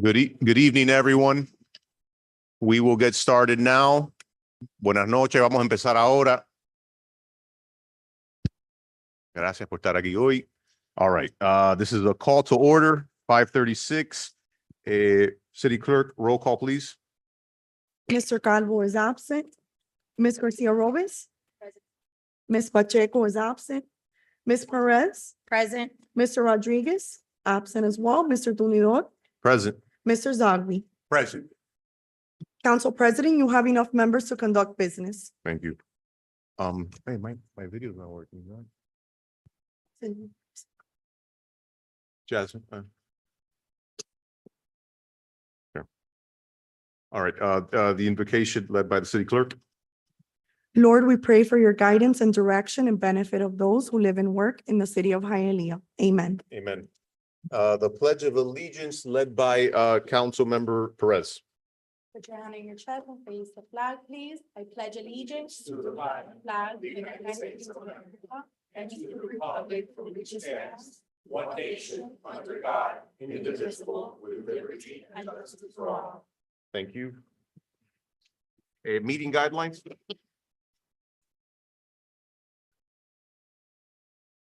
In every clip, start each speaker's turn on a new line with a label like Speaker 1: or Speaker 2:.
Speaker 1: Good evening, everyone. We will get started now. Buenas noches, vamos a empezar ahora. Gracias por estar aquí hoy. All right, this is a call to order, 5:36. City Clerk, roll call, please.
Speaker 2: Mr. Calvo is absent. Ms. Garcia Robes? Ms. Pacheco is absent. Ms. Perez?
Speaker 3: Present.
Speaker 2: Mr. Rodriguez? Absent as well. Mr. Tumidor?
Speaker 1: Present.
Speaker 2: Mr. Zogby?
Speaker 1: Present.
Speaker 2: Council President, you have enough members to conduct business.
Speaker 1: Thank you. Hey, my video is not working, right? Jasmine. Yeah. All right, the invocation led by the city clerk.
Speaker 2: Lord, we pray for your guidance and direction and benefit of those who live and work in the city of Hialeah. Amen.
Speaker 1: Amen. The Pledge of Allegiance led by Councilmember Perez.
Speaker 3: Put your hand on your chest and face the flag, please. I pledge allegiance to the flag of the United States of America and to the republic for which it stands, one nation, under God, indivisible, with liberty and justice for all.
Speaker 1: Thank you. Meeting guidelines.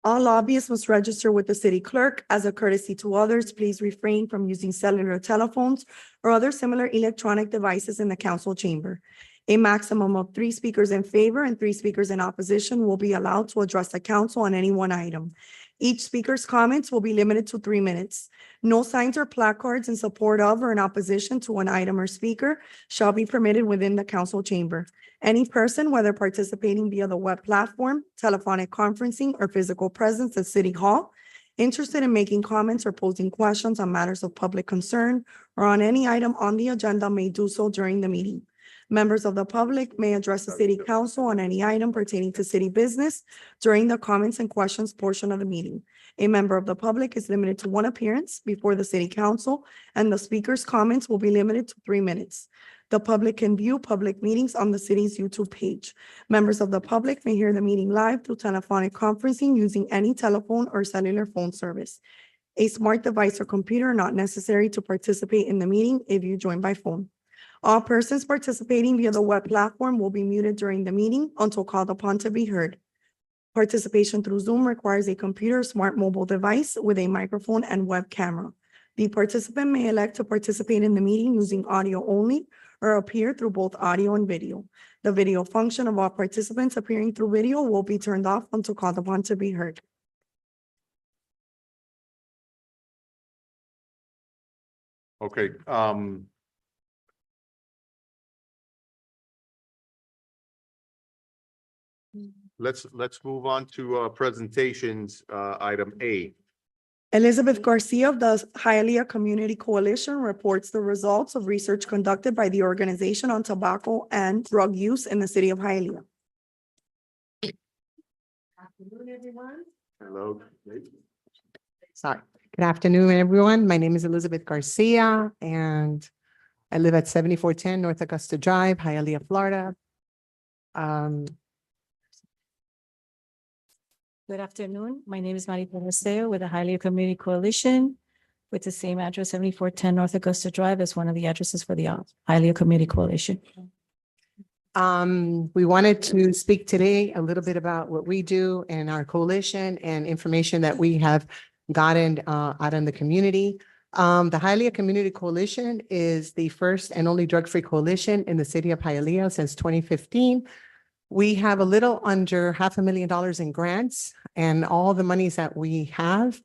Speaker 2: All lobbyists must register with the city clerk. As a courtesy to others, please refrain from using cellular telephones or other similar electronic devices in the council chamber. A maximum of 3 speakers in favor and 3 speakers in opposition will be allowed to address the council on any one item. Each speaker's comments will be limited to 3 minutes. No signs or placards in support of or in opposition to an item or speaker shall be permitted within the council chamber. Any person, whether participating via the web platform, telephonic conferencing, or physical presence at City Hall, interested in making comments or posing questions on matters of public concern or on any item on the agenda may do so during the meeting. Members of the public may address the city council on any item pertaining to city business during the comments and questions portion of the meeting. A member of the public is limited to 1 appearance before the city council, and the speaker's comments will be limited to 3 minutes. The public can view public meetings on the city's YouTube page. Members of the public may hear the meeting live through telephonic conferencing using any telephone or cellular phone service. A smart device or computer are not necessary to participate in the meeting if you join by phone. All persons participating via the web platform will be muted during the meeting until called upon to be heard. Participation through Zoom requires a computer or smart mobile device with a microphone and web camera. The participant may elect to participate in the meeting using audio only or appear through both audio and video. The video function of all participants appearing through video will be turned off until called upon to be heard.
Speaker 1: Okay, let's move on to presentations, item A.
Speaker 2: Elizabeth Garcia of the Hialeah Community Coalition reports the results of research conducted by the Organization on Tobacco and Drug Use in the city of Hialeah.
Speaker 3: Afternoon, everyone.
Speaker 1: Hello.
Speaker 4: Sorry. Good afternoon, everyone. My name is Elizabeth Garcia, and I live at 7410 North Augusta Drive, Hialeah, Florida.
Speaker 5: Good afternoon. My name is Marita Roseo with the Hialeah Community Coalition with the same address, 7410 North Augusta Drive, as one of the addresses for the Hialeah Community Coalition.
Speaker 4: We wanted to speak today a little bit about what we do in our coalition and information that we have gotten out in the community. The Hialeah Community Coalition is the first and only drug-free coalition in the city of Hialeah since 2015. We have a little under $500,000 in grants, and all the monies that we have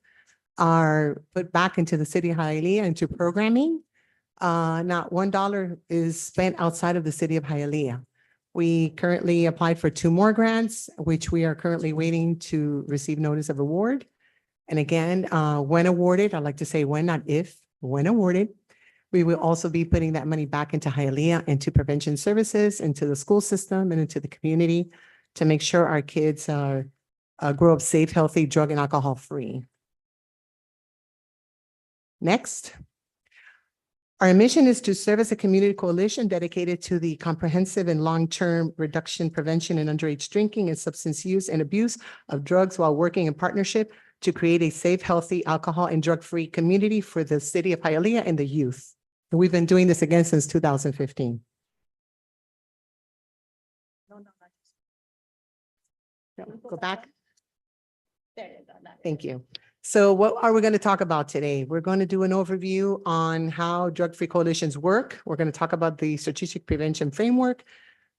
Speaker 4: are put back into the city of Hialeah into programming. Not $1 is spent outside of the city of Hialeah. We currently applied for 2 more grants, which we are currently waiting to receive notice of award. And again, when awarded, I'd like to say when, not if, when awarded, we will also be putting that money back into Hialeah, into prevention services, into the school system, and into the community to make sure our kids grow up safe, healthy, drug and alcohol free. Next. Our mission is to serve as a community coalition dedicated to the comprehensive and long-term reduction, prevention, and underage drinking and substance use and abuse of drugs while working in partnership to create a safe, healthy, alcohol and drug-free community for the city of Hialeah and the youth. And we've been doing this again since 2015. Go back. Thank you. So what are we going to talk about today? We're going to do an overview on how drug-free coalitions work. We're going to talk about the strategic prevention framework,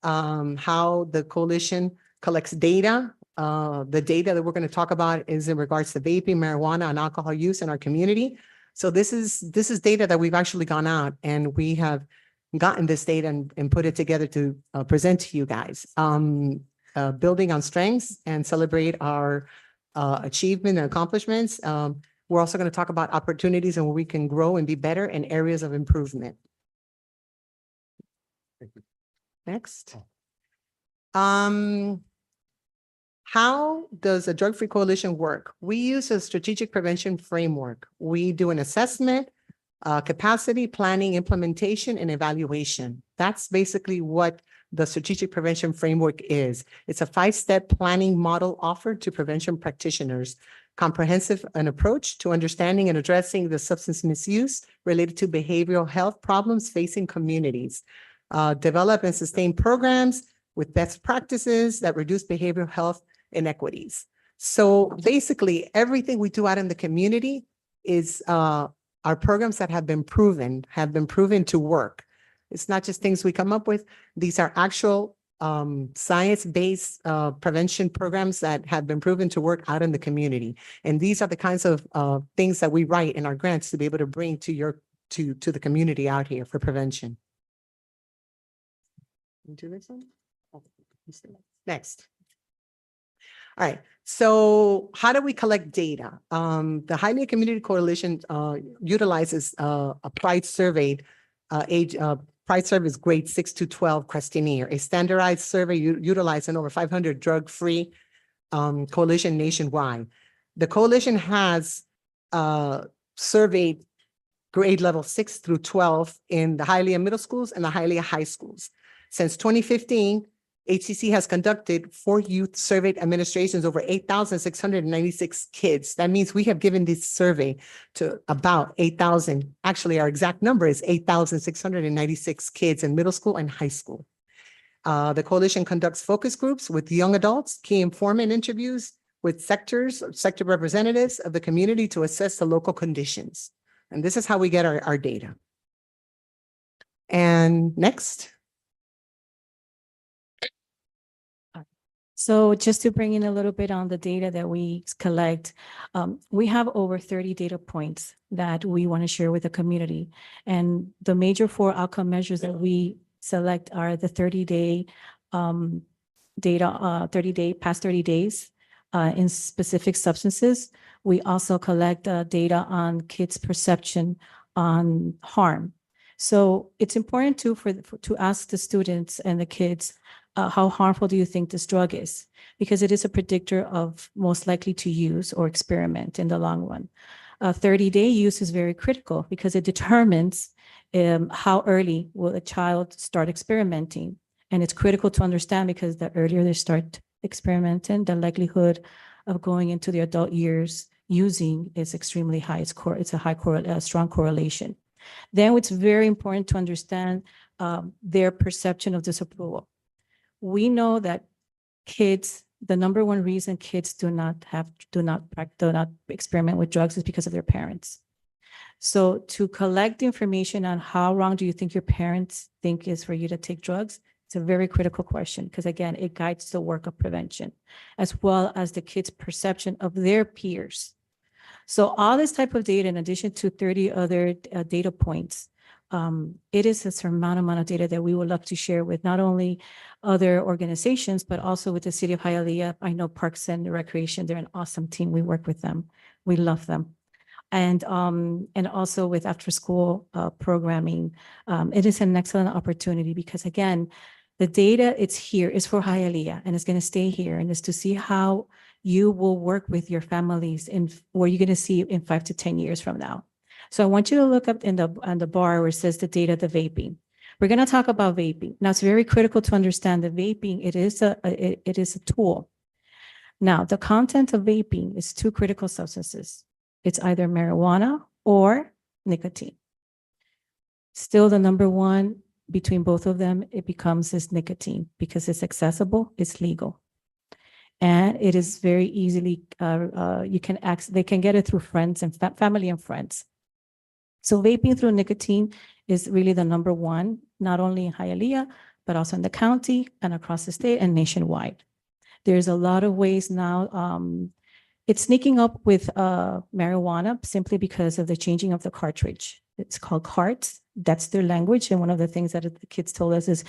Speaker 4: how the coalition collects data. The data that we're going to talk about is in regards to vaping, marijuana, and alcohol use in our community. So this is data that we've actually gone out and we have gotten this data and put it together to present to you guys. Building on strengths and celebrate our achievement and accomplishments. We're also going to talk about opportunities and where we can grow and be better in areas of improvement. Next. How does a drug-free coalition work? We use a strategic prevention framework. We do an assessment, capacity, planning, implementation, and evaluation. That's basically what the strategic prevention framework is. It's a 5-step planning model offered to prevention practitioners, comprehensive an approach to understanding and addressing the substance misuse related to behavioral health problems facing communities. Develop and sustain programs with best practices that reduce behavioral health inequities. So basically, everything we do out in the community is our programs that have been proven to work. It's not just things we come up with. These are actual science-based prevention programs that have been proven to work out in the community. And these are the kinds of things that we write in our grants to be able to bring to the community out here for prevention. Do this one? Next. All right. So how do we collect data? The Hialeah Community Coalition utilizes a Pride survey, Pride survey is grade 6 to 12 questionnaire, a standardized survey utilized in over 500 drug-free coalition nationwide. The coalition has surveyed grade level 6 through 12 in the Hialeah middle schools and the Hialeah high schools. Since 2015, HCC has conducted 4 youth surveyed administrations over 8,696 kids. That means we have given this survey to about 8,000. Actually, our exact number is 8,696 kids in middle school and high school. The coalition conducts focus groups with young adults, key informant interviews with sector representatives of the community to assess the local conditions. And this is how we get our data. And next.
Speaker 5: So just to bring in a little bit on the data that we collect, we have over 30 data points that we want to share with the community. And the major 4 outcome measures that we select are the 30-day data, past 30 days in specific substances. We also collect data on kids' perception on harm. So it's important to ask the students and the kids, how harmful do you think this drug is? Because it is a predictor of most likely to use or experiment in the long run. 30-day use is very critical because it determines how early will a child start experimenting. And it's critical to understand because the earlier they start experimenting, the likelihood of going into the adult years using is extremely high. It's a strong correlation. Then it's very important to understand their perception of disapproval. We know that kids, the number one reason kids do not experiment with drugs is because of their parents. So to collect information on how wrong do you think your parents think is for you to take drugs, it's a very critical question because again, it guides the work of prevention as well as the kids' perception of their peers. So all this type of data, in addition to 30 other data points, it is a certain amount of data that we would love to share with not only other organizations, but also with the city of Hialeah. I know Parks and Recreation, they're an awesome team. We work with them. We love them. And also with after school programming, it is an excellent opportunity because again, the data it's here is for Hialeah and it's going to stay here and is to see how you will work with your families and where you're going to see in 5 to 10 years from now. So I want you to look up on the bar where it says the data, the vaping. We're going to talk about vaping. Now it's very critical to understand that vaping, it is a tool. Now, the content of vaping is two critical substances. It's either marijuana or nicotine. Still, the number one between both of them, it becomes is nicotine because it's accessible, it's legal. And it is very easily, they can get it through friends and family and friends. So vaping through nicotine is really the number one, not only in Hialeah, but also in the county and across the state and nationwide. There's a lot of ways now. It's sneaking up with marijuana simply because of the changing of the cartridge. It's called carts. That's their language. And one of the things that the kids told us is,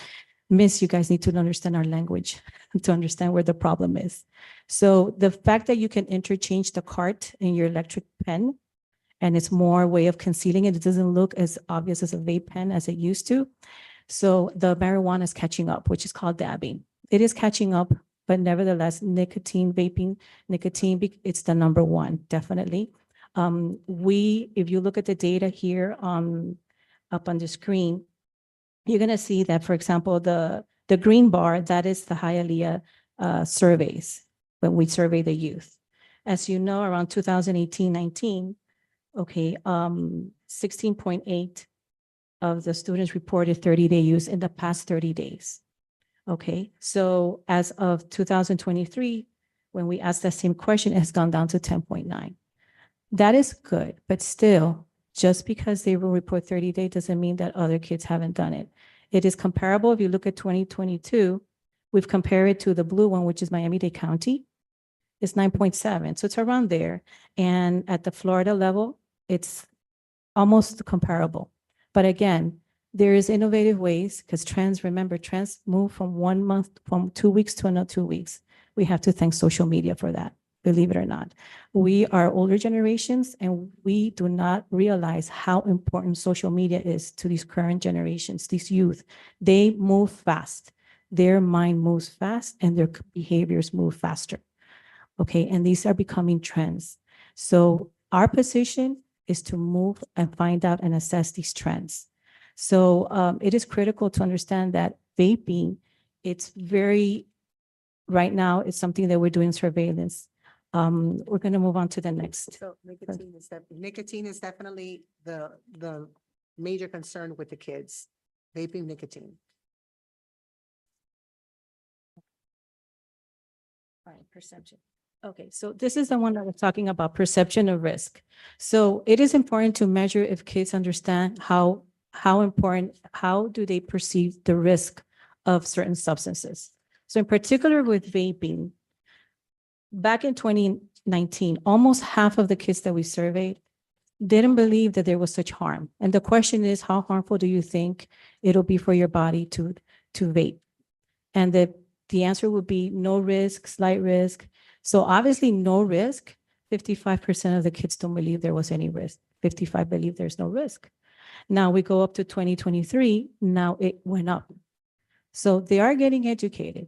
Speaker 5: Miss, you guys need to understand our language to understand where the problem is. So the fact that you can interchange the cart in your electric pen, and it's more a way of concealing it. It doesn't look as obvious as a vape pen as it used to. So the marijuana is catching up, which is called dabbing. It is catching up, but nevertheless, vaping, it's the number one, definitely. If you look at the data here up on the screen, you're going to see that, for example, the green bar, that is the Hialeah surveys, when we survey the youth. As you know, around 2018-19, 16.8 of the students reported 30-day use in the past 30 days. Okay, so as of 2023, when we asked that same question, it has gone down to 10.9. That is good, but still, just because they will report 30-day doesn't mean that other kids haven't done it. It is comparable. If you look at 2022, we've compared it to the blue one, which is Miami-Dade County. It's 9.7, so it's around there. And at the Florida level, it's almost comparable. But again, there is innovative ways because trends move from 1 month, from 2 weeks to another 2 weeks. We have to thank social media for that, believe it or not. We are older generations and we do not realize how important social media is to these current generations, these youth. They move fast. Their mind moves fast and their behaviors move faster. Okay, and these are becoming trends. So our position is to move and find out and assess these trends. So it is critical to understand that vaping, right now, it's something that we're doing surveillance. We're going to move on to the next.
Speaker 4: So nicotine is definitely the major concern with the kids, vaping nicotine.
Speaker 5: All right, perception. Okay, so this is the one that we're talking about, perception of risk. So it is important to measure if kids understand how do they perceive the risk of certain substances. So in particular with vaping, back in 2019, almost half of the kids that we surveyed didn't believe that there was such harm. And the question is, how harmful do you think it'll be for your body to vape? And the answer would be no risk, slight risk. So obviously no risk. 55% of the kids don't believe there was any risk. 55 believe there's no risk. Now we go up to 2023. Now it went up. So they are getting educated.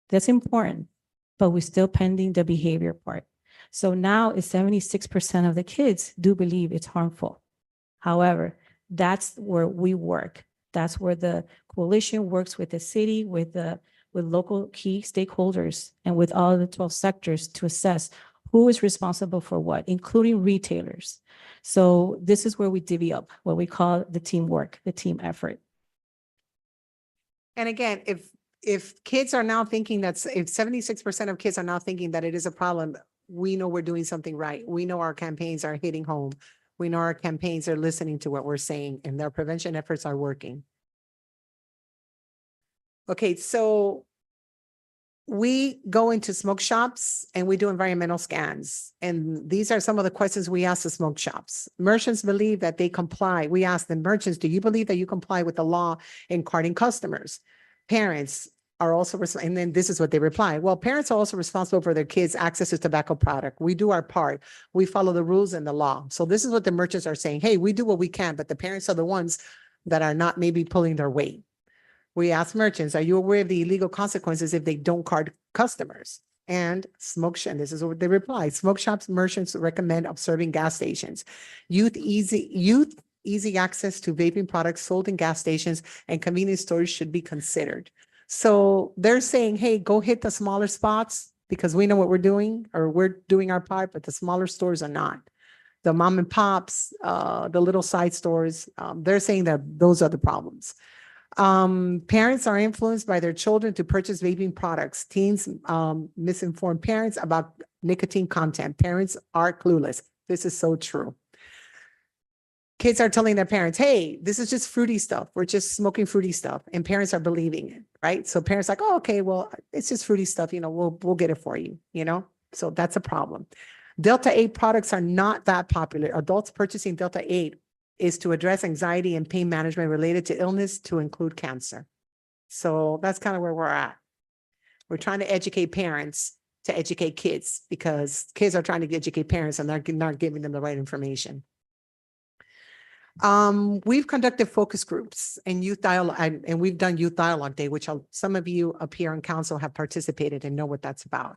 Speaker 5: That's important, but we're still pending the behavior part. So now it's 76% of the kids do believe it's harmful. However, that's where we work. That's where the coalition works with the city, with local key stakeholders and with all the 12 sectors to assess who is responsible for what, including retailers. So this is where we divvy up what we call the teamwork, the team effort.
Speaker 4: And again, if kids are now thinking if 76% of kids are now thinking that it is a problem, we know we're doing something right. We know our campaigns are hitting home. We know our campaigns are listening to what we're saying and their prevention efforts are working. Okay, so we go into smoke shops and we do environmental scans. And these are some of the questions we ask the smoke shops. Merchants believe that they comply. We ask the merchants, do you believe that you comply with the law in carding customers? Parents are also, and then this is what they reply. Well, parents are also responsible for their kids' access to tobacco product. We do our part. We follow the rules and the law. So this is what the merchants are saying. Hey, we do what we can, but the parents are the ones that are not maybe pulling their weight. We ask merchants, are you aware of the illegal consequences if they don't card customers? And this is what they reply. Smoke shops merchants recommend observing gas stations. Youth easy access to vaping products sold in gas stations and convenience stores should be considered. So they're saying, hey, go hit the smaller spots because we know what we're doing, or we're doing our part, but the smaller stores are not. The mom and pops, the little side stores, they're saying that those are the problems. Parents are influenced by their children to purchase vaping products. Teens, misinform parents about nicotine content. Parents are clueless. This is so true. Kids are telling their parents, hey, this is just fruity stuff. We're just smoking fruity stuff. And parents are believing it, right? So parents are like, oh, okay, well, it's just fruity stuff. We'll get it for you, So that's a problem. Delta 8 products are not that popular. Adults purchasing Delta 8 is to address anxiety and pain management related to illness, to include cancer. So that's kind of where we're at. We're trying to educate parents to educate kids, because kids are trying to educate parents and they're not giving them the right information. We've conducted focus groups and youth dialogue, and we've done Youth Dialogue Day, which some of you up here on council have participated and know what that's about.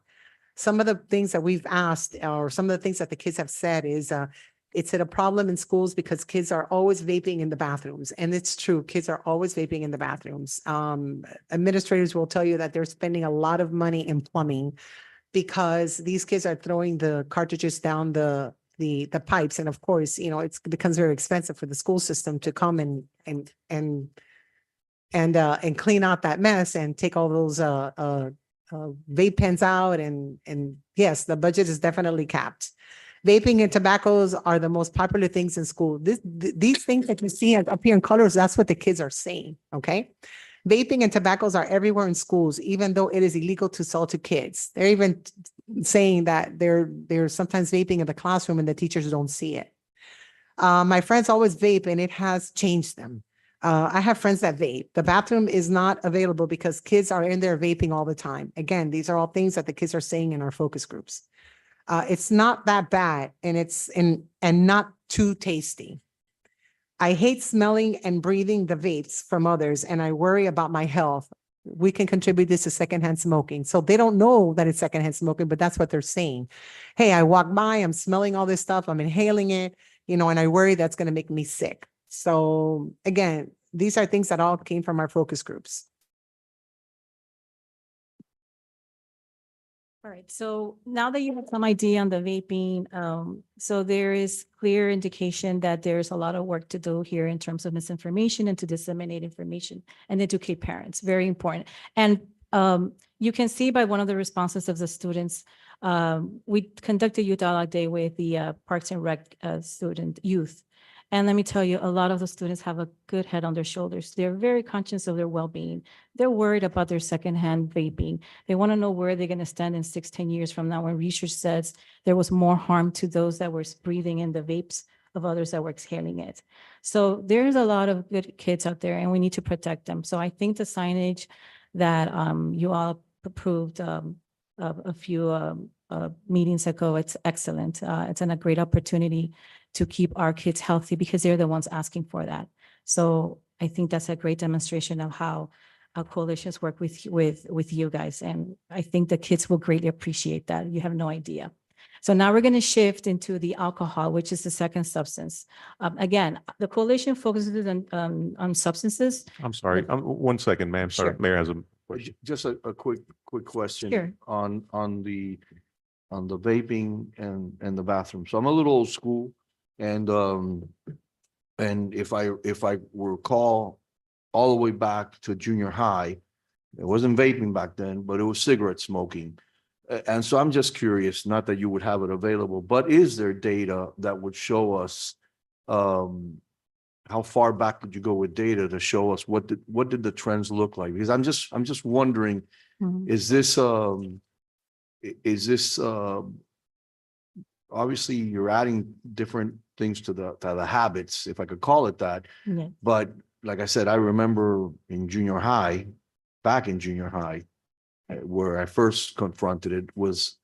Speaker 4: Some of the things that we've asked, or some of the things that the kids have said is, it's a problem in schools because kids are always vaping in the bathrooms. And it's true, kids are always vaping in the bathrooms. Administrators will tell you that they're spending a lot of money in plumbing because these kids are throwing the cartridges down the pipes. And of course, it becomes very expensive for the school system to come and clean out that mess and take all those vape pens out. And yes, the budget is definitely capped. Vaping and tobaccos are the most popular things in school. These things that you see up here in colors, that's what the kids are saying, okay? Vaping and tobaccos are everywhere in schools, even though it is illegal to sell to kids. They're even saying that they're sometimes vaping in the classroom and the teachers don't see it. My friends always vape and it has changed them. I have friends that vape. The bathroom is not available because kids are in there vaping all the time. Again, these are all things that the kids are saying in our focus groups. It's not that bad, and not too tasty. I hate smelling and breathing the vapes from others, and I worry about my health. We can contribute this to secondhand smoking. So they don't know that it's secondhand smoking, but that's what they're saying. Hey, I walk by, I'm smelling all this stuff, I'm inhaling it, and I worry that's going to make me sick. So again, these are things that all came from our focus groups.
Speaker 5: All right, so now that you have some idea on the vaping, so there is clear indication that there's a lot of work to do here in terms of misinformation and to disseminate information and educate parents, very important. And you can see by one of the responses of the students, we conducted Youth Dialogue Day with the Parks and Rec youth. And let me tell you, a lot of the students have a good head on their shoulders. They're very conscious of their well-being. They're worried about their secondhand vaping. They want to know where they're going to stand in 6-10 years from now when research says there was more harm to those that were breathing in the vapes of others that were exhaling it. So there's a lot of good kids out there and we need to protect them. So I think the signage that you all approved a few meetings ago, it's excellent. It's a great opportunity to keep our kids healthy because they're the ones asking for that. So I think that's a great demonstration of how our coalitions work with you guys. And I think the kids will greatly appreciate that. You have no idea. So now we're going to shift into the alcohol, which is the second substance. Again, the coalition focuses on substances.
Speaker 1: I'm sorry, 1 second, ma'am. Sorry,
Speaker 5: Sure.
Speaker 1: Mayor has a question.
Speaker 6: Just a quick question.
Speaker 5: Sure.
Speaker 6: On the vaping and the bathroom. So I'm a little old school and if I recall all the way back to junior high, it wasn't vaping back then, but it was cigarette smoking. And so I'm just curious, not that you would have it available, but is there data that would show us how far back could you go with data to show us what did the trends look like? Because I'm just wondering,
Speaker 5: Mhm.
Speaker 6: is this obviously you're adding different things to the habits, if I could call it that.
Speaker 5: Yeah.
Speaker 6: But like I said, I remember in junior high, back in junior high, where I first confronted it was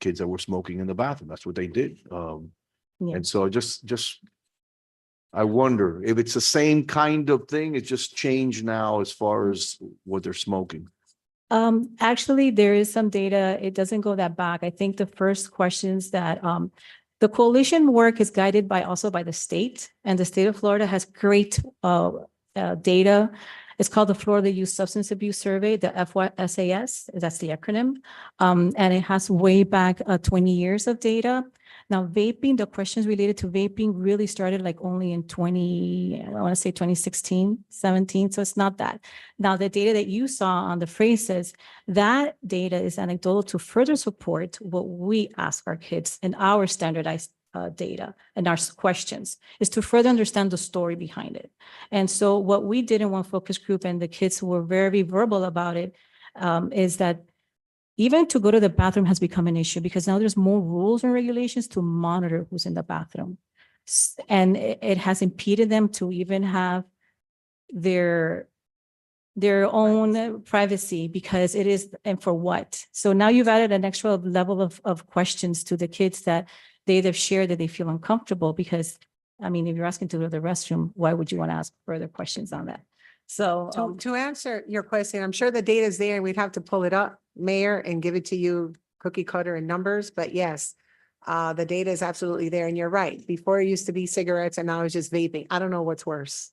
Speaker 6: kids that were smoking in the bathroom. That's what they did.
Speaker 5: Yeah.
Speaker 6: And so just I wonder if it's the same kind of thing. It's just changed now as far as what they're smoking.
Speaker 5: Actually, there is some data. It doesn't go that back. I think the first questions that the coalition work is guided by also by the state, and the state of Florida has great data It's called the Florida Youth Substance Abuse Survey, the FYSAS, that's the acronym. And it has way back 20 years of data. Now vaping, the questions related to vaping really started like only in I want to say 2016, 17. So it's not that. Now the data that you saw on the phrases, that data is anecdotal to further support what we ask our kids in our standardized data and our questions, is to further understand the story behind it. And so what we did in one focus group, and the kids were very verbal about it, is that even to go to the bathroom has become an issue because now there's more rules and regulations to monitor who's in the bathroom. And it has impeded them to even have their own privacy because it is, and for what? So now you've added an extra level of questions to the kids that they either share that they feel uncomfortable because, I mean, if you're asking to go to the restroom, why would you want to ask further questions on that? So,
Speaker 4: To answer your question, I'm sure the data is there. We'd have to pull it up, Mayor, and give it to you cookie cutter and numbers. But yes, the data is absolutely there. And you're right. Before it used to be cigarettes and now it's just vaping. I don't know what's worse.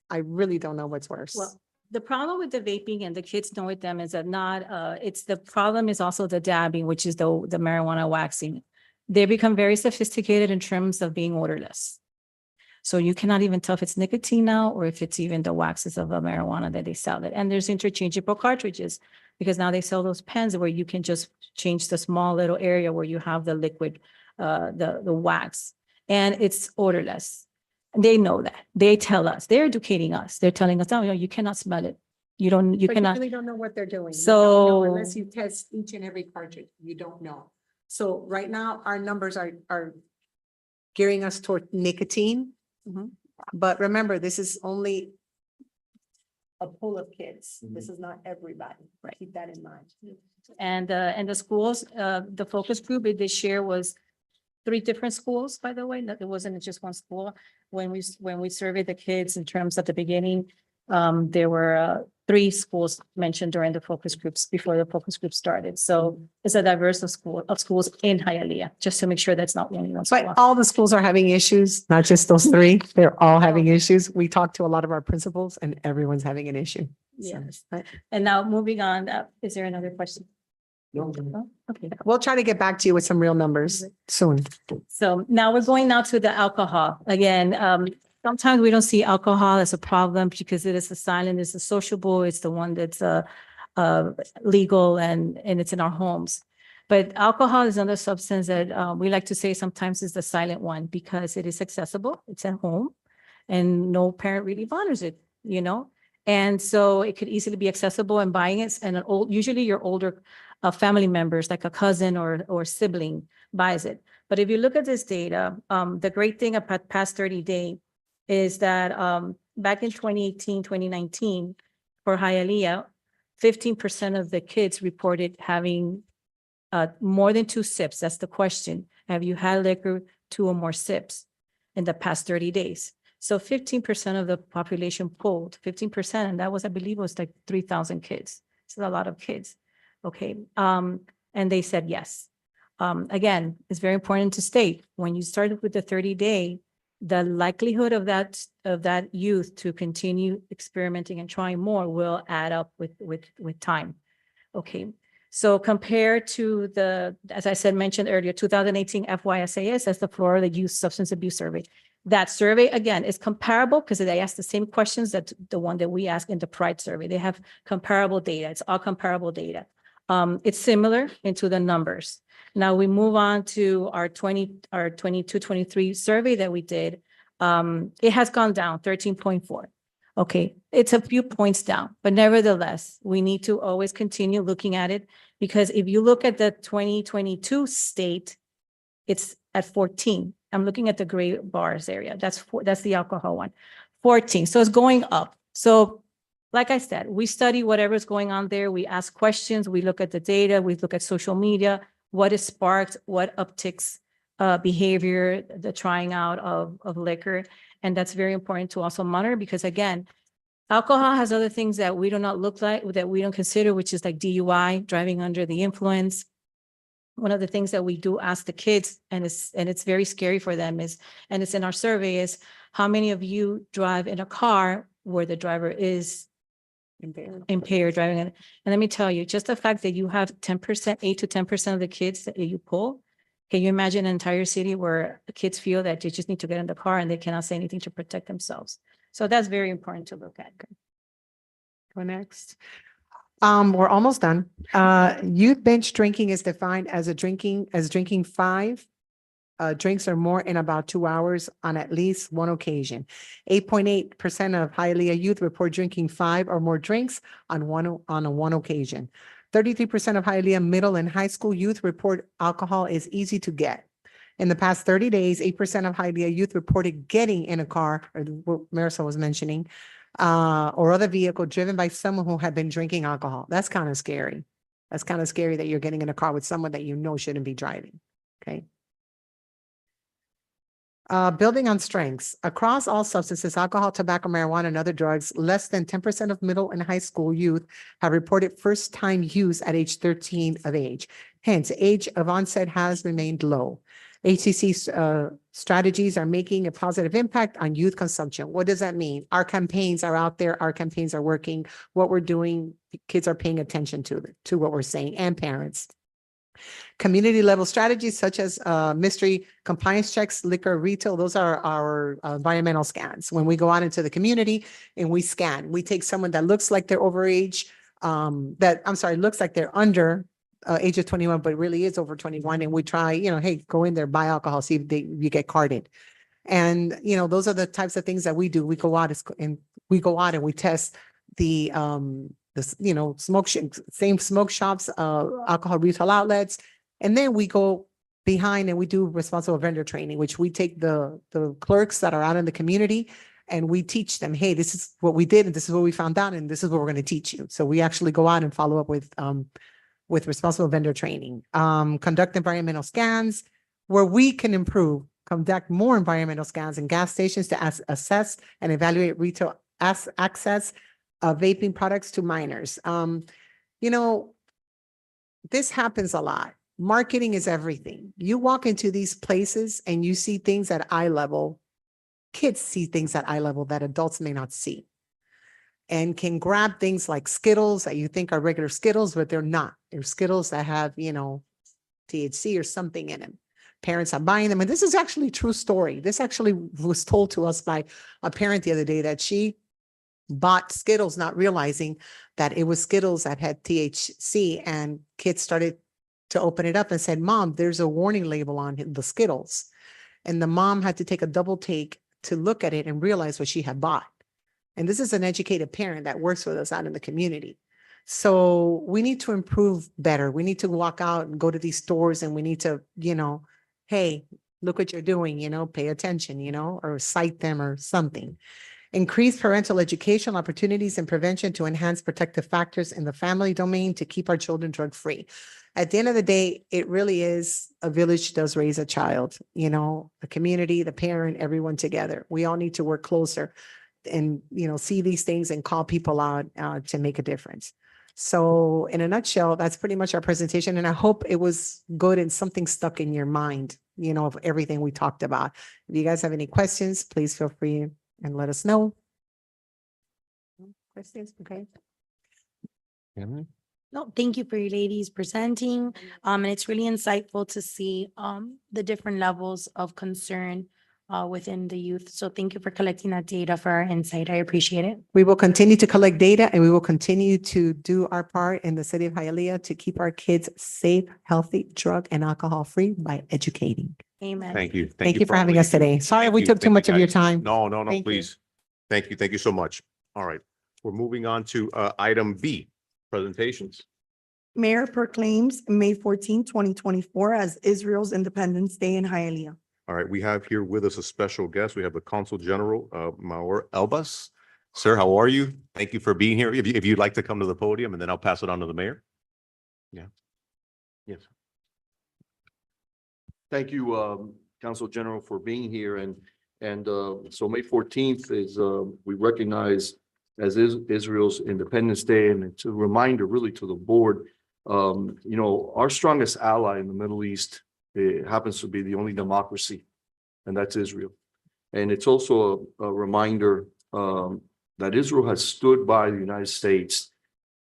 Speaker 4: I really don't know what's worse.
Speaker 5: well, the problem with the vaping, and the kids know it them, is that it's the problem is also the dabbing, which is the marijuana waxing. They become very sophisticated in terms of being odorless. So you cannot even tell if it's nicotine now or if it's even the waxes of a marijuana that they sell it. And there's interchangeable cartridges because now they sell those pens where you can just change the small little area where you have the liquid, the wax, and it's odorless. And they know that. They tell us, they're educating us. They're telling us, oh, you cannot smell it. You
Speaker 4: But you
Speaker 5: cannot.
Speaker 4: really don't know what they're doing. You
Speaker 5: So-
Speaker 4: don't know unless you test each and every cartridge, you don't know. So right now, our numbers are gearing us toward nicotine.
Speaker 5: Mhm.
Speaker 4: But remember, this is only a pool of kids. This is not everybody.
Speaker 5: Right.
Speaker 4: Keep that in mind.
Speaker 5: And the schools, the focus group this year was 3 different schools, by the way. It wasn't just one school. When we surveyed the kids in terms at the beginning, there were 3 schools mentioned during the focus groups before the focus group started. So it's a diverse of schools in Hialeah, just to make sure that's not only one school.
Speaker 4: But all the schools are having issues, not just those 3. They're all having issues. We talked to a lot of our principals and everyone's having an issue. So,
Speaker 5: Yes. And now moving on, is there another question?
Speaker 6: No.
Speaker 5: Oh, okay.
Speaker 4: We'll try to get back to you with some real numbers soon.
Speaker 5: So now we're going now to the alcohol. Again, sometimes we don't see alcohol as a problem because it is a silent, it's a sociable, it's the one that's legal and it's in our homes. But alcohol is another substance that we like to say sometimes is the silent one because it is accessible, it's at home, and no parent really monitors it, you know? And so it could easily be accessible and buying it, and usually your older family members, like a cousin or sibling, buys it. But if you look at this data, the great thing about past 30 days is that back in 2018, 2019, for Hialeah, 15% of the kids reported having more than 2 sips. That's the question. Have you had liquor 2 or more sips in the past 30 days? So 15% of the population polled, 15%, and that was, I believe, was like 3,000 kids. It's a lot of kids. Okay, and they said yes. Again, it's very important to state, when you started with the 30-day, the likelihood of that youth to continue experimenting and trying more will add up with time. Okay, so compared to as I said, mentioned earlier, 2018 FYSAS, that's the Florida Youth Substance Abuse Survey. That survey, again, is comparable because they ask the same questions that the one that we ask in the Pride survey. They have comparable data. It's all comparable data. It's similar into the numbers. Now we move on to our 22-23 survey that we did. It has gone down 13.4. Okay, it's a few points down, but nevertheless, we need to always continue looking at it because if you look at the 2022 state, it's at 14. I'm looking at the gray bars area. That's the alcohol one, 14. So it's going up. So like I said, we study whatever's going on there. We ask questions. We look at the data. We look at social media, what is sparked, what upticks behavior, the trying out of liquor. And that's very important to also monitor because, again, alcohol has other things that we do not look like, that we don't consider, which is like DUI, driving under the influence. One of the things that we do ask the kids, and it's very scary for them, is, and it's in our survey, is how many of you drive in a car where the driver is impaired driving. And let me tell you, just the fact that you have 10%, 8 to 10% of the kids that you pull, can you imagine an entire city where the kids feel that they just need to get in the car and they cannot say anything to protect themselves? So that's very important to look at.
Speaker 4: Go next. We're almost done. Youth binge drinking is defined as drinking 5 drinks or more in about 2 hours on at least one occasion. 8.8% of Hialeah youth report drinking 5 or more drinks on one occasion. 33% of Hialeah middle and high school youth report alcohol is easy to get. In the past 30 days, 8% of Hialeah youth reported getting in a car, or what Marisol was mentioning, or other vehicle driven by someone who had been drinking alcohol. That's kind of scary. That's kind of scary that you're getting in a car with someone that you know shouldn't be driving. Okay. Building on strengths. Across all substances, alcohol, tobacco, marijuana, and other drugs, less than 10% of middle and high school youth have reported first-time use at age 13 of age. Hence, age of onset has remained low. HCC's strategies are making a positive impact on youth consumption. What does that mean? Our campaigns are out there. Our campaigns are working. What we're doing, kids are paying attention to what we're saying, and parents. Community level strategies such as mystery compliance checks, liquor retail, those are our environmental scans. When we go out into the community and we scan, we take someone that looks like they're overage, looks like they're under age of 21, but really is over 21. And we try, hey, go in there, buy alcohol, see if you get carded. And, those are the types of things that we do. We go out and we test the same smoke shops, alcohol retail outlets. And then we go behind and we do responsible vendor training, which we take the clerks that are out in the community and we teach them, hey, this is what we did and this is what we found out and this is what we're going to teach you. So we actually go out and follow up with responsible vendor training, conduct environmental scans where we can improve, conduct more environmental scans in gas stations to assess and evaluate retail access of vaping products to minors. This happens a lot. Marketing is everything. You walk into these places and you see things at eye level. Kids see things at eye level that adults may not see, and can grab things like Skittles that you think are regular Skittles, but they're not. They're Skittles that have, THC or something in them. Parents are buying them. And this is actually a true story. This actually was told to us by a parent the other day that she bought Skittles, not realizing that it was Skittles that had THC, and kids started to open it up and said, Mom, there's a warning label on the Skittles. And the mom had to take a double take to look at it and realize what she had bought. And this is an educated parent that works with us out in the community. So we need to improve better. We need to walk out and go to these stores and we need to, hey, look what you're doing, pay attention, or cite them or something. Increase parental educational opportunities and prevention to enhance protective factors in the family domain to keep our children drug-free. At the end of the day, it really is a village does raise a child, the community, the parent, everyone together. We all need to work closer and, see these things and call people out to make a difference. So in a nutshell, that's pretty much our presentation. And I hope it was good and something stuck in your mind, of everything we talked about. If you guys have any questions, please feel free and let us know. Questions? Okay.
Speaker 7: No, thank you for you ladies presenting. And it's really insightful to see the different levels of concern within the youth. So thank you for collecting that data for our insight. I appreciate it.
Speaker 4: We will continue to collect data and we will continue to do our part in the city of Hialeah to keep our kids safe, healthy, drug and alcohol free by educating.
Speaker 7: Amen.
Speaker 1: Thank you.
Speaker 4: Thank you for
Speaker 1: all
Speaker 4: having
Speaker 1: that
Speaker 4: us
Speaker 1: you do.
Speaker 4: today. Sorry
Speaker 1: Thank
Speaker 4: we
Speaker 1: you.
Speaker 4: took too
Speaker 1: Thank
Speaker 4: much
Speaker 1: you,
Speaker 4: of your
Speaker 1: guys.
Speaker 4: time.
Speaker 1: No,
Speaker 4: Thank you.
Speaker 1: please. Thank you. Thank you so much. All right. We're moving on to item B, presentations.
Speaker 2: Mayor proclaims May 14, 2024 as Israel's Independence Day in Hialeah.
Speaker 1: All right, we have here with us a special guest. We have the Consul General, Maor Elbas. Sir, how are you? Thank you for being here. If you'd like to come to the podium, and then I'll pass it on to the mayor. Yeah. Yes.
Speaker 6: Thank you, Council General, for being here. And so May 14th is, we recognize as Israel's Independence Day. And it's a reminder really to the board, our strongest ally in the Middle East, it happens to be the only democracy, and that's Israel. And it's also a reminder that Israel has stood by the United States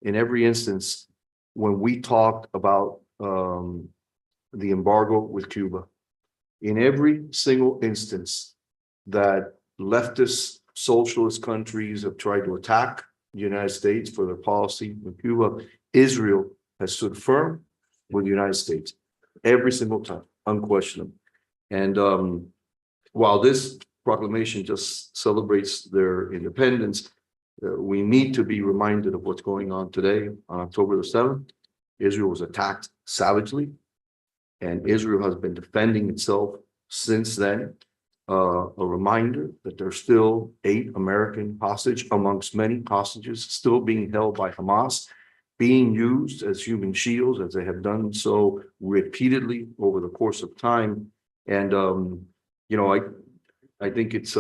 Speaker 6: in every instance when we talked about the embargo with Cuba. In every single instance that leftist socialist countries have tried to attack the United States for their policy with Cuba, Israel has stood firm with the United States every single time, unquestionably. And while this proclamation just celebrates their independence, we need to be reminded of what's going on today. On October the 7th, Israel was attacked savagely, and Israel has been defending itself since then. A reminder that there's still 8 American hostage amongst many hostages still being held by Hamas, being used as human shields, as they have done so repeatedly over the course of time. And you know, I think it's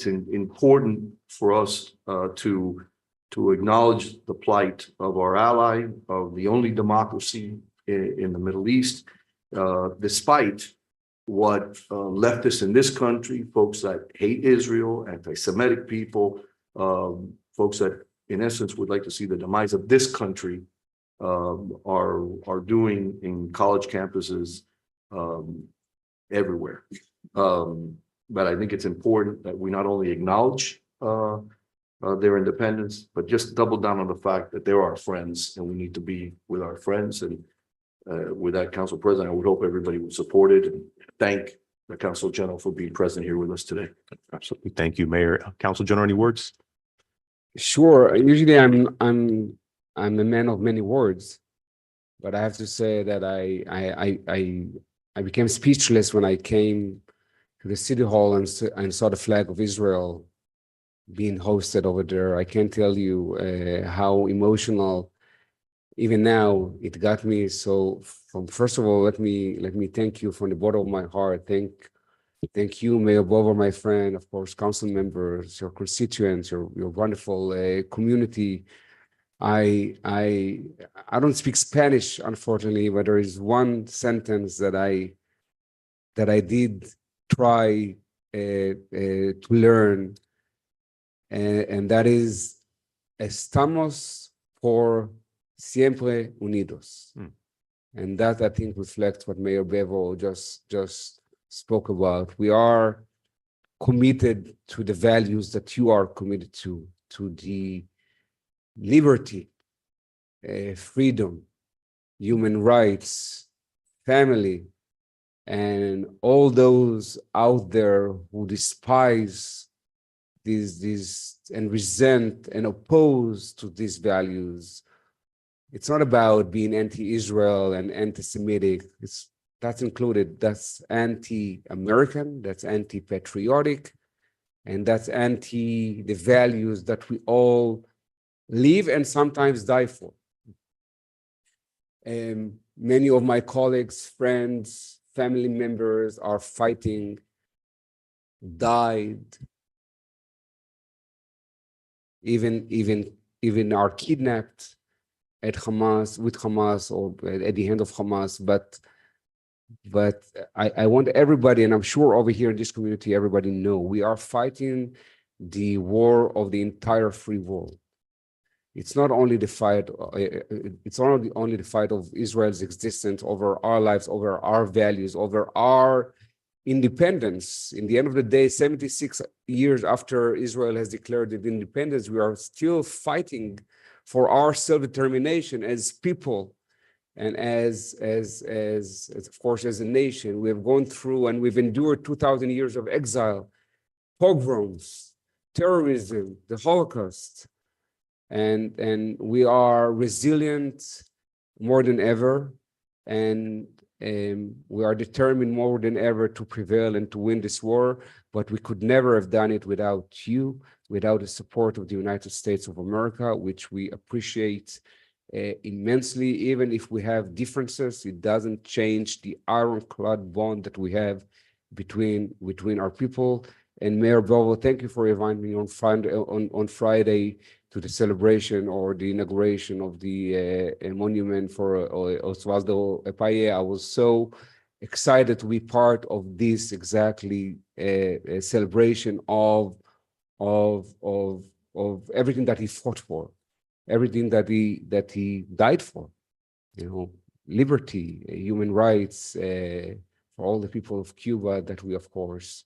Speaker 6: important for us to acknowledge the plight of our ally, of the only democracy in the Middle East, despite what leftists in this country, folks that hate Israel, anti-Semitic people, folks that in essence would like to see the demise of this country, are doing in college campuses everywhere. But I think it's important that we not only acknowledge their independence, but just double down on the fact that they're our friends and we need to be with our friends. And with that, Council President, I would hope everybody would support it and thank the Council General for being present here with us today.
Speaker 1: Absolutely. Thank you, Mayor. Council General, any words?
Speaker 8: Sure. Usually I'm a man of many words, but I have to say that I became speechless when I came to the City Hall and saw the flag of Israel being hosted over there. I can't tell you how emotional even now it got me. So first of all, let me thank you from the bottom of my heart. Thank you, Mayor Bover, my friend, of course, council members, your constituents, your wonderful community. I don't speak Spanish, unfortunately, but there is one sentence that I did try to learn, and that is "Estamos por siempre unidos," and that I think reflects what Mayor Bevo just spoke about. We are committed to the values that you are committed to the liberty, freedom, human rights, family, and all those out there who despise these and resent and oppose to these values. It's not about being anti-Israel and anti-Semitic. That's included. That's anti-American, that's anti-patriotic, and that's anti the values that we all live and sometimes die for. And many of my colleagues, friends, family members are fighting, died, even are kidnapped at Hamas, with Hamas, or at the hand of Hamas. But I want everybody, and I'm sure over here in this community, everybody know we are fighting the war of the entire free world. It's not only the fight, it's not only the fight of Israel's existence over our lives, over our values, over our independence. In the end of the day, 76 years after Israel has declared its independence, we are still fighting for our self-determination as people and as of course, as a nation. We have gone through and we've endured 2,000 years of exile, pogroms, terrorism, the Holocaust. And we are resilient more than ever, and we are determined more than ever to prevail and to win this war, but we could never have done it without you, without the support of the United States of America, which we appreciate immensely. Even if we have differences, it doesn't change the ironclad bond that we have between our people. And Mayor Bovo, thank you for inviting me on Friday to the celebration or the inauguration of the monument for Osvaldo Payá. I was so excited to be part of this celebration of of everything that he fought for, everything that he died for, liberty, human rights, for all the people of Cuba that we of course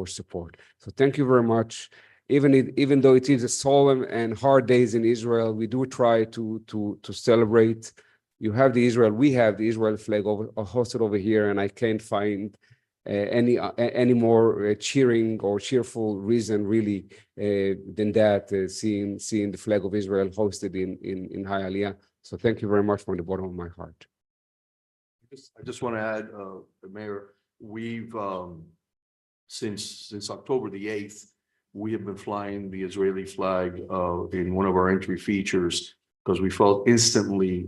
Speaker 8: support. So thank you very much. Even though it is a solemn and hard days in Israel, we do try to celebrate. We have the Israel flag hosted over here, and I can't find any more cheering or cheerful reason really than that, seeing the flag of Israel hosted in Hialeah. So thank you very much from the bottom of my heart.
Speaker 6: I just want to add, Mayor, we've, since October the 8th, we have been flying the Israeli flag in one of our entry features because we felt instantly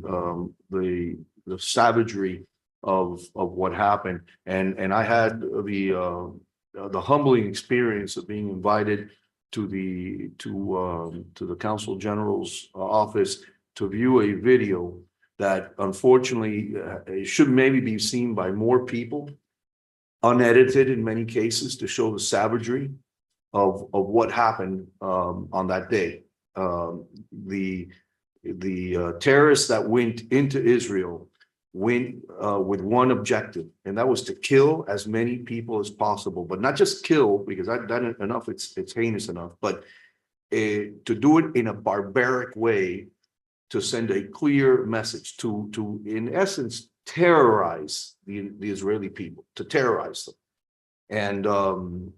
Speaker 6: the savagery of what happened. And I had the humbling experience of being invited to the Consul General's office to view a video that unfortunately it should maybe be seen by more people, unedited in many cases, to show the savagery of what happened on that day. The terrorists that went into Israel went with one objective, and that was to kill as many people as possible, but not just kill, because that enough, it's heinous enough, but to do it in a barbaric way, to send a clear message to in essence terrorize the Israeli people, to terrorize them,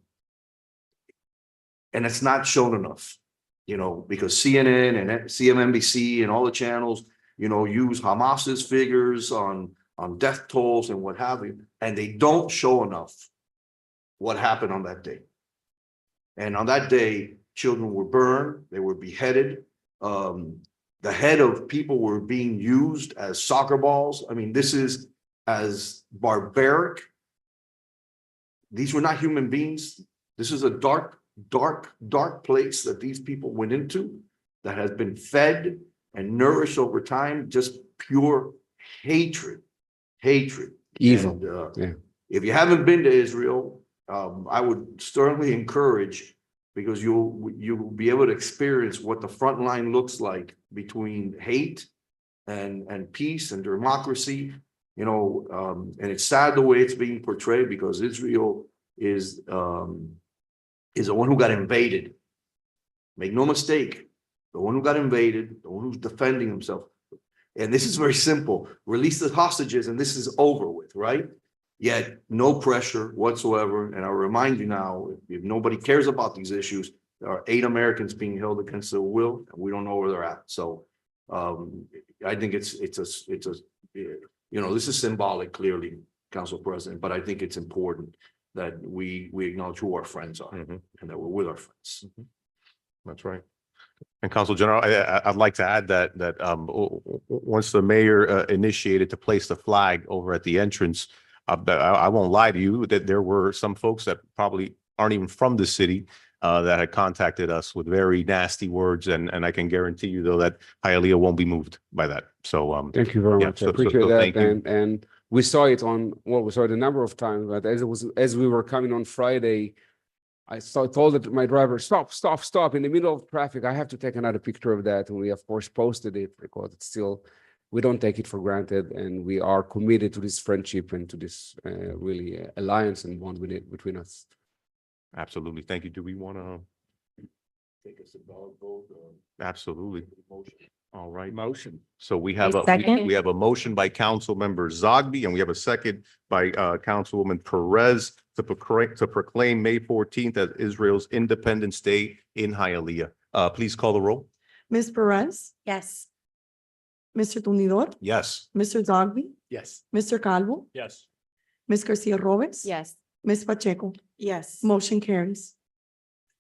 Speaker 6: and it's not shown enough, because CNN and CNBC and all the channels, use Hamas's figures on death tolls and what have you, and they don't show enough what happened on that day. And on that day, children were burned, they were beheaded. The head of people were being used as soccer balls. I mean, this is as barbaric. These were not human beings. This is a dark place that these people went into that has been fed and nourished over time, just pure hatred.
Speaker 8: Evil.
Speaker 6: And,
Speaker 8: Yeah.
Speaker 6: if you haven't been to Israel, I would sternly encourage, because you'll be able to experience what the front line looks like between hate and peace and democracy, and it's sad the way it's being portrayed, because Israel is the one who got invaded. Make no mistake, the one who got invaded, the one who's defending himself. And this is very simple. Release the hostages and this is over with, right? Yet no pressure whatsoever. And I'll remind you now, if nobody cares about these issues, there are 8 Americans being held against their will, and we don't know where they're at. So I think it's this is symbolic, clearly, Council President, but I think it's important that we acknowledge who our friends are,
Speaker 1: Mhm.
Speaker 6: and that we're with our friends.
Speaker 1: That's right. And Consul General, I'd like to add that once the mayor initiated to place the flag over at the entrance, I won't lie to you that there were some folks that probably aren't even from the city that had contacted us with very nasty words, and I can guarantee you though that Hialeah won't be moved by that. So
Speaker 8: Thank you very
Speaker 1: yeah,
Speaker 8: much. I
Speaker 1: so
Speaker 8: appreciate that.
Speaker 1: thank you.
Speaker 8: And we saw it we saw it a number of times, but as we were coming on Friday, I told my driver, stop in the middle of traffic. I have to take another picture of that. And we of course posted it, because it's still, we don't take it for granted, and we are committed to this friendship and to this really alliance and bond between us.
Speaker 1: Absolutely. Thank you. Do we want to?
Speaker 6: Take a symbolic vote.
Speaker 1: Absolutely. All right.
Speaker 8: Motion.
Speaker 1: So we have
Speaker 7: second.
Speaker 1: we have a motion by Council Member Zogby, and we have a second by Councilwoman Perez to proclaim May 14th as Israel's Independence Day in Hialeah. Please call the roll.
Speaker 2: Ms. Perez,
Speaker 7: Yes.
Speaker 2: Mr. Tumidor,
Speaker 1: Yes.
Speaker 2: Mr. Zogby,
Speaker 8: Yes.
Speaker 2: Mr. Calvo,
Speaker 8: Yes.
Speaker 2: Ms. Garcia Robles.
Speaker 5: Yes.
Speaker 2: Ms. Pacheco.
Speaker 5: Yes.
Speaker 2: Motion carries.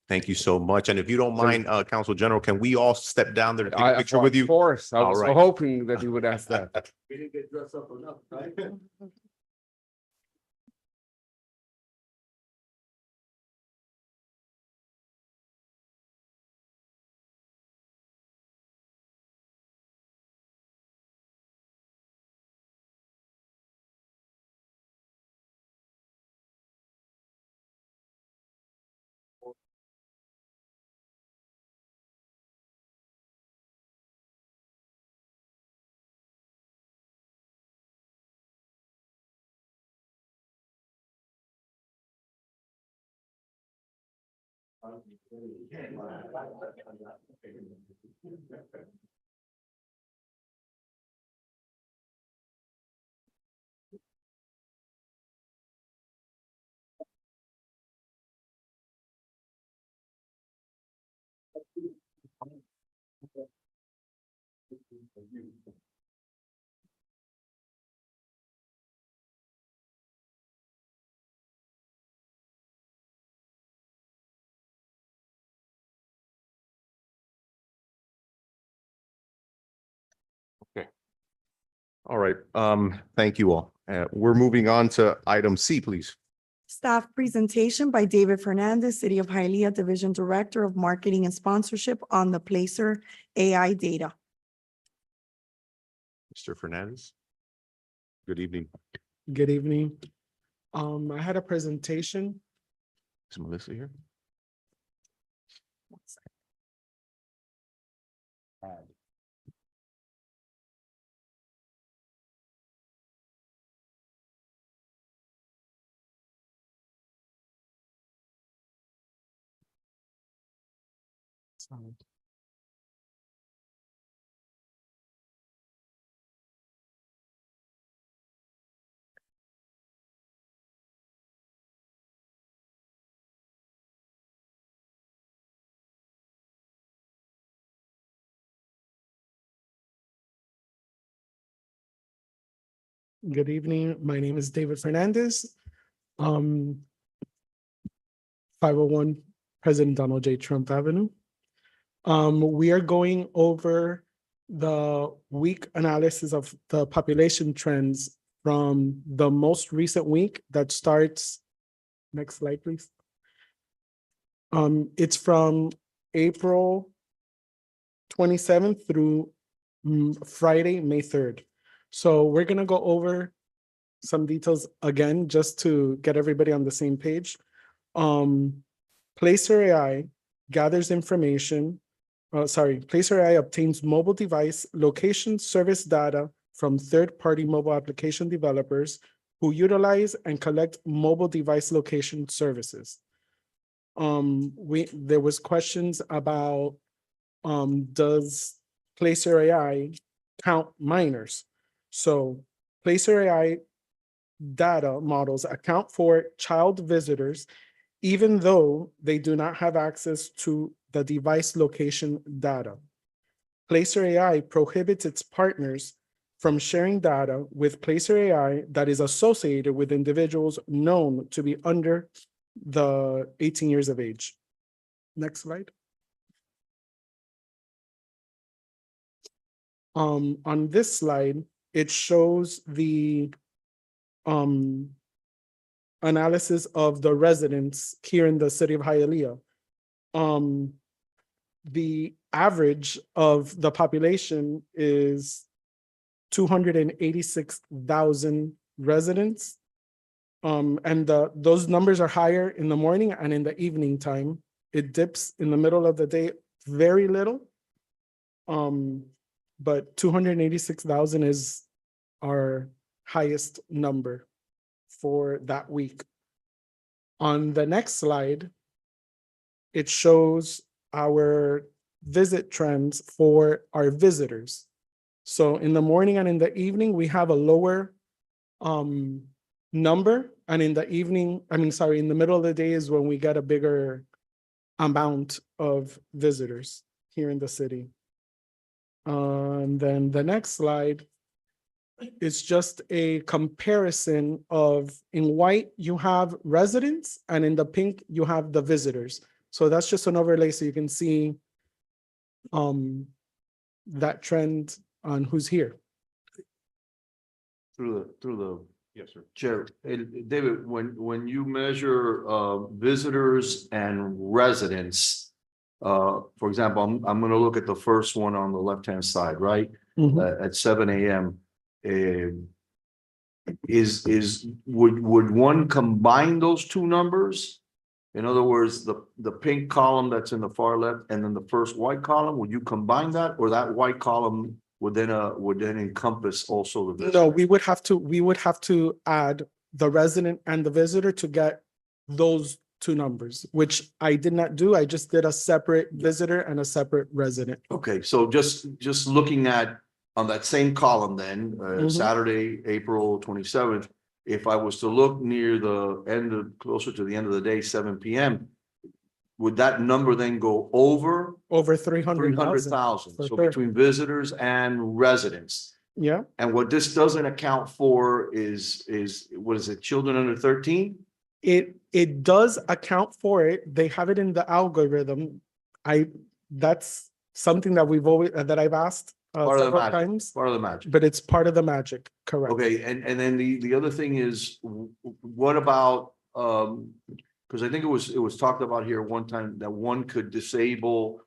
Speaker 1: Thank you so much. And if you don't mind, Council General, can we all step down there to take a picture with you?
Speaker 8: Of course, I
Speaker 1: All
Speaker 8: was
Speaker 1: right.
Speaker 8: hoping that you would ask that.
Speaker 6: We didn't get dressed up enough, right?
Speaker 1: All right, thank you all. We're moving on to item C, please.
Speaker 2: Staff presentation by David Fernandez, City of Hialeah Division Director of Marketing and Sponsorship on the Placer AI data.
Speaker 1: Mr. Fernandez. Good evening.
Speaker 9: Good evening. I had a presentation.
Speaker 1: Is Melissa here?
Speaker 9: Good evening. My name is David Fernandez. 501 President Donald J. Trump Avenue. We are going over the week analysis of the population trends from the most recent week that starts, next slide, please. It's from April 27th through Friday, May 3rd. So we're gonna go over some details again, just to get everybody on the same page. Placer AI gathers information. Placer AI obtains mobile device location service data from third-party mobile application developers who utilize and collect mobile device location services. There was questions about, does Placer AI count minors? So Placer AI data models account for child visitors, even though they do not have access to the device location data. Placer AI prohibits its partners from sharing data with Placer AI that is associated with individuals known to be under the 18 years of age. Next slide. On this slide, it shows the analysis of the residents here in the city of Hialeah. The average of the population is 286,000 residents. And those numbers are higher in the morning and in the evening time. It dips in the middle of the day very little. But 286,000 is our highest number for that week. On the next slide, it shows our visit trends for our visitors. So in the morning and in the evening, we have a lower number, and in the evening, in the middle of the day is when we get a bigger amount of visitors here in the city. And then the next slide is just a comparison of, in white, you have residents, and in the pink, you have the visitors. So that's just an overlay so you can see that trend on who's here.
Speaker 6: Through the
Speaker 1: Yes, sir.
Speaker 6: chair, David, when you measure visitors and residents, for example, I'm gonna look at the first one on the left-hand side, right? At 7 a.m. Would one combine those two numbers? In other words, the pink column that's in the far left and then the first white column, would you combine that, or that white column would then encompass also the visitor?
Speaker 9: No, we would have to add the resident and the visitor to get those two numbers, which I did not do. I just did a separate visitor and a separate resident.
Speaker 6: Okay, so just looking at, on that same column then,
Speaker 9: Mhm.
Speaker 6: Saturday, April 27th, if I was to look near the end of, closer to the end of the day, 7 PM, would that number then go over
Speaker 9: Over 300,000.
Speaker 6: 300,000?
Speaker 9: for
Speaker 6: So
Speaker 9: sure.
Speaker 6: between visitors and residents.
Speaker 9: Yeah,
Speaker 6: And what this doesn't account for is, what is it, children under 13?
Speaker 9: it does account for it. They have it in the algorithm. That's something that that I've asked
Speaker 6: Part of the
Speaker 9: several
Speaker 6: magic.
Speaker 9: times,
Speaker 6: Part of the magic.
Speaker 9: but it's part of the magic, correct?
Speaker 6: Okay, and then the other thing is, what about, because I think it was talked about here one time that one could disable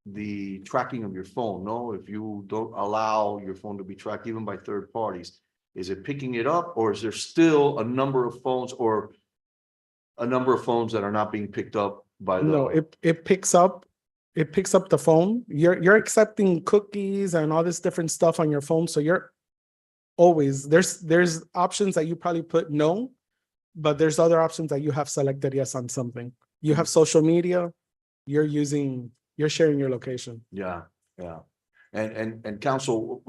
Speaker 6: the tracking of your phone, no? If you don't allow your phone to be tracked even by third parties, is it picking it up, or is there still a number of phones that are not being picked up by the?
Speaker 9: No, it picks up the phone. You're accepting cookies and all this different stuff on your phone. So you're always, there's options that you probably put no, but there's other options that you have selected yes on something. You have social media, you're sharing your location.
Speaker 6: Yeah, yeah. And council,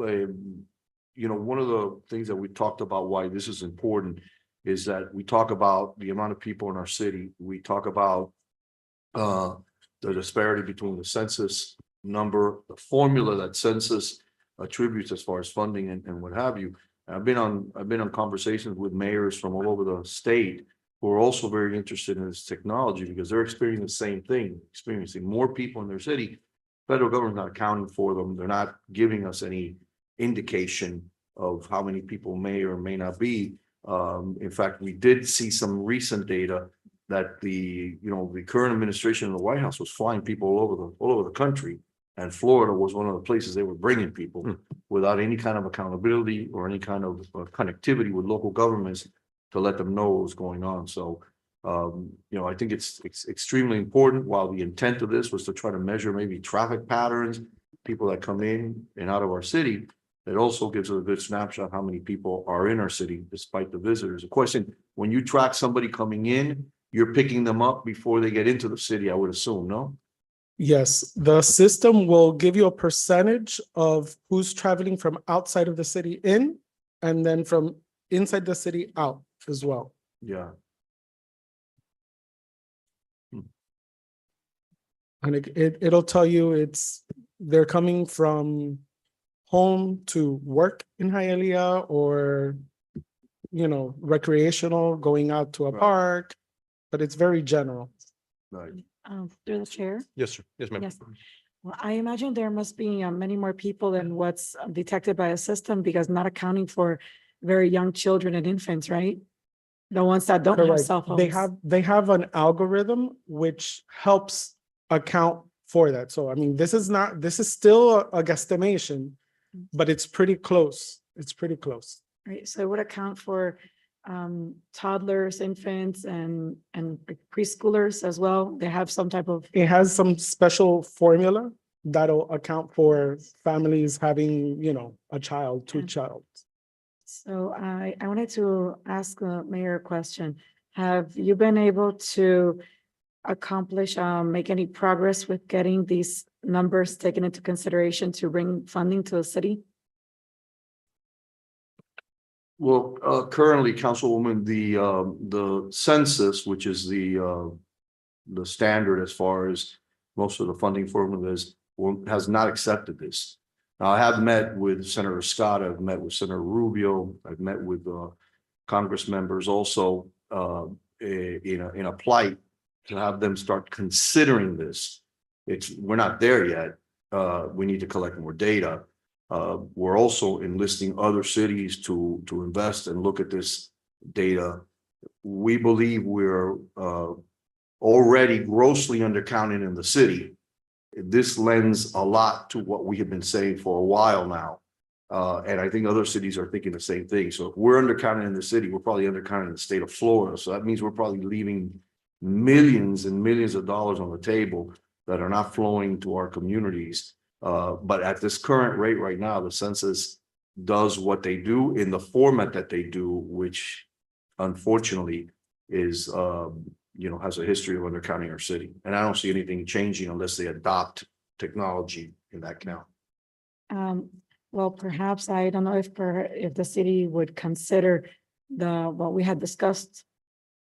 Speaker 6: one of the things that we talked about why this is important is that we talk about the amount of people in our city. We talk about the disparity between the census number, the formula that census attributes as far as funding and what have you. I've been on conversations with mayors from all over the state who are also very interested in this technology because they're experiencing the same thing, experiencing more people in their city. Federal government's not accounting for them. They're not giving us any indication of how many people may or may not be. In fact, we did see some recent data that the current administration in the White House was flying people all over the country, and Florida was one of the places they were bringing people without any kind of accountability or any kind of connectivity with local governments to let them know what was going on. So, I think it's extremely important. While the intent of this was to try to measure maybe traffic patterns, people that come in and out of our city, it also gives us a good snapshot how many people are in our city despite the visitors. A question: when you track somebody coming in, you're picking them up before they get into the city, I would assume, no?
Speaker 9: Yes, the system will give you a percentage of who's traveling from outside of the city in, and then from inside the city out as well.
Speaker 6: Yeah.
Speaker 9: And it'll tell you they're coming from home to work in Hialeah or, recreational, going out to a
Speaker 6: Right.
Speaker 9: park, but it's very general.
Speaker 6: Right.
Speaker 5: Through the chair.
Speaker 1: Yes, sir. Yes, ma'am.
Speaker 5: Yes. Well, I imagine there must be many more people than what's detected by a system because not accounting for very young children and infants, right? The ones that don't have
Speaker 9: Correct.
Speaker 5: cell phones.
Speaker 9: They have an algorithm which helps account for that. So, I mean, this is still a guesstimation, but it's pretty close. It's pretty close.
Speaker 5: Right, so it would account for toddlers, infants, and preschoolers as well. They have some type of.
Speaker 9: It has some special formula that'll account for families having, a child, two
Speaker 5: Yeah.
Speaker 9: child.
Speaker 5: So I wanted to ask the mayor a question. Have you been able to accomplish, make any progress with getting these numbers taken into consideration to bring funding to the city?
Speaker 6: Well, currently, Councilwoman, the census, which is the standard as far as most of the funding formulas, has not accepted this. Now, I have met with Senator Scott, I've met with Senator Rubio, I've met with Congress members also in a plight to have them start considering this. We're not there yet. We need to collect more data. We're also enlisting other cities to invest and look at this data. We believe we're already grossly undercounted in the city. This lends a lot to what we have been saying for a while now. And I think other cities are thinking the same thing. So if we're undercounted in the city, we're probably undercounted in the state of Florida. So that means we're probably leaving millions and millions of dollars on the table that are not flowing to our communities. But at this current rate right now, the census does what they do in the format that they do, which unfortunately is, has a history of undercounting our city. And I don't see anything changing unless they adopt technology in that count.
Speaker 10: Well, perhaps, I don't know if the city would consider what we had discussed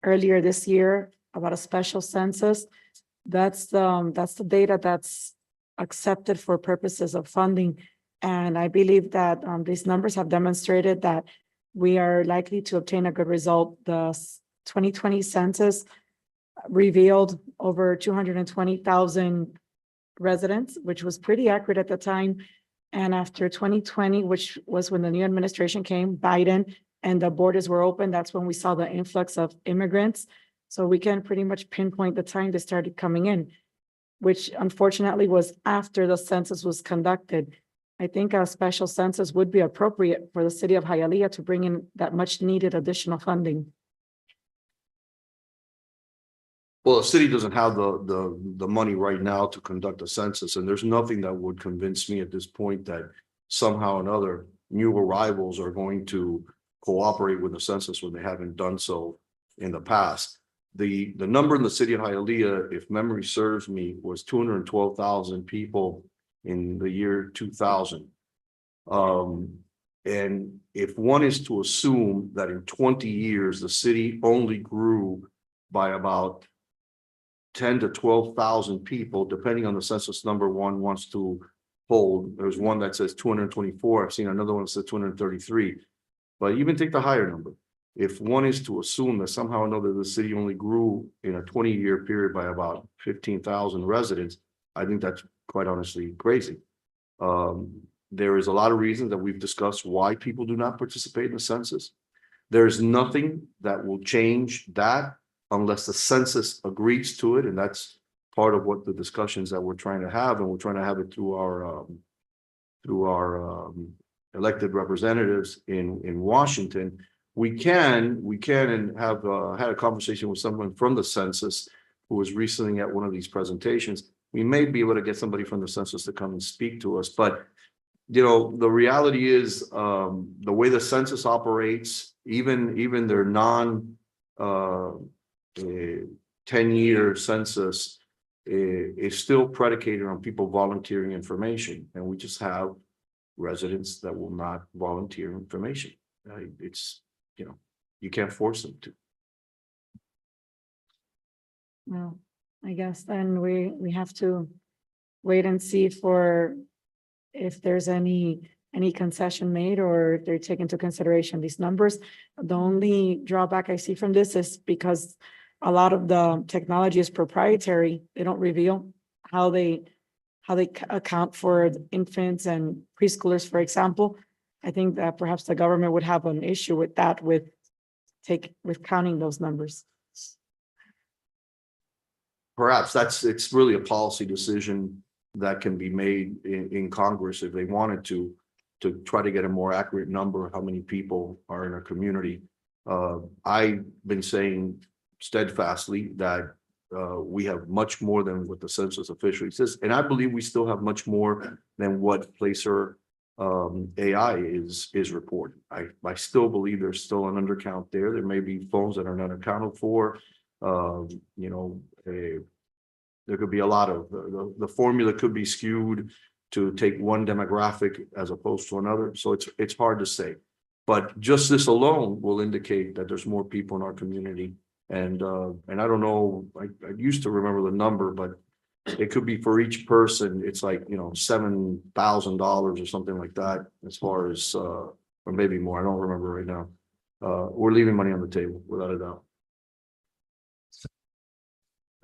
Speaker 10: earlier this year about a special census. That's the data that's accepted for purposes of funding. And I believe that, these numbers have demonstrated that we are likely to obtain a good result. The 2020 census revealed over 220,000 residents, which was pretty accurate at the time. And after 2020, which was when the new administration came, Biden, and the borders were open, that's when we saw the influx of immigrants. So we can pretty much pinpoint the time they started coming in, which unfortunately was after the census was conducted. I think a special census would be appropriate for the city of Hialeah to bring in that much needed additional funding.
Speaker 6: Well, the city doesn't have the money right now to conduct a census, and there's nothing that would convince me at this point that somehow or another new arrivals are going to cooperate with the census when they haven't done so in the past. The number in the city of Hialeah, if memory serves me, was 212,000 people in the year 2000. And if one is to assume that in 20 years, the city only grew by about 10 to 12,000 people, depending on the census number one wants to hold. There's one that says 224. I've seen another one that says 233. But even take the higher number. If one is to assume that somehow or another the city only grew in a 20-year period by about 15,000 residents, I think that's quite honestly crazy. There is a lot of reasons that we've discussed why people do not participate in the census. There is nothing that will change that unless the census agrees to it, and that's part of what the discussions that we're trying to have, and we're trying to have it through our elected representatives in Washington. We can and have had a conversation with someone from the census who was recently at one of these presentations. We may be able to get somebody from the census to come and speak to us, but the reality is the way the census operates, even their 10-year census is still predicated on people volunteering information, and we just have residents that will not volunteer information. It's you can't force them to.
Speaker 10: Well, I guess then we have to wait and see if there's any concession made, or if they're taking into consideration these numbers. The only drawback I see from this is because a lot of the technology is proprietary. They don't reveal how they account for infants and preschoolers, for example. I think that perhaps the government would have an issue with that, with counting those numbers.
Speaker 6: Perhaps it's really a policy decision that can be made in Congress if they wanted to try to get a more accurate number of how many people are in a community. I've been saying steadfastly that we have much more than what the census officially says, and I believe we still have much more than what Placer AI is reporting. I still believe there's still an undercount there. There may be phones that are not accounted for. There could be a lot of the formula could be skewed to take one demographic as opposed to another. So it's hard to say, but just this alone will indicate that there's more people in our community. And I don't know, I used to remember the number, but it could be for each person, it's like, $7,000 or something like that, as far as, or maybe more, I don't remember right now. We're leaving money on the table, without a doubt.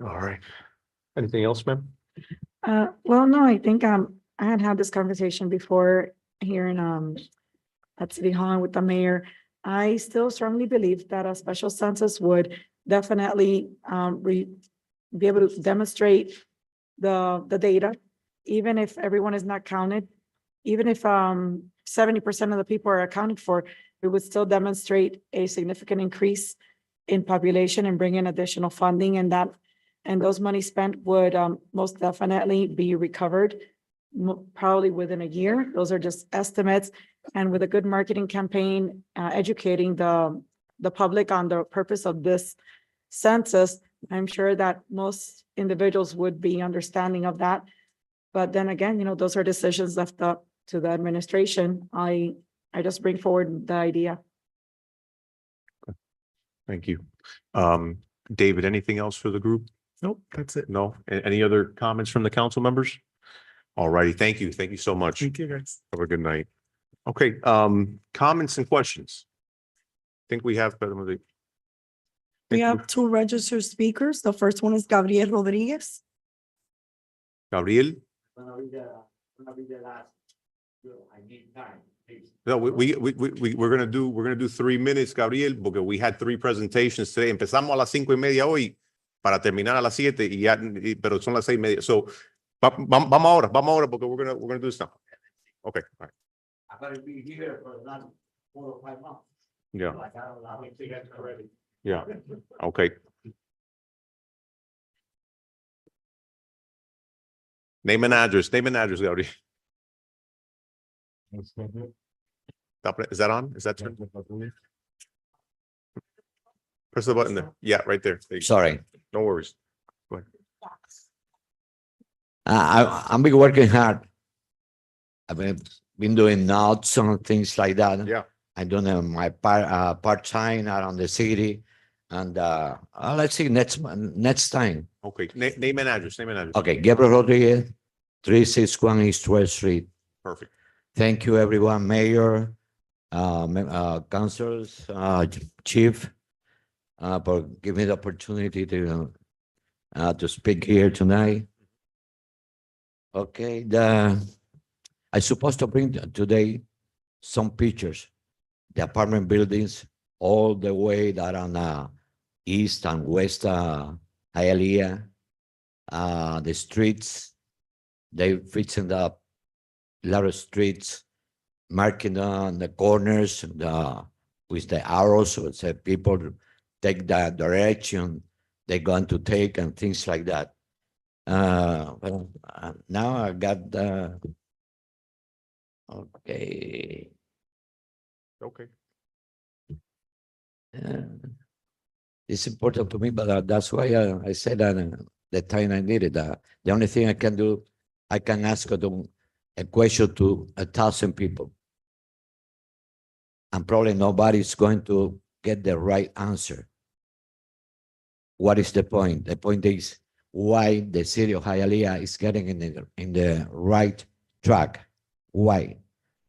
Speaker 1: All right. Anything else, ma'am?
Speaker 10: Well, no, I think I had this conversation before here in at City Hall with the mayor. I still strongly believe that a special census would definitely be able to demonstrate the data, even if everyone is not counted, even if 70% of the people are accounted for, it would still demonstrate a significant increase in population and bring in additional funding, and those money spent would most definitely be recovered probably within a year. Those are just estimates, and with a good marketing campaign, educating the public on the purpose of this census, I'm sure that most individuals would be understanding of that. But then again, those are decisions left up to the administration. I just bring forward the idea.
Speaker 1: Thank you. David, anything else for the group?
Speaker 9: Nope, that's it.
Speaker 1: No? Any other comments from the council members? All righty, thank you. Thank you so much.
Speaker 9: Thank you, guys.
Speaker 1: Have a good night. Okay, comments and questions? Think we have.
Speaker 2: We have two registered speakers. The first one is Gabriel Rodriguez.
Speaker 1: Gabriel? No, we're gonna do 3 minutes, Gabriel, porque we had 3 presentations today. Empezamos a las 5:30 hoy para terminar a las 7 y ya, pero son las 6:30. So, vamos ahora porque we're gonna do this now. Okay, all right.
Speaker 11: I'm gonna be here for another 4 or 5 months.
Speaker 1: Yeah,
Speaker 11: Like, I don't know. Already.
Speaker 1: yeah, okay. Name and address, Gabriel. Is that on? Is that turned? Press the button there. Yeah, right there. There you go.
Speaker 11: Sorry.
Speaker 1: No worries.
Speaker 11: I've been working hard. I've been doing notes and things like that.
Speaker 1: Yeah.
Speaker 11: I'm doing my part-time around the city. And let's see next time.
Speaker 1: Okay, name and address.
Speaker 11: Okay, Gabriel Rodriguez, 361 East 12th Street.
Speaker 1: Perfect.
Speaker 11: Thank you, everyone, mayor, councilors, chief, for giving me the opportunity to speak here tonight. Okay, I supposed to bring today some pictures, the apartment buildings, all the way that on east and west Hialeah, the streets, they fixing up a lot of streets, marking on the corners with the arrows, so people take the direction they're going to take and things like that. Well, now I got the, okay.
Speaker 1: Okay.
Speaker 11: It's important to me, but that's why I said that the time I needed. The only thing I can do, I can ask a question to 1,000 people. And probably nobody's going to get the right answer. What is the point? The point is why the city of Hialeah is getting in the right track. Why?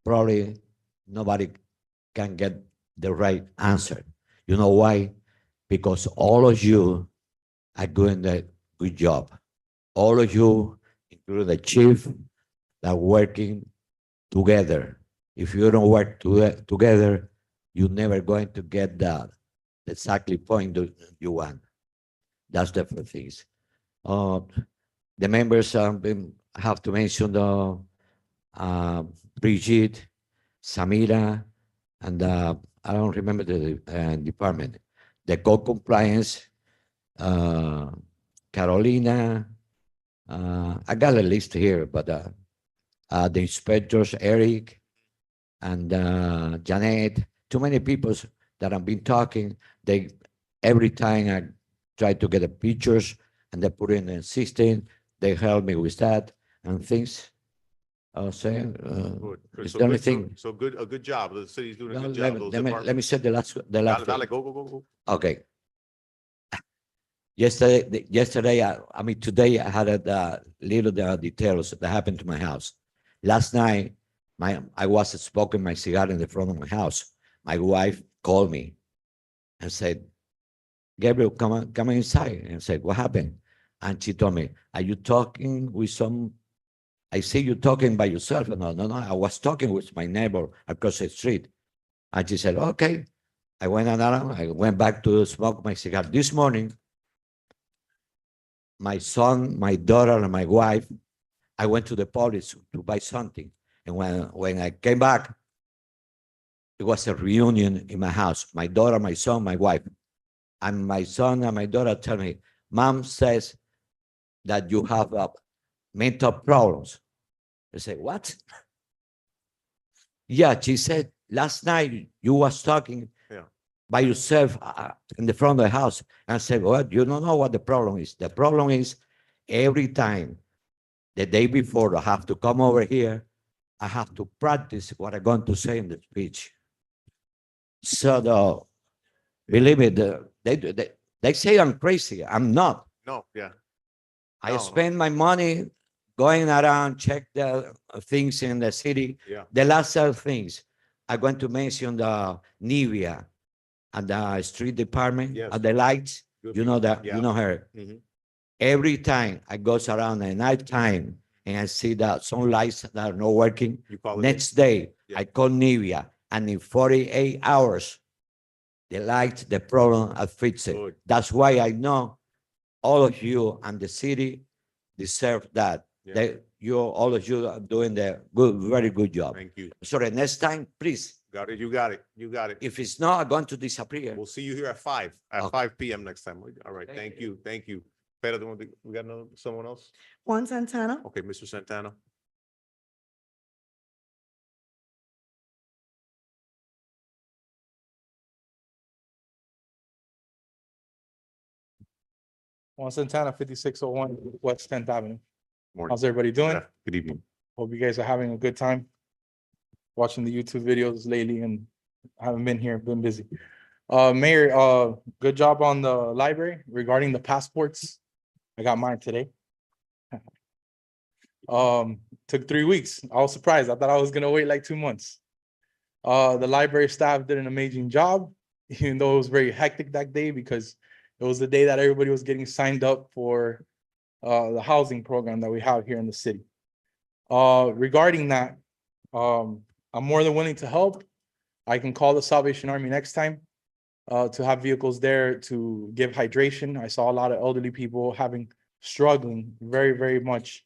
Speaker 11: Probably nobody can get the right answer. You know why? Because all of you are doing a good job. All of you, including the chief, are working together. If you don't work together, you're never going to get the exactly point that you want. That's the first things. The members have to mention the Brigitte, Samira, and I don't remember the department. The code compliance, Carolina. I got a list here, but the inspectors, Eric and Janet, too many people that have been talking. They every time I try to get the pictures and they put in the system, they help me with that and things. I'll say,
Speaker 1: Good.
Speaker 11: it's
Speaker 1: So
Speaker 11: the only
Speaker 1: good,
Speaker 11: thing.
Speaker 1: so good, a good job. The city's doing a
Speaker 11: No,
Speaker 1: good job. Those
Speaker 11: let me
Speaker 1: departments.
Speaker 11: say the last
Speaker 1: Dale,
Speaker 11: thing.
Speaker 1: go.
Speaker 11: Okay. Yesterday, I mean, today I had a little details that happened to my house. Last night, I was smoking my cigar in the front of my house. My wife called me and said, Gabriel, come inside. And I said, what happened? And she told me, are you talking with some, I see you talking by yourself. No, I was talking with my neighbor across the street. And she said, okay. I went back to smoke my cigar. This morning, my son, my daughter, and my wife, I went to the police to buy something. And when I came back, it was a reunion in my house. My daughter, my son, my wife. And my son and my daughter tell me, Mom says that you have mental problems. I say, what? Yeah, she said, last night you was talking.
Speaker 1: Yeah.
Speaker 11: by yourself in the front of the house and say, well, you don't know what the problem is. The problem is every time, the day before I have to come over here, I have to practice what I'm going to say in the speech. So believe me, they say I'm crazy. I'm not.
Speaker 1: No, yeah.
Speaker 11: I
Speaker 1: No.
Speaker 11: spend my money going around, check the things in the city.
Speaker 1: Yeah.
Speaker 11: The last things, I'm going to mention the Nivea and the street department,
Speaker 1: Yes.
Speaker 11: the lights.
Speaker 1: Good
Speaker 11: You know
Speaker 1: people.
Speaker 11: that,
Speaker 1: Yeah.
Speaker 11: you know her.
Speaker 1: Mhm.
Speaker 11: Every time I goes around at night time and I see that some lights that are not working,
Speaker 1: You call it.
Speaker 11: next day
Speaker 1: Yeah.
Speaker 11: I call Nivea and in 48 hours, the light, the problem, I fix it.
Speaker 1: Good.
Speaker 11: That's why I know all of you and the city deserve that.
Speaker 1: Yeah.
Speaker 11: All of you are doing the good, very good job.
Speaker 1: Thank you.
Speaker 11: So the next time, please,
Speaker 1: Got it. You got it. You got it.
Speaker 11: if it's not, I'm going to disappear.
Speaker 1: We'll see you here at 5, at
Speaker 11: Okay.
Speaker 1: 5 PM next time. All right.
Speaker 11: Thank
Speaker 1: Thank you. Thank you. Pedro, we got someone else?
Speaker 2: Juan Santana.
Speaker 1: Okay, Mr. Santana.
Speaker 12: Juan Santana, 5601 West 10th Avenue.
Speaker 1: Morning.
Speaker 12: How's everybody doing?
Speaker 1: Yeah, good evening.
Speaker 12: Hope you guys are having a good time watching the YouTube videos lately, and I haven't been here, been busy. Mayor, good job on the library regarding the passports. I got mine today. Took 3 weeks. I was surprised. I thought I was gonna wait like 2 months. The library staff did an amazing job, even though it was very hectic that day because it was the day that everybody was getting signed up for the housing program that we have here in the city. Regarding that, I'm more than willing to help. I can call the Salvation Army next time to have vehicles there to give hydration. I saw a lot of elderly people struggling very, very much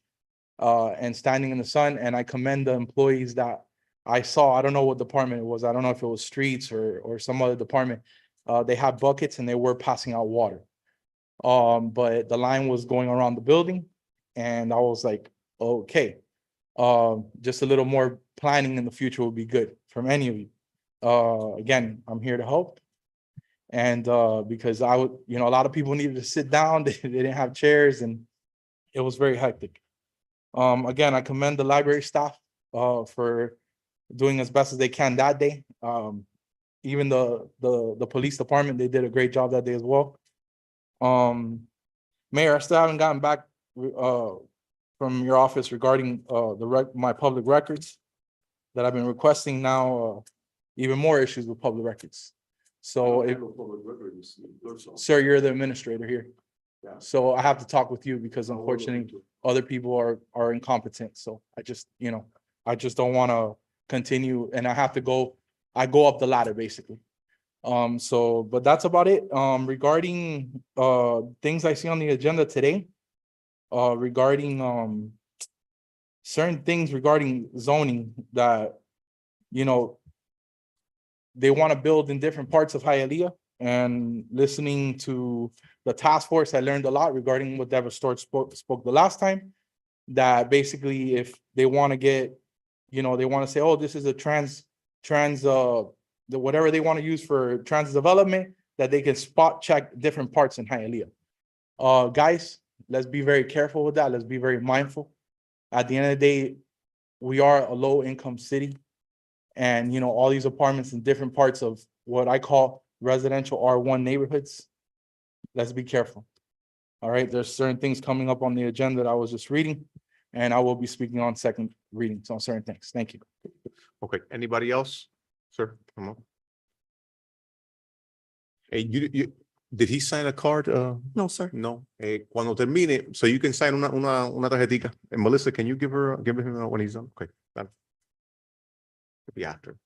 Speaker 12: and standing in the sun. And I commend the employees that I saw. I don't know what department it was. I don't know if it was streets or some other department. They had buckets and they were passing out water. But the line was going around the building and I was like, okay, just a little more planning in the future would be good from any of you. Again, I'm here to help. And because a lot of people needed to sit down, they didn't have chairs and it was very hectic. Again, I commend the library staff for doing as best as they can that day. Even the police department, they did a great job that day as well. Mayor, I still haven't gotten back from your office regarding my public records that I've been requesting now, even more issues with public records. So sir, you're the administrator here. So I have to talk with you because unfortunately other people are incompetent. So I just don't want to continue and I go up the ladder basically. But that's about it. Regarding things I see on the agenda today, regarding certain things regarding zoning that, they want to build in different parts of Hialeah, and listening to the task force, I learned a lot regarding what Deborah Storch spoke the last time, that basically if they want to get, they want to say, oh, this is a whatever they want to use for trans development, that they can spot check different parts in Hialeah. Guys, let's be very careful with that. Let's be very mindful. At the end of the day, we are a low income city. And, all these apartments in different parts of what I call residential R1 neighborhoods. Let's be careful. All right. There's certain things coming up on the agenda that I was just reading, and I will be speaking on second readings on certain things. Thank you.
Speaker 1: Okay, anybody else? Sir, come on. Hey, did he sign a card?
Speaker 2: No, sir.
Speaker 1: No. Cuando termine, so you can sign una tarjetita. And Melissa, can you give him when he's done? Okay, done. Be after.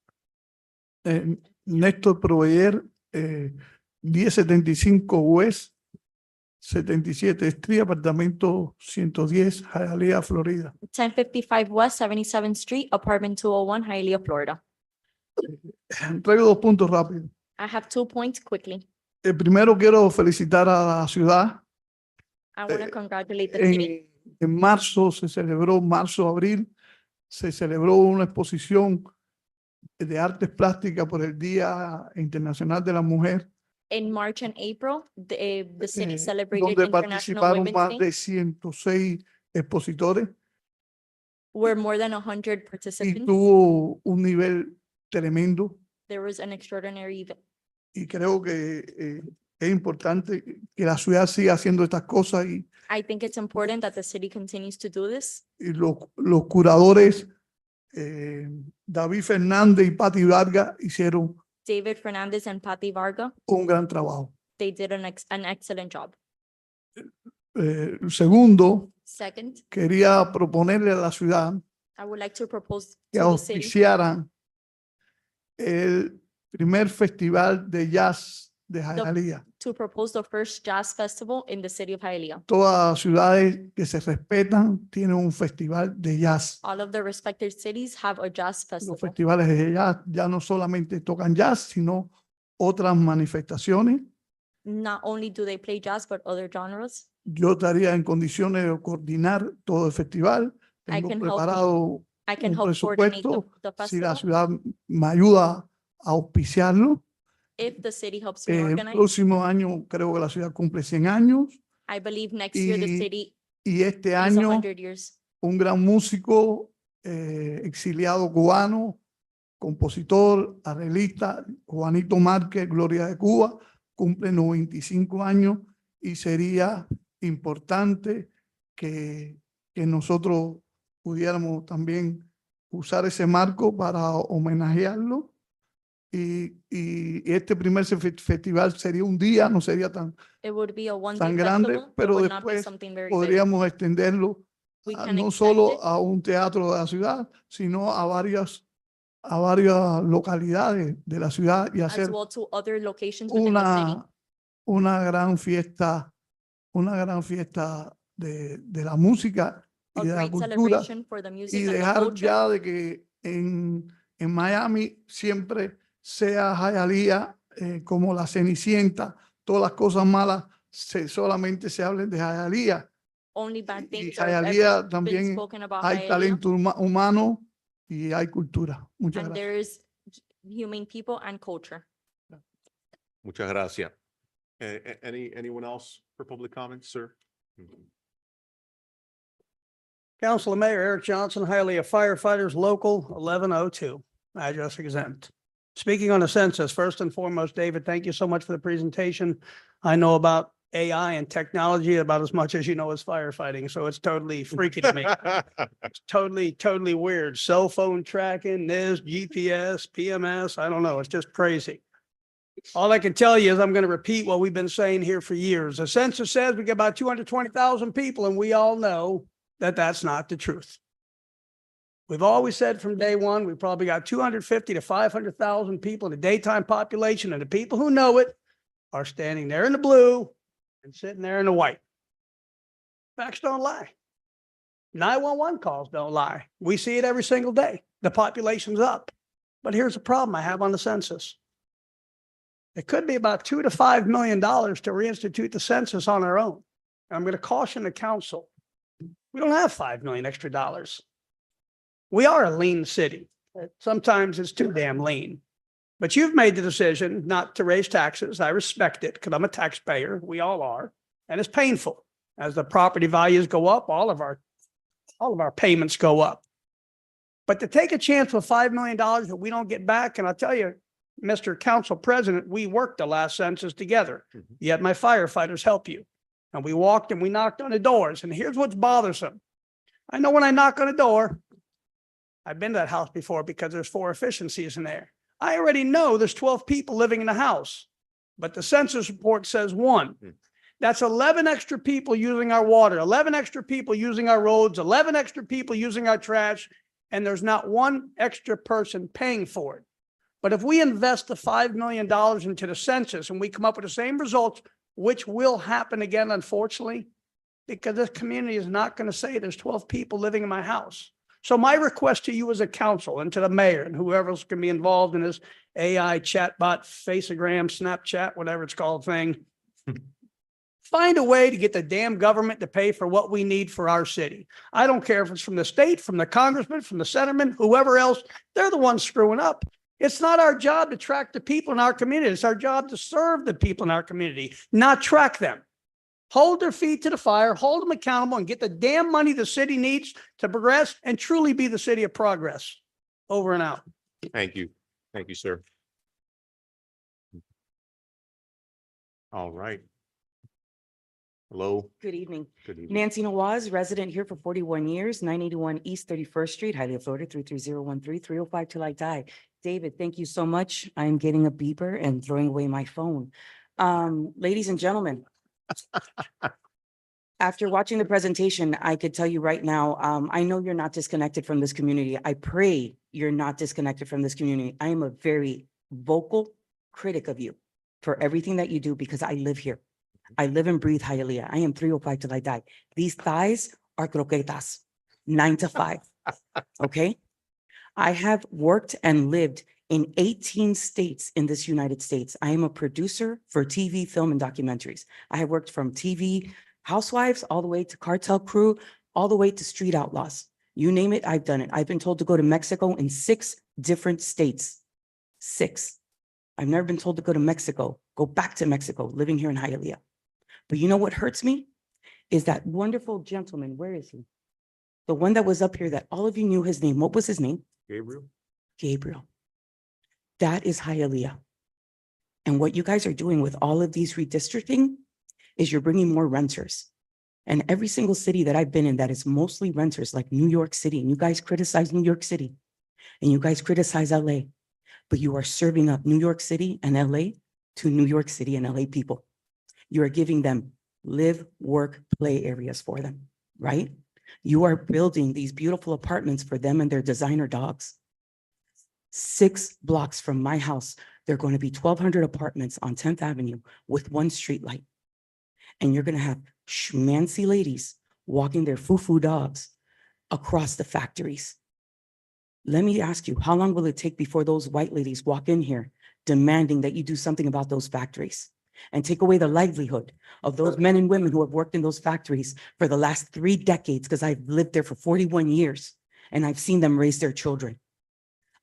Speaker 13: Néstor Proveer, 1075 West, 77 Street, apartamento 110, Hialeah, Florida.
Speaker 3: 1055 West 77th Street, apartment 201, Hialeah, Florida.
Speaker 13: Traigo 2 puntos rápidos.
Speaker 3: I have 2 points quickly.
Speaker 13: Primero quiero felicitar a la ciudad.
Speaker 3: I want to congratulate the city.
Speaker 13: En marzo se celebró, marzo-abril, se celebró una exposición de Artes Plásticas por el Día Internacional de la Mujer,
Speaker 3: In March and April, the city celebrated
Speaker 13: donde
Speaker 3: International
Speaker 13: participaron
Speaker 3: Women's
Speaker 13: más
Speaker 3: Day,
Speaker 13: de 106 expositores
Speaker 3: where more than 100
Speaker 13: y
Speaker 3: participants.
Speaker 13: tuvo un nivel tremendo.
Speaker 3: There was an extraordinary event.
Speaker 13: Y creo que es importante que la ciudad siga haciendo estas cosas
Speaker 3: I think it's important that the city continues to do this.
Speaker 13: y los curadores David Fernández y Patti Vargas hicieron
Speaker 3: David Fernandez and Patty Varga,
Speaker 13: un gran trabajo.
Speaker 3: they did an excellent job.
Speaker 13: Segundo,
Speaker 3: Second,
Speaker 13: quería proponerle a la ciudad
Speaker 3: I would like to propose
Speaker 13: que
Speaker 3: to the city
Speaker 13: auspiciaran el primer festival de jazz de Hialeah.
Speaker 3: to propose the first jazz festival in the city of Hialeah.
Speaker 13: Todas las ciudades que se respetan tienen un festival de jazz.
Speaker 3: All of the respected cities have a jazz
Speaker 13: Los
Speaker 3: festival.
Speaker 13: festivales de jazz ya no solamente tocan jazz, sino otras manifestaciones.
Speaker 3: Not only do they play jazz, but other genres.
Speaker 13: Yo estaría en condiciones de coordinar todo el festival.
Speaker 3: I
Speaker 13: Tengo
Speaker 3: can help
Speaker 13: preparado
Speaker 3: I can
Speaker 13: un
Speaker 3: help coordinate
Speaker 13: presupuesto.
Speaker 3: the
Speaker 13: Si la
Speaker 3: festival
Speaker 13: ciudad me ayuda a auspiciarlo.
Speaker 3: if the city helps me
Speaker 13: El
Speaker 3: organize.
Speaker 13: próximo año creo que la ciudad cumple 100 años
Speaker 3: I believe next year the
Speaker 13: y
Speaker 3: city
Speaker 13: y este
Speaker 3: is
Speaker 13: año
Speaker 3: 100 years.
Speaker 13: un gran músico exiliado cubano, compositor, arreglista, Juanito Márquez, Gloria de Cuba, cumple 95 años y sería importante que nosotros pudiéramos también usar ese marco para homenajearlo. Y este primer festival sería un día, no sería tan
Speaker 3: It would be a one
Speaker 13: tan
Speaker 3: day
Speaker 13: grande,
Speaker 3: festival, but
Speaker 13: pero
Speaker 3: would not be
Speaker 13: después
Speaker 3: something very big.
Speaker 13: podríamos extenderlo
Speaker 3: We can
Speaker 13: no
Speaker 3: extend
Speaker 13: solo
Speaker 3: it
Speaker 13: a un teatro de la ciudad, sino a varias localidades de la ciudad y
Speaker 3: as
Speaker 13: hacer
Speaker 3: well to other locations within the city.
Speaker 13: una gran fiesta de la música
Speaker 3: A
Speaker 13: y de la
Speaker 3: great
Speaker 13: cultura
Speaker 3: celebration for the
Speaker 13: y
Speaker 3: music and the
Speaker 13: dejar
Speaker 3: culture.
Speaker 13: ya de que en Miami siempre sea Hialeah como la Cenicienta, todas las cosas malas solamente se hablen de Hialeah.
Speaker 3: Only bad
Speaker 13: Y
Speaker 3: things are
Speaker 13: Hialeah
Speaker 3: ever been
Speaker 13: también
Speaker 3: spoken about
Speaker 13: hay
Speaker 3: Hialeah,
Speaker 13: talento humano y hay cultura. Muchas
Speaker 3: and
Speaker 13: gracias.
Speaker 3: there is humane people and culture.
Speaker 1: Muchas gracias. Anyone else for public comments, sir?
Speaker 14: Council Mayor Eric Johnson, Hialeah Firefighters Local 1102, address exempt. Speaking on the census, first and foremost, David, thank you so much for the presentation. I know about AI and technology about as much as you know as firefighting, so it's totally freaky to me. It's totally weird. Cell phone tracking, NIS, GPS, PMS, I don't know, it's just crazy. All I can tell you is I'm going to repeat what we've been saying here for years. The census says we get about 220,000 people, and we all know that that's not the truth. We've always said from day one, we probably got 250 to 500,000 people in the daytime population, and the people who know it are standing there in the blue and sitting there in the white. Facts don't lie. 911 calls don't lie. We see it every single day. The population's up. But here's the problem I have on the census. It could be about $2 to $5 million to reinstitute the census on our own. I'm going to caution the council. We don't have 5 million extra dollars. We are a lean city. Sometimes it's too damn lean. But you've made the decision not to raise taxes. I respect it because I'm a taxpayer. We all are. And it's painful. As the property values go up, all of our payments go up. But to take a chance with $5 million that we don't get back, and I'll tell you, Mr. Council President, we worked the last census together. Yet my firefighters help you. And we walked and we knocked on the doors. And here's what's bothersome. I know when I knock on a door, I've been to that house before because there's 4 efficiencies in there. I already know there's 12 people living in the house, but the census report says 1. That's 11 extra people using our water, 11 extra people using our roads, 11 extra people using our trash, and there's not 1 extra person paying for it. But if we invest the $5 million into the census and we come up with the same results, which will happen again, unfortunately, because this community is not going to say there's 12 people living in my house. So my request to you as a council and to the mayor and whoever else can be involved in this AI chatbot, Faceagram, Snapchat, whatever it's called thing, Find a way to get the damn government to pay for what we need for our city. I don't care if it's from the state, from the congressman, from the senatorman, whoever else, they're the ones screwing up. It's not our job to track the people in our community. It's our job to serve the people in our community, not track them. Hold their feet to the fire, hold them accountable, and get the damn money the city needs to progress and truly be the city of progress. Over and out.
Speaker 1: Thank you. Thank you, sir. All right. Hello.
Speaker 15: Good evening.
Speaker 1: Good evening.
Speaker 15: Nancy Nawaz, resident here for 41 years, 981 East 31st Street, Hialeah, Florida, 33013, 305 till I die. David, thank you so much. I'm getting a beeper and throwing away my phone. Ladies and gentlemen, after watching the presentation, I could tell you right now, I know you're not disconnected from this community. I pray you're not disconnected from this community. I am a very vocal critic of you for everything that you do because I live here. I live and breathe Hialeah. I am 305 till I die. These thighs are croquetas, 9 to 5. Okay? I have worked and lived in 18 states in this United States. I am a producer for TV, film, and documentaries. I have worked from TV housewives all the way to cartel crew, all the way to street outlaws. You name it, I've done it. I've been told to go to Mexico in 6 different states. 6. I've never been told to go to Mexico, go back to Mexico, living here in Hialeah. But you know what hurts me? Is that wonderful gentleman, where is he? The one that was up here that all of you knew his name. What was his name?
Speaker 1: Gabriel.
Speaker 15: Gabriel. That is Hialeah. And what you guys are doing with all of these redistricting is you're bringing more renters. And every single city that I've been in that is mostly renters, like New York City, and you guys criticize New York City, and you guys criticize LA, but you are serving up New York City and LA to New York City and LA people. You are giving them live, work, play areas for them, right? You are building these beautiful apartments for them and their designer dogs. 6 blocks from my house, there are going to be 1,200 apartments on 10th Avenue with 1 street light. And you're going to have schmancy ladies walking their foo-foo dogs across the factories. Let me ask you, how long will it take before those white ladies walk in here demanding that you do something about those factories and take away the livelihood of those men and women who have worked in those factories for the last 3 decades? Because I've lived there for 41 years and I've seen them raise their children.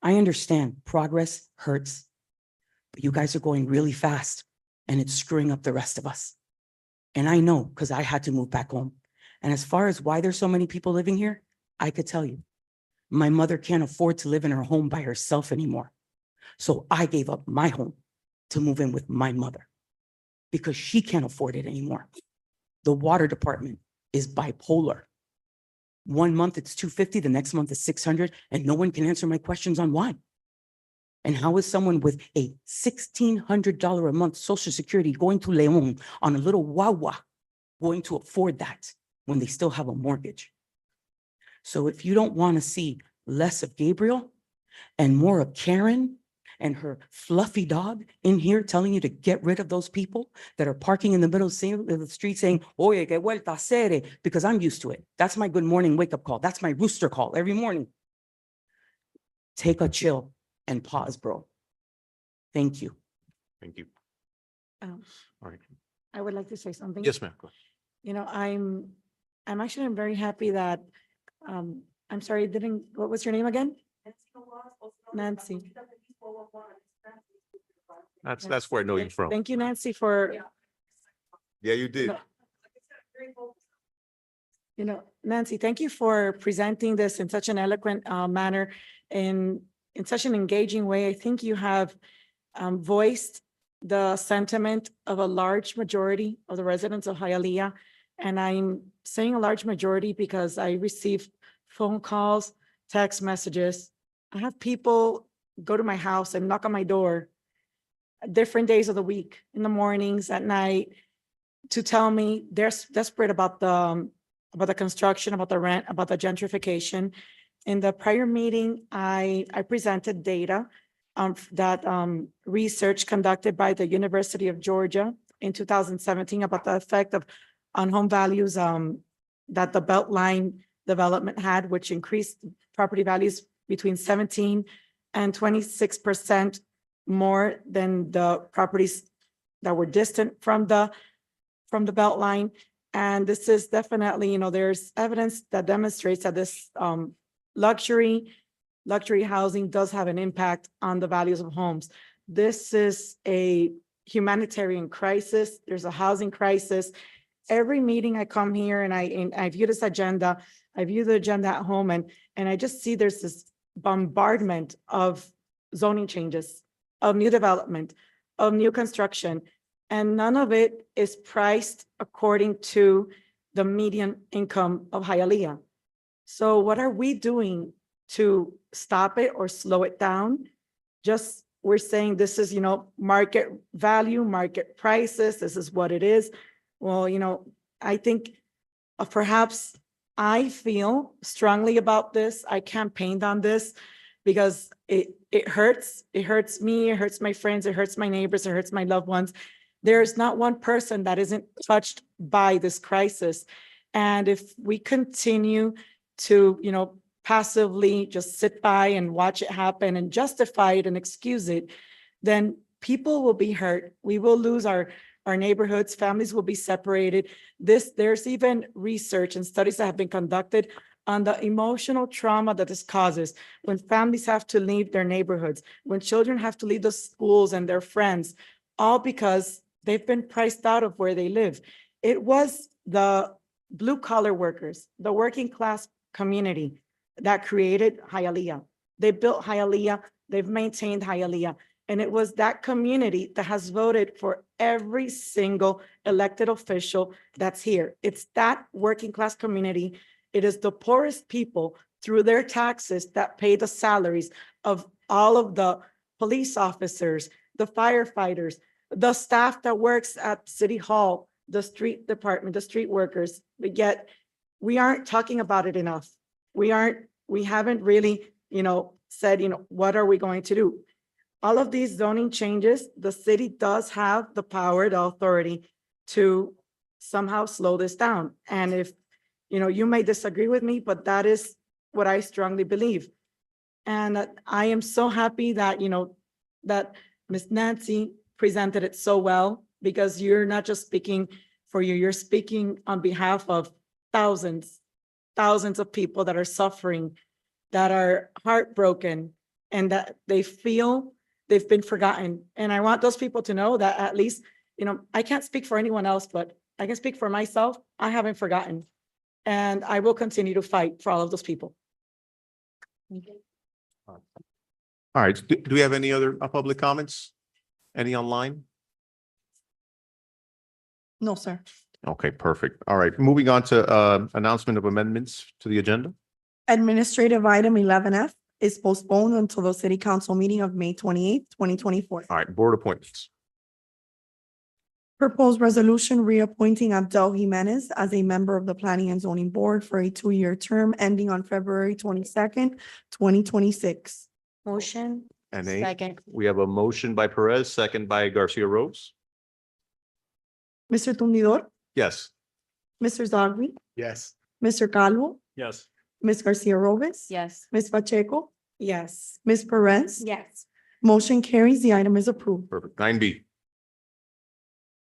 Speaker 15: I understand progress hurts, but you guys are going really fast and it's screwing up the rest of us. And I know because I had to move back home. And as far as why there's so many people living here, I could tell you. My mother can't afford to live in her home by herself anymore. So I gave up my home to move in with my mother because she can't afford it anymore. The water department is bipolar. 1 month it's $250, the next month it's $600, and no one can answer my questions on why. And how is someone with a $1,600 a month Social Security going to Leon on a little Wawa going to afford that when they still have a mortgage? So if you don't want to see less of Gabriel and more of Karen and her fluffy dog in here telling you to get rid of those people that are parking in the middle of the street saying, oye, que vuelta a hacer, because I'm used to it. That's my good morning wake up call. That's my rooster call every morning. Take a chill and pause, bro. Thank you.
Speaker 1: Thank you.
Speaker 10: Um,
Speaker 1: All right.
Speaker 10: I would like to say something.
Speaker 1: Yes, ma'am. Go ahead.
Speaker 10: You know, I'm very happy that, I'm sorry, what was your name again? Nancy.
Speaker 1: That's where I know you from.
Speaker 10: Thank you, Nancy, for,
Speaker 1: Yeah, you did.
Speaker 10: No. Nancy, thank you for presenting this in such an eloquent manner in such an engaging way. I think you have voiced the sentiment of a large majority of the residents of Hialeah. And I'm saying a large majority because I received phone calls, text messages. I have people go to my house and knock on my door different days of the week, in the mornings, at night, to tell me they're desperate about the construction, about the rent, about the gentrification. In the prior meeting, I presented data that research conducted by the University of Georgia in 2017 about the effect on home values that the Beltline development had, which increased property values between 17 and 26% more than the properties that were distant from the from the Beltline. And this is definitely, there's evidence that demonstrates that this luxury housing does have an impact on the values of homes. This is a humanitarian crisis. There's a housing crisis. Every meeting I come here and I view this agenda, I view the agenda at home and I just see there's this bombardment of zoning changes, of new development, of new construction, and none of it is priced according to the median income of Hialeah. So what are we doing to stop it or slow it down? Just, we're saying this is, market value, market prices, this is what it is. Well, I think perhaps I feel strongly about this. I campaigned on this because it hurts. It hurts me, it hurts my friends, it hurts my neighbors, it hurts my loved ones. There's not one person that isn't touched by this crisis. And if we continue to, passively just sit by and watch it happen and justify it and excuse it, then people will be hurt. We will lose our neighborhoods, families will be separated. There's even research and studies that have been conducted on the emotional trauma that this causes when families have to leave their neighborhoods, when children have to leave the schools and their friends, all because they've been priced out of where they live. It was the blue collar workers, the working class community that created Hialeah. They built Hialeah, they've maintained Hialeah. And it was that community that has voted for every single elected official that's here. It's that working class community. It is the poorest people through their taxes that pay the salaries of all of the police officers, the firefighters, the staff that works at City Hall, the street department, the street workers. But yet we aren't talking about it enough. We haven't really, said, what are we going to do? All of these zoning changes, the city does have the power, the authority to somehow slow this down. And if, you may disagree with me, but that is what I strongly believe. And I am so happy that, that Ms. Nancy presented it so well, because you're not just speaking for you, you're speaking on behalf of thousands of people that are suffering, that are heartbroken, and that they feel they've been forgotten. And I want those people to know that at least, I can't speak for anyone else, but I can speak for myself. I haven't forgotten. And I will continue to fight for all of those people.
Speaker 1: All right, do we have any other public comments? Any online?
Speaker 2: No, sir.
Speaker 1: Okay, perfect. All right, moving on to announcement of amendments to the agenda.
Speaker 2: Administrative item 11F is postponed until the city council meeting of May 28th, 2024.
Speaker 1: All right, board appointments.
Speaker 2: Proposed resolution reappointing Abdel Jimenez as a member of the Planning and Zoning Board for a 2-year term ending on February 22nd, 2026.
Speaker 7: Motion.
Speaker 1: And
Speaker 7: Second.
Speaker 1: we have a motion by Perez, second by Garcia Rose.
Speaker 2: Mr. Tumidor,
Speaker 1: Yes.
Speaker 2: Mr. Zagri,
Speaker 12: Yes.
Speaker 2: Mr. Calvo,
Speaker 12: Yes.
Speaker 2: Ms. Garcia Robes.
Speaker 5: Yes.
Speaker 2: Ms. Pacheco,
Speaker 10: Yes.
Speaker 2: Ms. Perez.
Speaker 7: Yes.
Speaker 2: Motion carries. The item is approved.
Speaker 1: Perfect. 9B.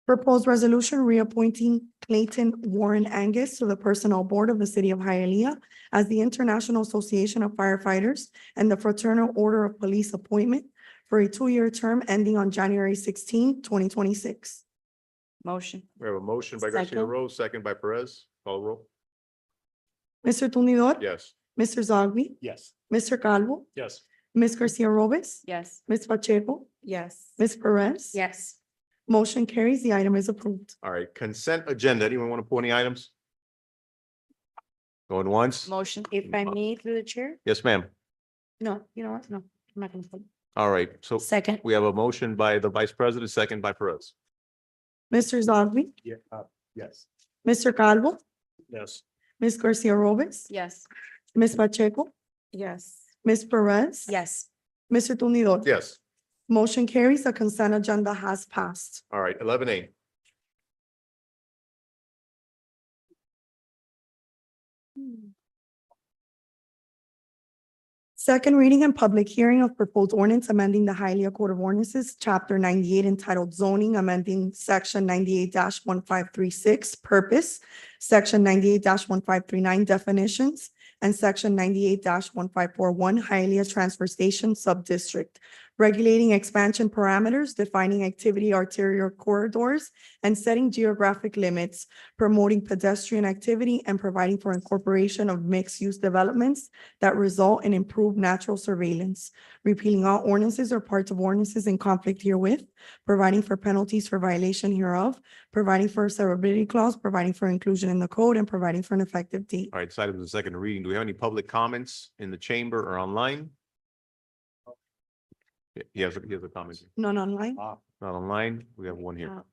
Speaker 2: Proposed resolution reappointing Clayton Warren Angus to the Personnel Board of the City of Hialeah as the International Association of Firefighters and the Fraternal Order of Police appointment for a 2-year term ending on January 16, 2026.
Speaker 5: Motion.
Speaker 1: We have a motion by Garcia
Speaker 7: Second.
Speaker 1: Rose, second by Perez. Call roll.
Speaker 2: Mr. Tumidor.
Speaker 1: Yes.
Speaker 2: Mr. Zagri,
Speaker 12: Yes.
Speaker 2: Mr. Calvo,
Speaker 12: Yes.
Speaker 2: Ms. Garcia Robes,
Speaker 5: Yes.
Speaker 2: Ms. Pacheco,
Speaker 10: Yes.
Speaker 2: Ms. Perez.
Speaker 7: Yes.
Speaker 2: Motion carries. The item is approved.
Speaker 1: All right, consent agenda. Anyone want to pull any items? Going once?
Speaker 5: Motion.
Speaker 7: If I may, through the chair?
Speaker 1: Yes, ma'am.
Speaker 7: No, you know what? No, I'm not gonna put.
Speaker 1: All right, so
Speaker 7: Second.
Speaker 1: we have a motion by the Vice President, second by Perez.
Speaker 2: Mr. Zagri,
Speaker 12: Yeah. Yes.
Speaker 2: Mr. Calvo,
Speaker 12: Yes.
Speaker 2: Ms. Garcia Robes,
Speaker 5: Yes.
Speaker 2: Ms. Pacheco,
Speaker 10: Yes.
Speaker 2: Ms. Perez.
Speaker 7: Yes.
Speaker 2: Mr. Tumidor.
Speaker 1: Yes.
Speaker 2: Motion carries. The consent agenda has passed.
Speaker 1: All right, 11A.
Speaker 2: Second reading and public hearing of proposed ordinance amending the Hialeah Code of Ordinances, Chapter 98 entitled Zoning, amending Section 98-1536 Purpose, Section 98-1539 Definitions, and Section 98-1541 Hialeah Transfer Station Subdistrict, regulating expansion parameters, defining activity arterial corridors, and setting geographic limits, promoting pedestrian activity, and providing for incorporation of mixed-use developments that result in improved natural surveillance, repealing all ordinances or parts of ordinances in conflict herewith, providing for penalties for violation hereof, providing for a severability clause, providing for inclusion in the code, and providing for an effective date.
Speaker 1: All right, this item is the second reading. Do we have any public comments in the chamber or online? He has a comment.
Speaker 2: None online?
Speaker 1: Not online. We have one here.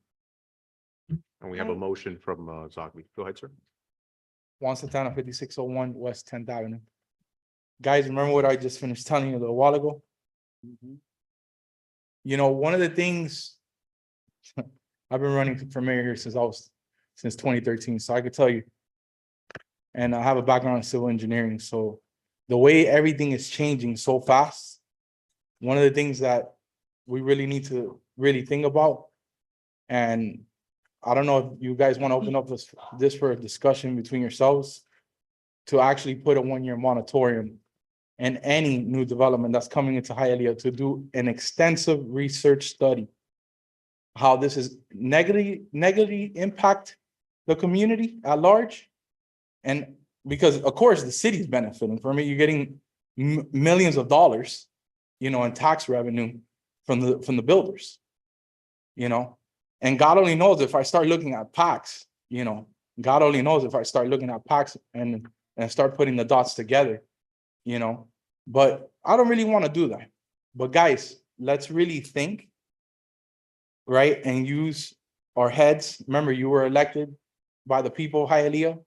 Speaker 1: And we have a motion from Zogby. Go ahead, sir.
Speaker 12: Juan Santana, 5601 West 10th Avenue. Guys, remember what I just finished telling you a little while ago? You know, one of the things, I've been running for mayor here since 2013, so I could tell you. And I have a background in civil engineering, so the way everything is changing so fast, one of the things that we really need to really think about, and I don't know if you guys want to open up this for a discussion between yourselves, to actually put a one-year moratorium in any new development that's coming into Hialeah, to do an extensive research study, how this is negatively impact the community at large. And because of course the city's benefiting from it, you're getting millions of dollars, you know, in tax revenue from the builders, you know. And God only knows if I start looking at PACs, you know, God only knows if I start looking at PACs and start putting the dots together, you know. But I don't really want to do that. But guys, let's really think, right? And use our heads. Remember, you were elected by the people of Hialeah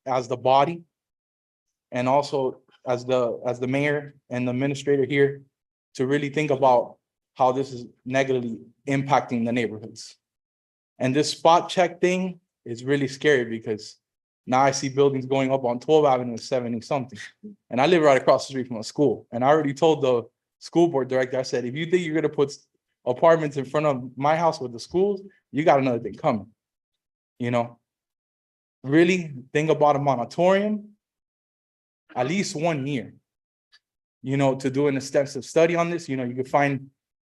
Speaker 12: as the body, and also as the mayor and the administrator here, to really think about how this is negatively impacting the neighborhoods. And this spot check thing is really scary, because now I see buildings going up on 12th Avenue 70 something. And I live right across the street from a school. And I already told the school board director, I said, if you think you're gonna put apartments in front of my house with the schools, you got another thing coming. You know, really think about a moratorium, at least 1 year, you know, to do an extensive study on this. You know, you could find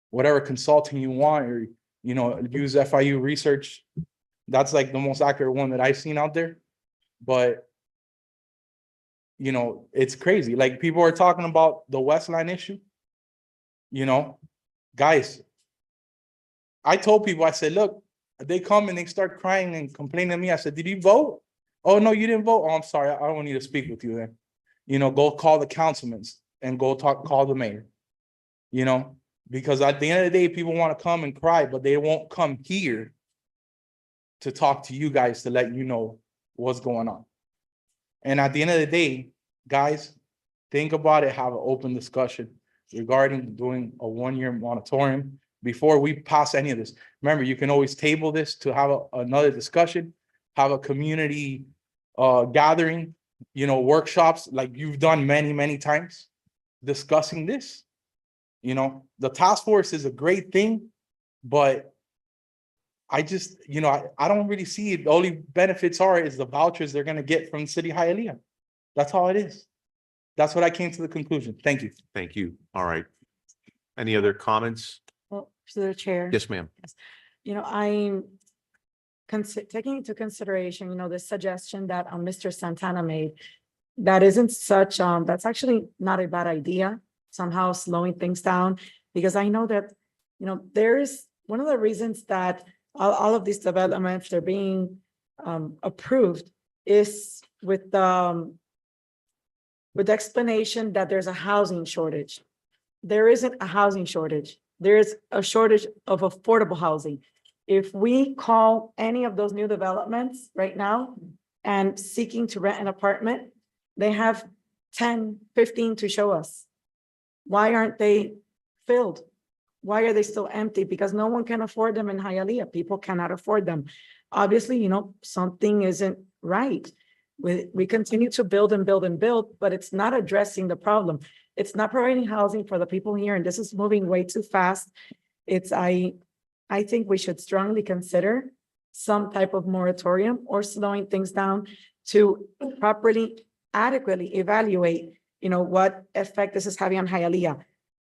Speaker 12: whatever consulting you want, or, you know, use FIU research. That's like the most accurate one that I've seen out there. But, you know, it's crazy. Like, people are talking about the Westline issue. You know, guys, I told people, I said, look, they come and they start crying and complaining to me. I said, did you vote? Oh, no, you didn't vote. Oh, I'm sorry. I don't need to speak with you then. You know, go call the councilmen and go call the mayor. You know, because at the end of the day, people want to come and cry, but they won't come here to talk to you guys to let you know what's going on. And at the end of the day, guys, think about it, have an open discussion regarding doing a 1-year moratorium before we pass any of this. Remember, you can always table this to have another discussion, have a community gathering, you know, workshops like you've done many, many times discussing this. You know, the task force is a great thing, but I just, you know, I don't really see it. The only benefits is the vouchers they're going to get from City Hialeah. That's all it is. That's what I came to the conclusion. Thank you.
Speaker 1: Thank you. All right. Any other comments?
Speaker 10: Well, to the chair.
Speaker 1: Yes, ma'am.
Speaker 10: You know, I'm taking into consideration, you know, the suggestion that Mr. Santana made. That isn't such, that's actually not a bad idea, somehow slowing things down, because I know that, you know, there is one of the reasons that all of these developments, they're being approved is with the explanation that there's a housing shortage. There isn't a housing shortage. There is a shortage of affordable housing. If we call any of those new developments right now and seeking to rent an apartment, they have 10, 15 to show us. Why aren't they filled? Why are they still empty? Because no one can afford them in Hialeah. People cannot afford them. Obviously, you know, something isn't right. We continue to build and build and build, but it's not addressing the problem. It's not providing housing for the people here, and this is moving way too fast. I think we should strongly consider some type of moratorium or slowing things down to properly, adequately evaluate, what effect this is having on Hialeah.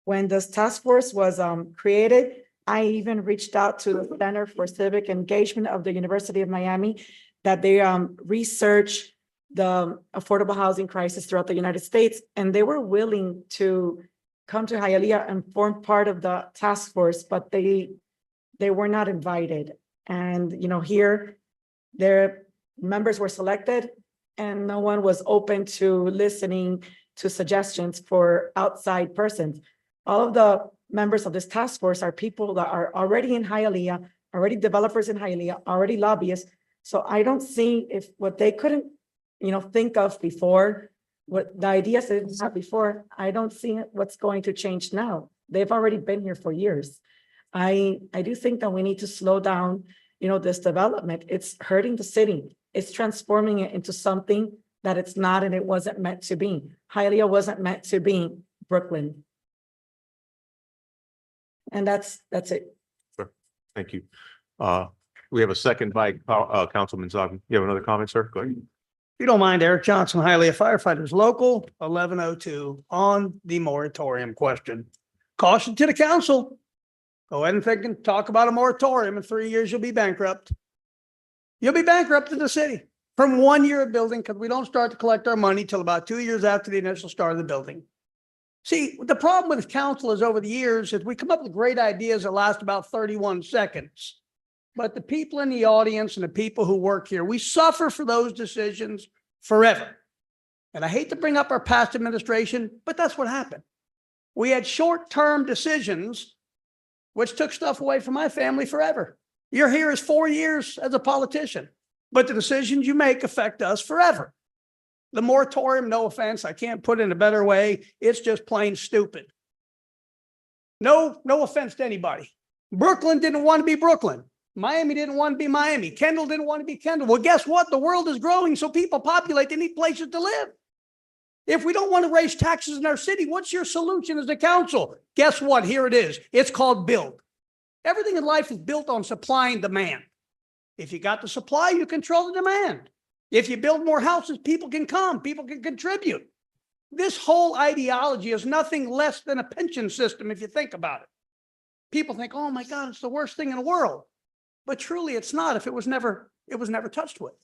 Speaker 10: When this task force was created, I even reached out to the Center for Civic Engagement of the University of Miami that they research the affordable housing crisis throughout the United States, and they were willing to come to Hialeah and form part of the task force, but they were not invited. And, here, their members were selected and no one was open to listening to suggestions for outside persons. All of the members of this task force are people that are already in Hialeah, already developers in Hialeah, already lobbyists. So I don't see if what they couldn't, think of before, what the ideas they had before, I don't see what's going to change now. They've already been here for years. I do think that we need to slow down, this development. It's hurting the city. It's transforming it into something that it's not, and it wasn't meant to be. Hialeah wasn't meant to be Brooklyn. And that's it.
Speaker 1: Sure. Thank you. We have a second by Councilman Zogby. You have another comment, sir? Go ahead.
Speaker 14: If you don't mind, Eric Johnson, Hialeah Firefighters Local 1102 on the moratorium question. Caution to the council. Go ahead and think and talk about a moratorium. In 3 years, you'll be bankrupt. You'll be bankrupt in the city from 1 year of building because we don't start to collect our money till about 2 years after the initial start of the building. See, the problem with council is over the years is we come up with great ideas that last about 31 seconds. But the people in the audience and the people who work here, we suffer for those decisions forever. And I hate to bring up our past administration, but that's what happened. We had short-term decisions which took stuff away from my family forever. You're here as 4 years as a politician, but the decisions you make affect us forever. The moratorium, no offense, I can't put it in a better way. It's just plain stupid. No offense to anybody. Brooklyn didn't want to be Brooklyn. Miami didn't want to be Miami. Kendall didn't want to be Kendall. Well, guess what? The world is growing, so people populate. They need places to live. If we don't want to raise taxes in our city, what's your solution as a council? Guess what? Here it is. It's called build. Everything in life is built on supply and demand. If you got the supply, you control the demand. If you build more houses, people can come, people can contribute. This whole ideology is nothing less than a pension system if you think about it. People think, oh my God, it's the worst thing in the world. But truly it's not if it was never touched with.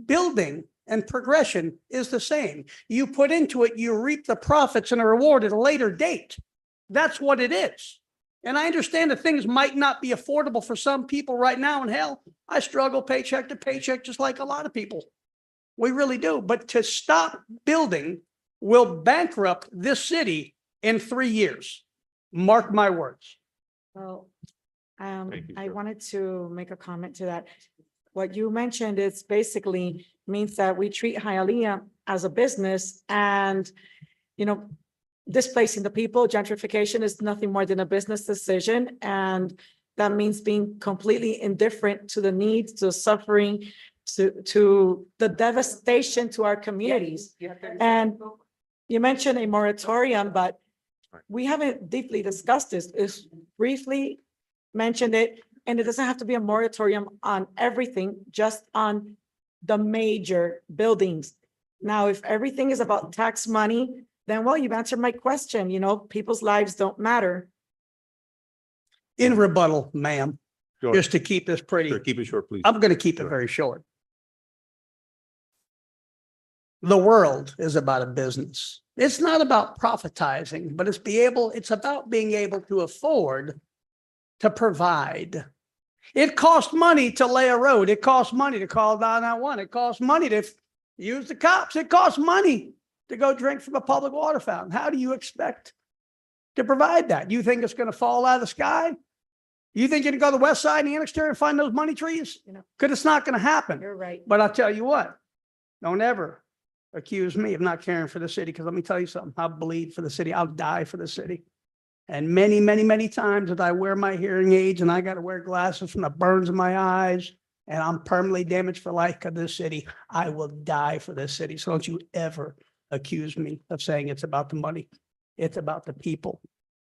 Speaker 14: Building and progression is the same. You put into it, you reap the profits and a reward at a later date. That's what it is. And I understand that things might not be affordable for some people right now. And hell, I struggle paycheck to paycheck just like a lot of people. We really do. But to stop building will bankrupt this city in 3 years. Mark my words.
Speaker 10: Well,
Speaker 1: Thank you,
Speaker 10: I
Speaker 1: sir.
Speaker 10: wanted to make a comment to that. What you mentioned is basically means that we treat Hialeah as a business and, displacing the people. Gentrification is nothing more than a business decision. And that means being completely indifferent to the needs, to suffering, to the devastation to our communities. And you mentioned a moratorium, but we haven't deeply discussed this. It's briefly mentioned it, and it doesn't have to be a moratorium on everything, just on the major buildings. Now, if everything is about tax money, then, well, you've answered my question. People's lives don't matter.
Speaker 14: In rebuttal, ma'am,
Speaker 1: Sure.
Speaker 14: just to keep this pretty.
Speaker 1: Sure, keep it short, please.
Speaker 14: I'm going to keep it very short. The world is about a business. It's not about profitizing, but it's about being able to afford to provide. It costs money to lay a road. It costs money to call 911. It costs money to use the cops. It costs money to go drink from a public water fountain. How do you expect to provide that? You think it's going to fall out of the sky? You think you're going to go to the west side and Annixter and find those money trees? Because it's not going to happen.
Speaker 10: You're right.
Speaker 14: But I'll tell you what, don't ever accuse me of not caring for the city, because let me tell you something, I'll bleed for the city. I'll die for the city. And many, many, many times that I wear my hearing aids and I got to wear glasses from the burns in my eyes and I'm permanently damaged for life because of this city, I will die for this city. So don't you ever accuse me of saying it's about the money. It's about the people.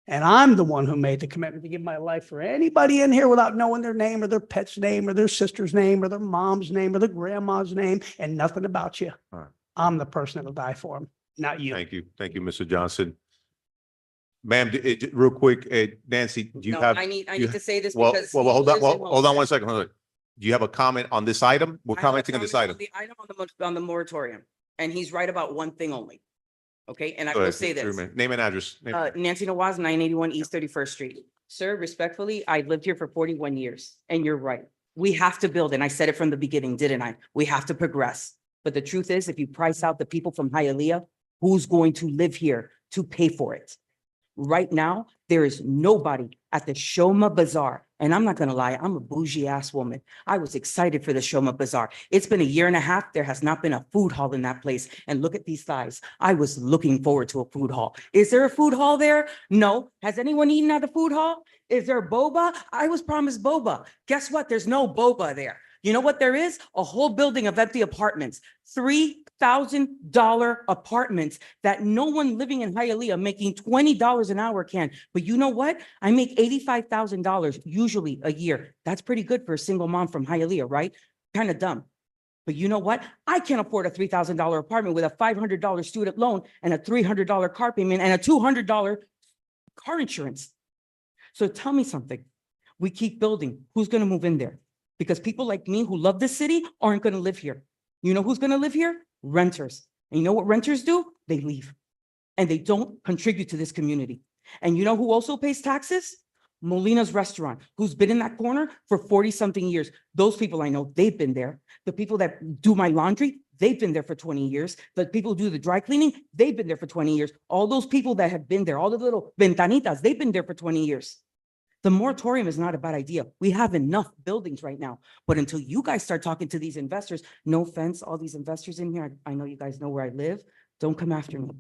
Speaker 14: And I'm the one who made the commitment to give my life for anybody in here without knowing their name or their pet's name or their sister's name or their mom's name or their grandma's name and nothing about you.
Speaker 1: All right.
Speaker 14: I'm the person that'll die for them, not you.
Speaker 1: Thank you. Thank you, Mr. Johnson. Ma'am, real quick, Nancy, do you have?
Speaker 15: I
Speaker 1: you-
Speaker 15: need to say this
Speaker 1: Well,
Speaker 15: because.
Speaker 1: well,
Speaker 15: he
Speaker 1: hold on,
Speaker 15: lives in
Speaker 1: hold on one
Speaker 15: Wilmington.
Speaker 1: second. Hold on. Do you have a comment on this item? We're
Speaker 15: I have a
Speaker 1: commenting on this
Speaker 15: comment
Speaker 1: item.
Speaker 15: The item on the moratorium, and he's right about one thing only. Okay, and I
Speaker 1: Go
Speaker 15: will
Speaker 1: ahead,
Speaker 15: say
Speaker 1: Mr.
Speaker 15: this.
Speaker 1: Chairman. Name and address.
Speaker 15: Nancy Nawaz, 981 East 31st Street. Sir, respectfully, I lived here for 41 years, and you're right. We have to build, and I said it from the beginning, didn't I? We have to progress. But the truth is, if you price out the people from Hialeah, who's going to live here to pay for it? Right now, there is nobody at the Shoma Bazaar. And I'm not gonna lie, I'm a bougie ass woman. I was excited for the Shoma Bazaar. It's been a year and a half. There has not been a food hall in that place. And look at these thighs. I was looking forward to a food hall. Is there a food hall there? No. Has anyone eaten at the food hall? Is there boba? I was promised boba. Guess what? There's no boba there. You know what there is? A whole building of empty apartments, $3,000 apartments that no one living in Hialeah making $20 an hour can. But you know what? I make $85,000 usually a year. That's pretty good for a single mom from Hialeah, right? Kind of dumb. But you know what? I can't afford a $3,000 apartment with a $500 student loan and a $300 car payment and a $200 car insurance. So tell me something. We keep building. Who's going to move in there? Because people like me who love this city aren't going to live here. You know who's going to live here? Renters. And you know what renters do? They leave. And they don't contribute to this community. And you know who also pays taxes? Molina's Restaurant, who's been in that corner for 40-something years. Those people I know, they've been there. The people that do my laundry, they've been there for 20 years. The people who do the dry cleaning, they've been there for 20 years. All those people that have been there, all the little ventanitas, they've been there for 20 years. The moratorium is not a bad idea. We have enough buildings right now. But until you guys start talking to these investors, no offense, all these investors in here, I know you guys know where I live. Don't come after me.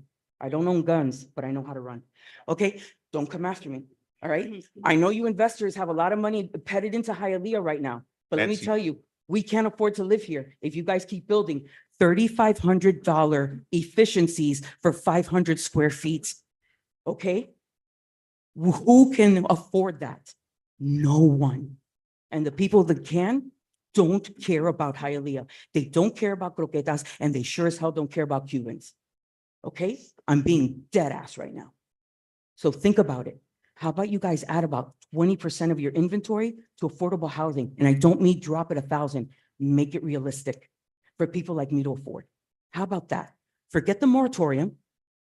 Speaker 15: I don't own guns, but I know how to run. Okay? Don't come after me. All right? I know you investors have a lot of money petted into Hialeah right now. But let me
Speaker 1: Nancy.
Speaker 15: tell you, we can't afford to live here if you guys keep building $3,500 efficiencies for 500 square feet. Okay? Who can afford that? No one. And the people that can don't care about Hialeah. They don't care about croquetas, and they sure as hell don't care about Cubans. Okay? I'm being dead ass right now. So think about it. How about you guys add about 20% of your inventory to affordable housing? And I don't mean drop it 1,000, make it realistic for people like me to afford. How about that? Forget the moratorium.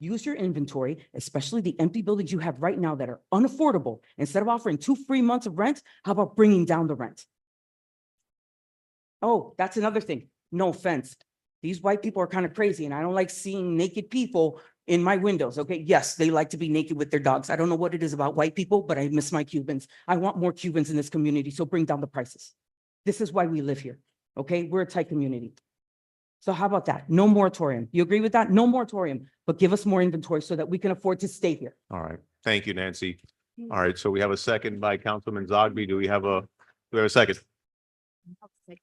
Speaker 15: Use your inventory, especially the empty buildings you have right now that are unaffordable. Instead of offering 2 free months of rent, how about bringing down the rent? Oh, that's another thing. No offense. These white people are kind of crazy and I don't like seeing naked people in my windows. Okay. Yes, they like to be naked with their dogs. I don't know what it is about white people, but I miss my Cubans. I want more Cubans in this community. So bring down the prices. This is why we live here. Okay. We're a tight community. So how about that? No moratorium. You agree with that? No moratorium, but give us more inventory so that we can afford to stay here.
Speaker 1: All right. Thank you, Nancy. All right. So we have a second by Councilman Zogby. Do we have a second?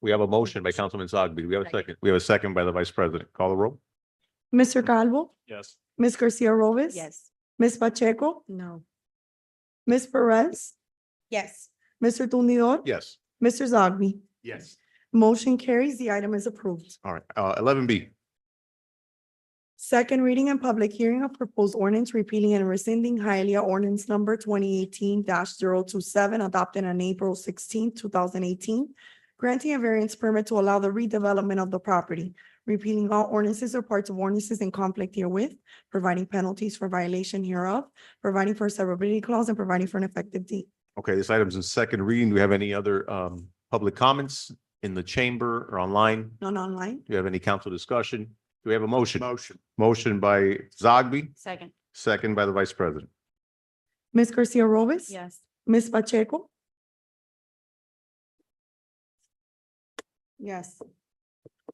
Speaker 1: We have a motion by Councilman Zogby. Do we have a second? We have a second by the Vice President. Call the roll.
Speaker 2: Mr. Calvo,
Speaker 12: Yes.
Speaker 2: Ms. Garcia Robes.
Speaker 7: Yes.
Speaker 2: Ms. Pacheco,
Speaker 10: No.
Speaker 2: Ms. Perez,
Speaker 3: Yes.
Speaker 2: Mr. Tumnidor.
Speaker 1: Yes.
Speaker 2: Mr. Zogby.
Speaker 12: Yes.
Speaker 2: Motion carries. The item is approved.
Speaker 1: All right. 11B.
Speaker 2: Second reading and public hearing of proposed ordinance repealing and rescinding Hialeah ordinance number 2018-027 adopted on April 16, 2018, granting a variance permit to allow the redevelopment of the property, repealing all ordinances or parts of ordinances in conflict herewith, providing penalties for violation hereof, providing for a severability clause, and providing for an effective date.
Speaker 1: Okay, this item's in second reading. Do we have any other public comments in the chamber or online?
Speaker 2: None online.
Speaker 1: Do you have any council discussion? Do we have a motion? Motion by Zogby,
Speaker 7: Second.
Speaker 1: second by the Vice President.
Speaker 2: Ms. Garcia Robes.
Speaker 7: Yes.
Speaker 2: Ms. Pacheco. Yes.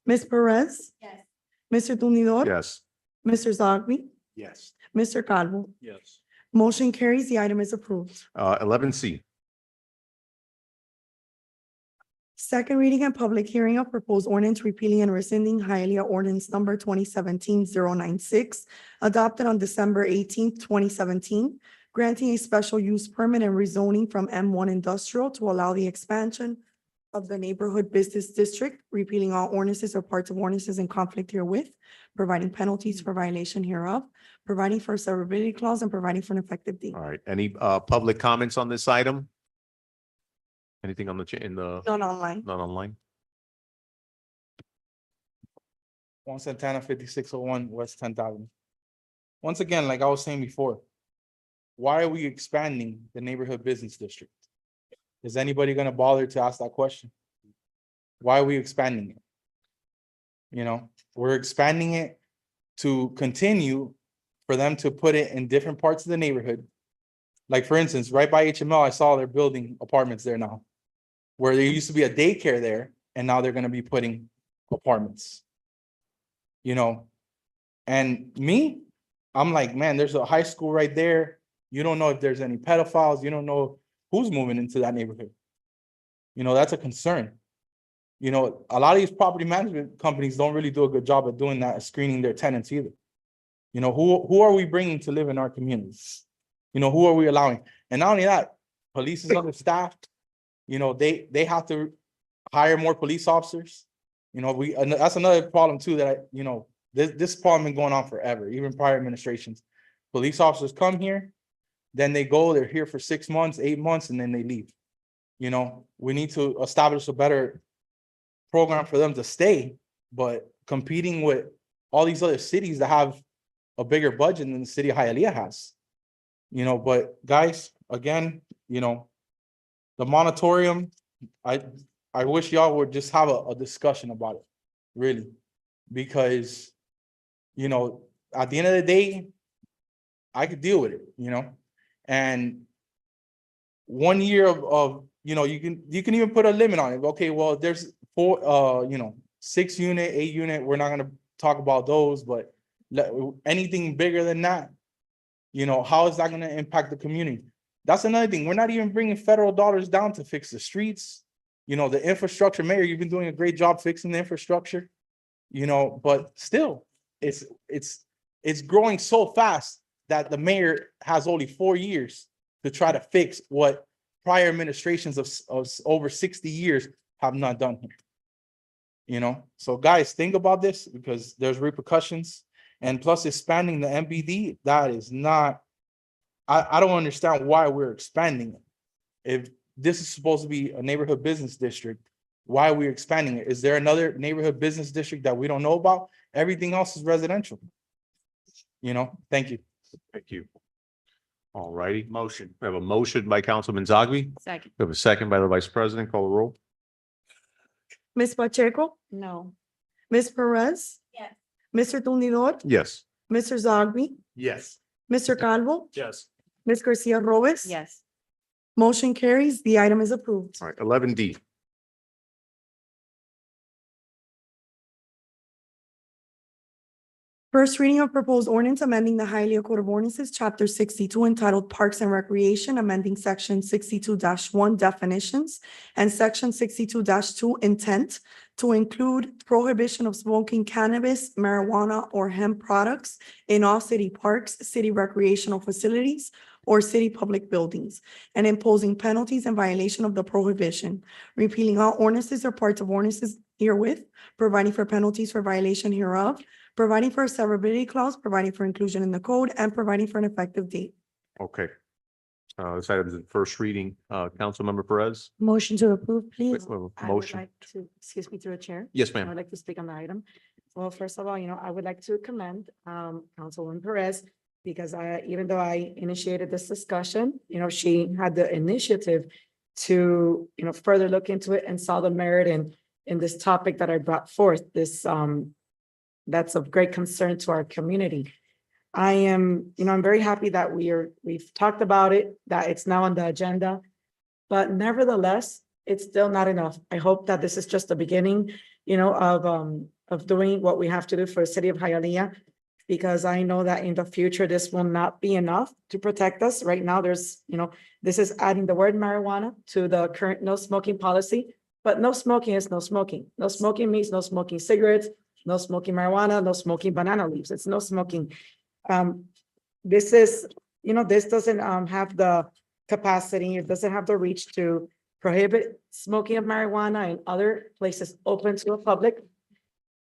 Speaker 2: Ms. Perez,
Speaker 3: Yes.
Speaker 2: Mr. Tumnidor.
Speaker 1: Yes.
Speaker 2: Mr. Zogby,
Speaker 12: Yes.
Speaker 2: Mr. Calvo.
Speaker 12: Yes.
Speaker 2: Motion carries. The item is approved.
Speaker 1: 11C.
Speaker 2: Second reading and public hearing of proposed ordinance repealing and rescinding Hialeah ordinance number 2017-096, adopted on December 18th, 2017, granting a special use permit and rezoning from M1 industrial to allow the expansion of the neighborhood business district, repealing all ordinances or parts of ordinances in conflict herewith, providing penalties for violation hereof, providing for a severability clause, and providing for an effective date.
Speaker 1: All right, any public comments on this item? Anything on the, in the,
Speaker 2: None online.
Speaker 1: not online?
Speaker 12: Juan Santana, 5601 West 10th Avenue. Once again, like I was saying before, why are we expanding the neighborhood business district? Is anybody gonna bother to ask that question? Why are we expanding it? You know, we're expanding it to continue for them to put it in different parts of the neighborhood. Like for instance, right by HML, I saw they're building apartments there now. Where there used to be a daycare there, and now they're gonna be putting apartments. You know, and me, I'm like, man, there's a high school right there. You don't know if there's any pedophiles. You don't know who's moving into that neighborhood. You know, that's a concern. You know, a lot of these property management companies don't really do a good job of doing that, screening their tenants either. You know, who are we bringing to live in our communities? You know, who are we allowing? And not only that, police is understaffed. You know, they have to hire more police officers. You know, and that's another problem too, that you know, this problem been going on forever, even prior administrations. Police officers come here, then they go, they're here for 6 months, 8 months, and then they leave. You know, we need to establish a better program for them to stay, but competing with all these other cities that have a bigger budget than the city of Hialeah has. You know, but guys, again, you know, the moratorium, I wish y'all would just have a discussion about it, really, because, you know, at the end of the day, I could deal with it, you know, and 1 year of you know, you can even put a limit on it. Okay, well, there's 4, you know, 6 unit, 8 unit. We're not gonna talk about those, but anything bigger than that, you know, how is that gonna impact the community? That's another thing. We're not even bringing federal dollars down to fix the streets. You know, the infrastructure, Mayor, you've been doing a great job fixing the infrastructure, you know, but still, it's growing so fast that the mayor has only 4 years to try to fix what prior administrations of over 60 years have not done here. You know, so guys, think about this, because there's repercussions, and plus expanding the MBD, that is not, I don't understand why we're expanding it. If this is supposed to be a neighborhood business district, why are we expanding it? Is there another neighborhood business district that we don't know about? Everything else is residential. You know, thank you.
Speaker 1: Thank you. All righty, motion. We have a motion by Councilman Zaghi.
Speaker 5: Second.
Speaker 1: We have a second by the Vice President. Call the roll.
Speaker 2: Ms. Pacheco,
Speaker 10: No.
Speaker 2: Ms. Perez,
Speaker 3: Yes.
Speaker 2: Mr. Tumnidor,
Speaker 1: Yes.
Speaker 2: Mr. Zogby,
Speaker 12: Yes.
Speaker 2: Mr. Calvo,
Speaker 12: Yes.
Speaker 2: Ms. Garcia Robes.
Speaker 5: Yes.
Speaker 2: Motion carries. The item is approved.
Speaker 1: All right, 11D.
Speaker 2: First reading of proposed ordinance amending the Hialeah Code of Ordinances, Chapter 62, entitled Parks and Recreation, amending Section 62-1 definitions and Section 62-2 intent to include prohibition of smoking cannabis, marijuana, or hemp products in all city parks, city recreational facilities, or city public buildings, and imposing penalties in violation of the prohibition, repealing all ordinances or parts of ordinances herewith, providing for penalties for violation hereof, providing for a severability clause, providing for inclusion in the code, and providing for an effective date.
Speaker 1: Okay. This item is in first reading. Councilmember Perez.
Speaker 10: Motion to approve,
Speaker 1: Wait,
Speaker 10: please.
Speaker 1: we have a
Speaker 10: I would
Speaker 1: Motion.
Speaker 10: like to, excuse me, through a chair.
Speaker 1: Yes,
Speaker 10: I
Speaker 1: ma'am.
Speaker 10: would like to speak on the item. Well, first of all, I would like to commend Councilwoman Perez, because even though I initiated this discussion, she had the initiative to, further look into it and saw the merit in this topic that I brought forth, this that's of great concern to our community. I am, I'm very happy that we've talked about it, that it's now on the agenda, but nevertheless, it's still not enough. I hope that this is just the beginning, of doing what we have to do for the city of Hialeah, because I know that in the future, this will not be enough to protect us. Right now, there's, this is adding the word marijuana to the current no smoking policy, But no smoking is no smoking. No smoking means no smoking cigarettes, no smoking marijuana, no smoking banana leaves. It's no smoking. This is, this doesn't have the capacity, it doesn't have the reach to prohibit smoking of marijuana in other places open to the public.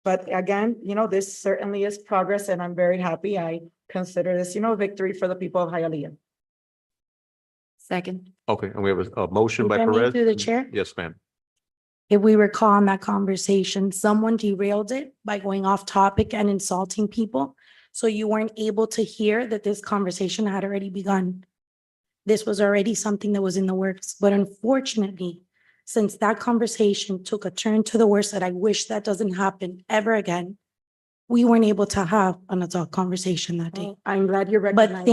Speaker 10: But again, this certainly is progress and I'm very happy. I consider this, a victory for the people of Hialeah.
Speaker 7: Second.
Speaker 1: Okay, and we have a motion by
Speaker 7: If I may,
Speaker 1: Perez.
Speaker 7: through the chair?
Speaker 1: Yes, ma'am.
Speaker 7: If we recall in that conversation, someone derailed it by going off topic and insulting people. So you weren't able to hear that this conversation had already begun. This was already something that was in the works, but unfortunately, since that conversation took a turn to the worst that I wish that doesn't happen ever again, we weren't able to have an adult conversation that day.
Speaker 10: I'm glad you're
Speaker 7: But
Speaker 10: recognizing.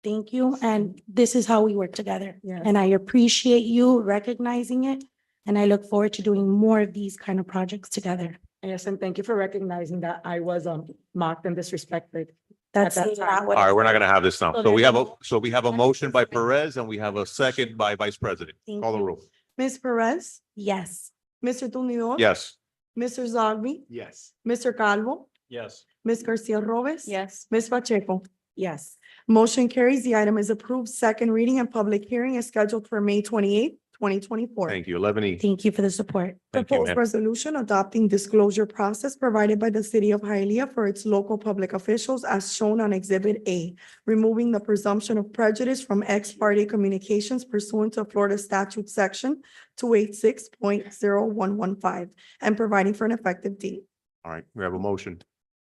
Speaker 7: thank you, and this is how we work together.
Speaker 10: Yes.
Speaker 7: And I appreciate you recognizing it, and I look forward to doing more of these kind of projects together.
Speaker 10: Yes, and thank you for recognizing that I was mocked and disrespected.
Speaker 7: That's
Speaker 10: that
Speaker 7: not
Speaker 10: time.
Speaker 7: what
Speaker 1: All
Speaker 7: I
Speaker 1: right, we're not
Speaker 7: said.
Speaker 1: gonna have this now.
Speaker 7: So
Speaker 1: So we
Speaker 7: there's
Speaker 1: have
Speaker 7: no-
Speaker 1: so we have a motion by Perez and we have a second by Vice President.
Speaker 7: Thank
Speaker 1: Call the
Speaker 7: you.
Speaker 1: roll.
Speaker 2: Ms. Perez,
Speaker 7: Yes.
Speaker 2: Mr. Tumidor.
Speaker 1: Yes.
Speaker 2: Mr. Zogby,
Speaker 12: Yes.
Speaker 2: Mr. Calvo,
Speaker 12: Yes.
Speaker 2: Ms. Garcia Robes.
Speaker 5: Yes.
Speaker 2: Ms. Pacheco.
Speaker 10: Yes.
Speaker 2: Motion carries. The item is approved. Second reading and public hearing is scheduled for May 28th, 2024.
Speaker 1: Thank you. 11E.
Speaker 7: Thank you for the support.
Speaker 1: Thank you,
Speaker 2: Proposed
Speaker 1: ma'am.
Speaker 2: resolution adopting disclosure process provided by the city of Hialeah for its local public officials as shown on Exhibit A, removing the presumption of prejudice from ex parte communications pursuant to Florida statute section 286.0115 and providing for an effective date.
Speaker 1: All right, we have a motion.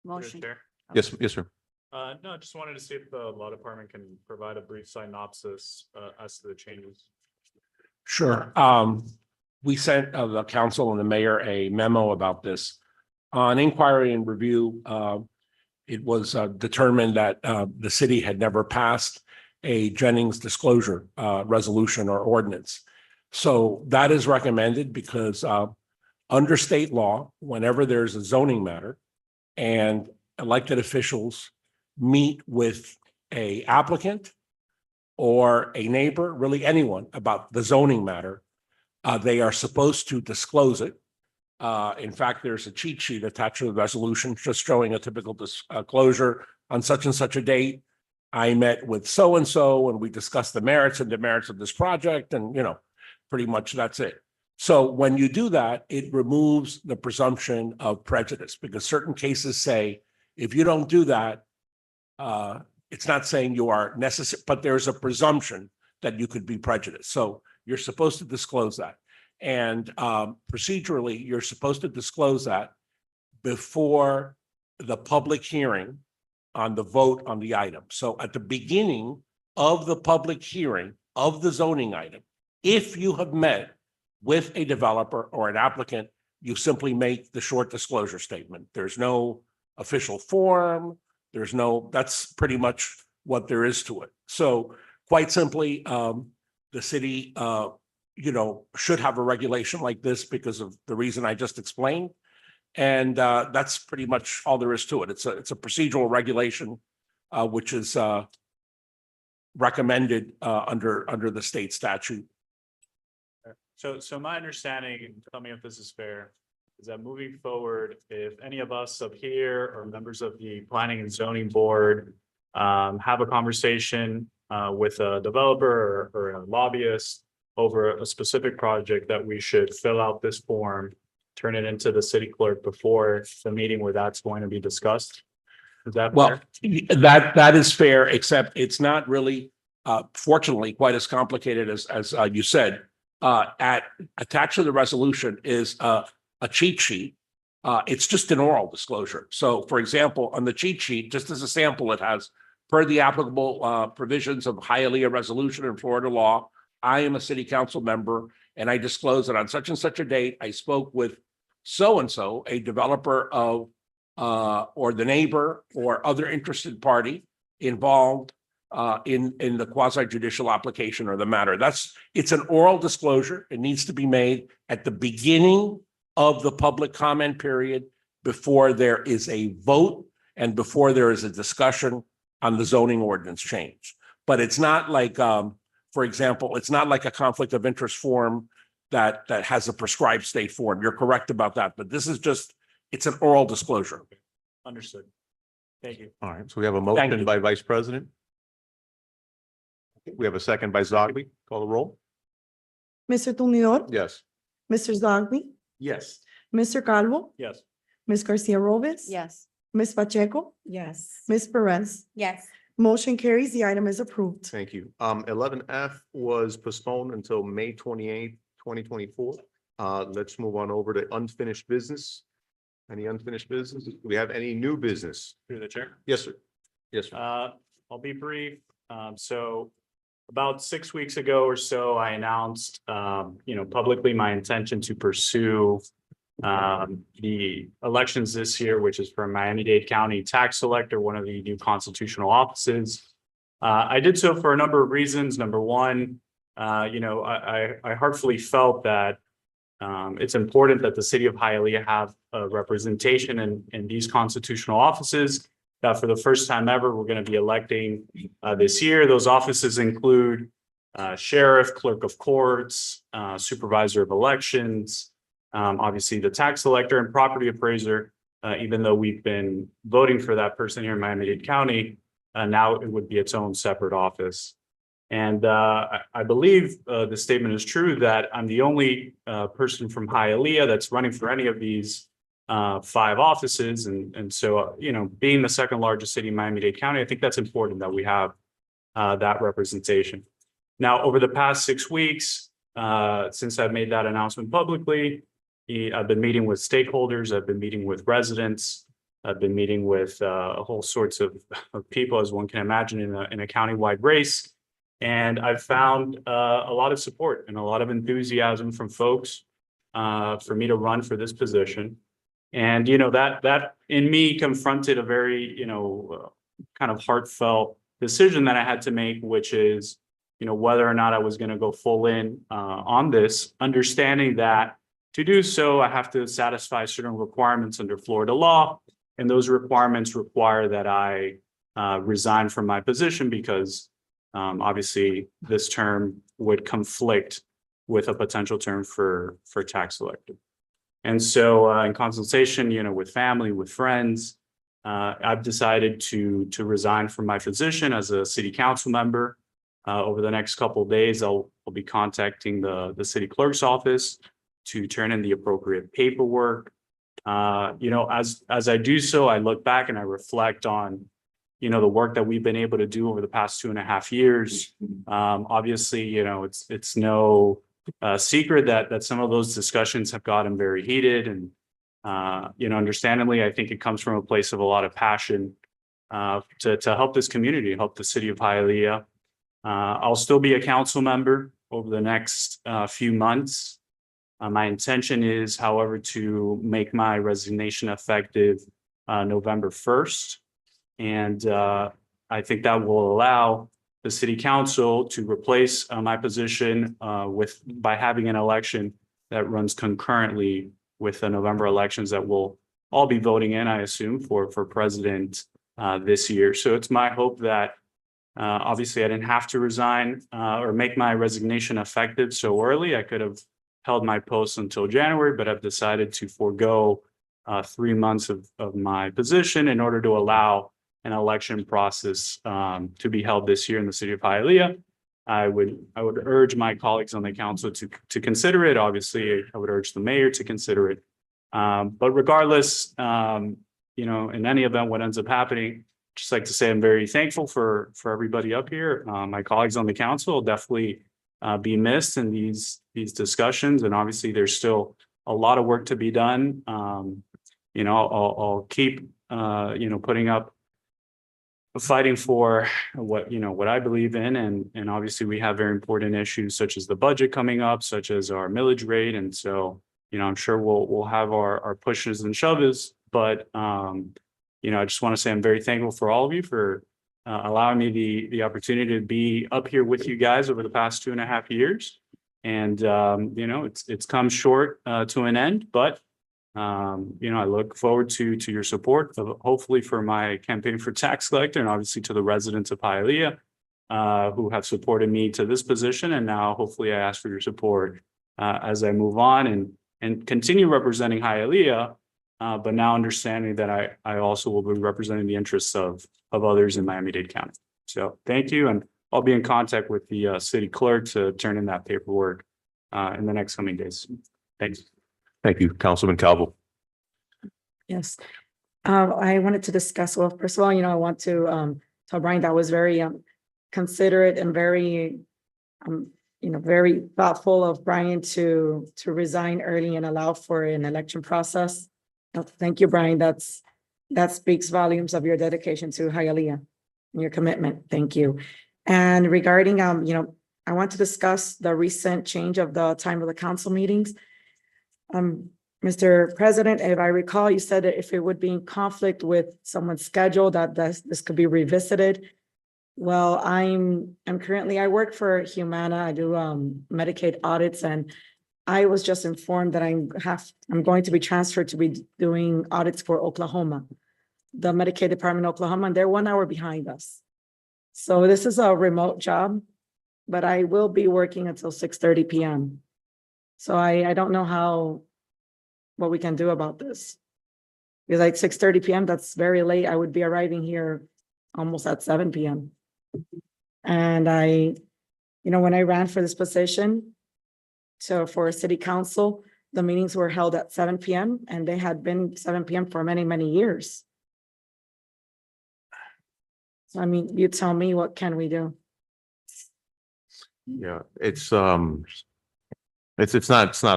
Speaker 5: Motion.
Speaker 1: Yes, yes, sir.
Speaker 16: No, I just wanted to see if the law department can provide a brief synopsis as to the changes.
Speaker 17: Sure. We sent the council and the mayor a memo about this. On inquiry and review, it was determined that the city had never passed a Jennings disclosure resolution or ordinance. So that is recommended because under state law, whenever there's a zoning matter and elected officials meet with a applicant or a neighbor, really anyone about the zoning matter, they are supposed to disclose it. In fact, there's a cheat sheet attached to the resolution just showing a typical disclosure on such and such a date. I met with so-and-so and we discussed the merits and demerits of this project and, pretty much that's it. So when you do that, it removes the presumption of prejudice because certain cases say, if you don't do that, it's not saying you are necessary, but there's a presumption that you could be prejudiced. So you're supposed to disclose that. And procedurally, you're supposed to disclose that before the public hearing on the vote on the item. So at the beginning of the public hearing of the zoning item, if you have met with a developer or an applicant, you simply make the short disclosure statement. There's no official form. That's pretty much what there is to it. So quite simply, the city, should have a regulation like this because of the reason I just explained. And that's pretty much all there is to it. It's a procedural regulation, which is recommended under the state statute.
Speaker 16: So my understanding, and tell me if this is fair, is that moving forward, if any of us up here or members of the planning and zoning board have a conversation with a developer or a lobbyist over a specific project, that we should fill out this form, turn it into the city clerk before the meeting where that's going to be discussed. Is that
Speaker 17: Well,
Speaker 16: fair?
Speaker 17: that is fair, except it's not really, fortunately, quite as complicated as you said. Attached to the resolution is a cheat sheet. It's just an oral disclosure. So for example, on the cheat sheet, just as a sample, it has per the applicable provisions of Hialeah resolution and Florida law, I am a city council member and I disclose that on such and such a date, I spoke with so-and-so, a developer of or the neighbor or other interested party involved in the quasi judicial application or the matter. It's an oral disclosure. It needs to be made at the beginning of the public comment period before there is a vote and before there is a discussion on the zoning ordinance change. But it's not like, for example, it's not like a conflict of interest form that has a prescribed state form. You're correct about that, but this is just, it's an oral disclosure.
Speaker 16: Understood. Thank you.
Speaker 1: All right, so we have a
Speaker 17: Thank
Speaker 1: motion
Speaker 17: you.
Speaker 1: by Vice President. We have a second by Zogby. Call the roll.
Speaker 2: Mr. Tumidor,
Speaker 1: Yes.
Speaker 2: Mr. Zogby,
Speaker 17: Yes.
Speaker 2: Mr. Calvo,
Speaker 16: Yes.
Speaker 2: Ms. Garcia Robes.
Speaker 7: Yes.
Speaker 2: Ms. Pacheco,
Speaker 10: Yes.
Speaker 2: Ms. Perez.
Speaker 7: Yes.
Speaker 2: Motion carries. The item is approved.
Speaker 1: Thank you. 11F was postponed until May 28th, 2024. Let's move on over to unfinished business. Any unfinished business? Do we have any new business?
Speaker 16: Through the chair.
Speaker 1: Yes, sir. Yes, sir.
Speaker 16: I'll be brief. So about 6 weeks ago or so, I announced, publicly my intention to pursue the elections this year, which is for Miami-Dade County Tax Collector, one of the new constitutional offices. I did so for a number of reasons. Number one, I heartfully felt that it's important that the city of Hialeah have a representation in these constitutional offices. That for the first time ever, we're going to be electing this year. Those offices include sheriff, clerk of courts, supervisor of elections, obviously the tax collector and property appraiser. Even though we've been voting for that person here in Miami-Dade County, now it would be its own separate office. And I believe the statement is true that I'm the only person from Hialeah that's running for any of these 5 offices. And so, being the second largest city in Miami-Dade County, I think that's important that we have that representation. Now, over the past 6 weeks, since I've made that announcement publicly, I've been meeting with stakeholders, I've been meeting with residents, I've been meeting with a whole sorts of people, as one can imagine, in a countywide race. And I've found a lot of support and a lot of enthusiasm from folks for me to run for this position. And, that in me confronted a very, kind of heartfelt decision that I had to make, which is, whether or not I was going to go full in on this, understanding that to do so, I have to satisfy certain requirements under Florida law. And those requirements require that I resign from my position because obviously this term would conflict with a potential term for tax collector. And so in consultation, with family, with friends, I've decided to resign from my position as a city council member. Over the next couple of days, I'll be contacting the city clerk's office to turn in the appropriate paperwork. As I do so, I look back and I reflect on, the work that we've been able to do over the past 2.5 years. Obviously, it's no secret that some of those discussions have gotten very heated, and understandably, I think it comes from a place of a lot of passion to help this community, help the city of Hialeah. I'll still be a council member over the next few months. My intention is, however, to make my resignation effective November 1st. And I think that will allow the city council to replace my position by having an election that runs concurrently with the November elections that we'll all be voting in, I assume, for president this year. So it's my hope that obviously I didn't have to resign or make my resignation effective so early. I could have held my post until January, but I've decided to forego 3 months of my position in order to allow an election process to be held this year in the city of Hialeah. I would urge my colleagues on the council to consider it. Obviously, I would urge the mayor to consider it. But regardless, in any event, what ends up happening, just like to say I'm very thankful for everybody up here. My colleagues on the council will definitely be missed in these discussions, and obviously there's still a lot of work to be done. I'll keep putting up, fighting for what I believe in, and obviously we have very important issues such as the budget coming up, such as our millage rate, and so I'm sure we'll have our pushes and shoves, but I just want to say I'm very thankful for all of you for allowing me the opportunity to be up here with you guys over the past 2.5 years. And, it's come short to an end, but, I look forward to your support, hopefully for my campaign for tax collector, and obviously to the residents of Hialeah who have supported me to this position. And now hopefully I ask for your support as I move on and continue representing Hialeah, but now understanding that I also will be representing the interests of others in Miami-Dade County. So thank you, and I'll be in contact with the city clerk to turn in that paperwork in the next coming days. Thanks.
Speaker 1: Thank you, Councilman Calvo.
Speaker 10: Yes. I wanted to discuss, well, first of all, I want to tell Brian that was very considerate and very very thoughtful of Brian to resign early and allow for an election process. Thank you, Brian. That speaks volumes of your dedication to Hialeah and your commitment. Thank you. And regarding I want to discuss the recent change of the time of the council meetings. Mr. President, if I recall, you said that if it would be in conflict with someone's schedule, that this could be revisited. Well, I'm currently, I work for Humana. I do Medicaid audits, and I was just informed that I'm going to be transferred to be doing audits for Oklahoma, the Medicaid Department of Oklahoma, and they're 1 hour behind us. So this is a remote job, but I will be working until 6:30 p.m. So I don't know what we can do about this. Because like 6:30 p.m., that's very late. I would be arriving here almost at 7 p.m. And when I ran for this position, so for city council, the meetings were held at 7 p.m. and they had been 7 p.m. for many, many years. So, you tell me, what can we do?
Speaker 1: Yeah, it's not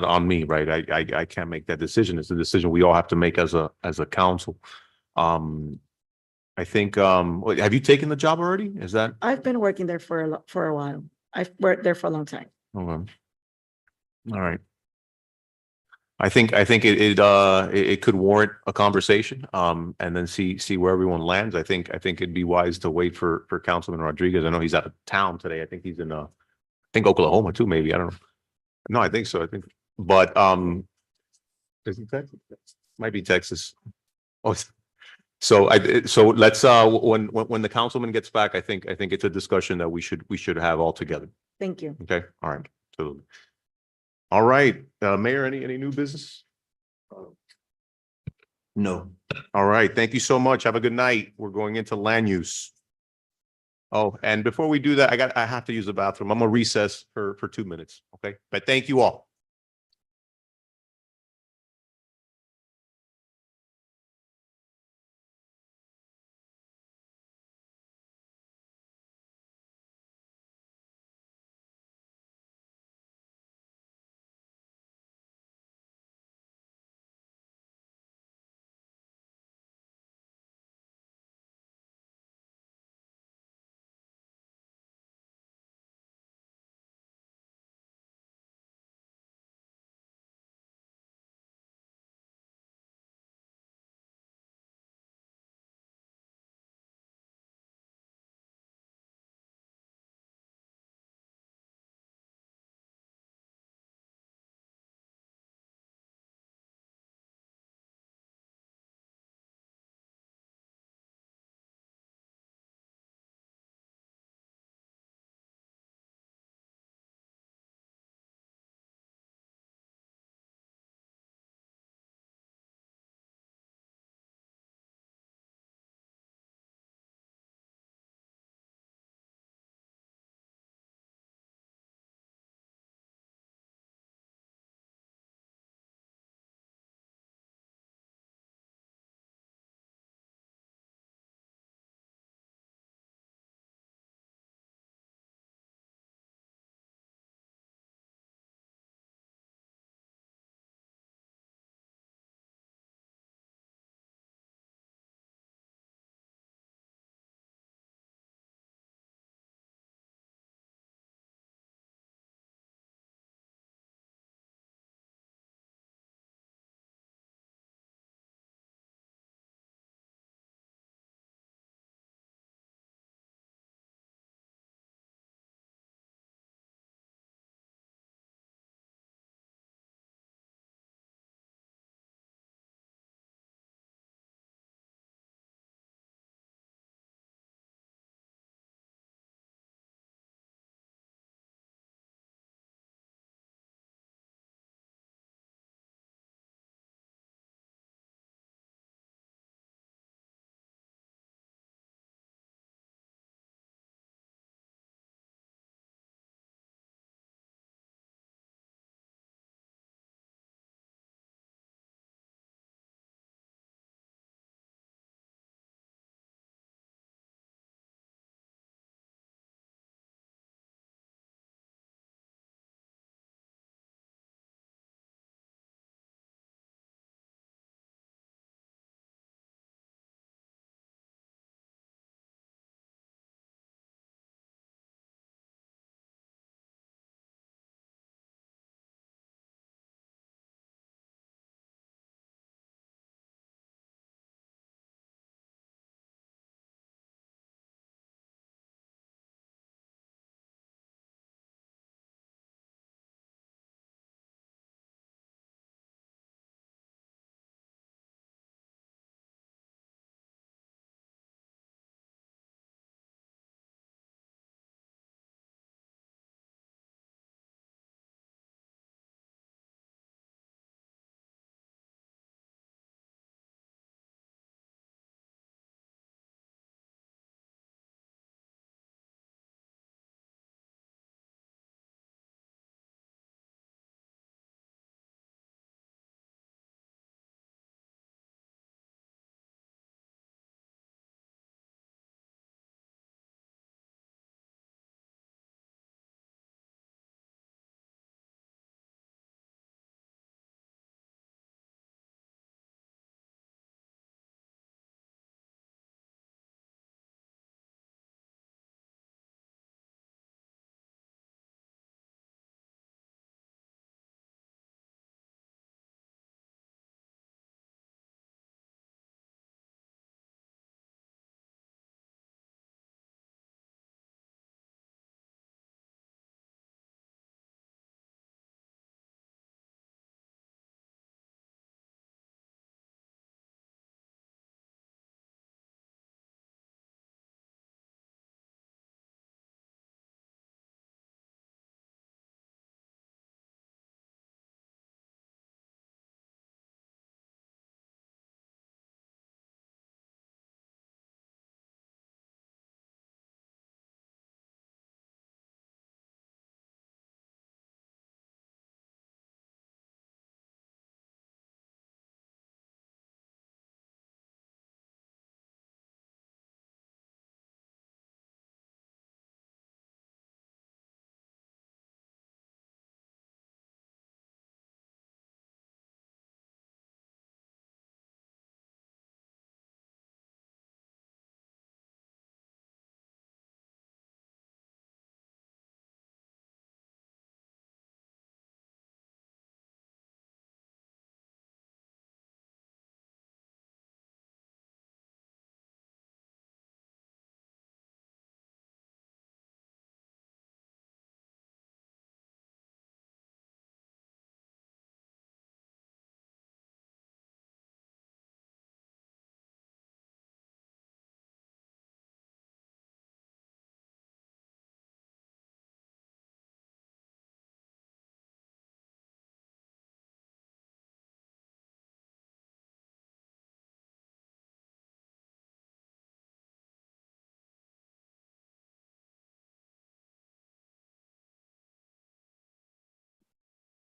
Speaker 1: on me, right? I can't make that decision. It's a decision we all have to make as a council. I think, have you taken the job already? Is that?
Speaker 10: I've been working there for a while. I've worked there for a long time.
Speaker 1: Okay. All right. I think it could warrant a conversation, and then see where everyone lands. I think it'd be wise to wait for Councilman Rodriguez. I know he's out of town today. I think he's in Oklahoma too, maybe. I don't know. No, I think so. But is it Texas? Might be Texas. Oh, so let's when the councilman gets back, I think it's a discussion that we should have all together.
Speaker 10: Thank you.
Speaker 1: Okay. All right. Absolutely. All right, Mayor, any new business?
Speaker 6: No.
Speaker 1: All right. Thank you so much. Have a good night. We're going into land use. Oh, and before we do that, I have to use the bathroom. I'm gonna recess for 2 minutes. Okay, but thank you all.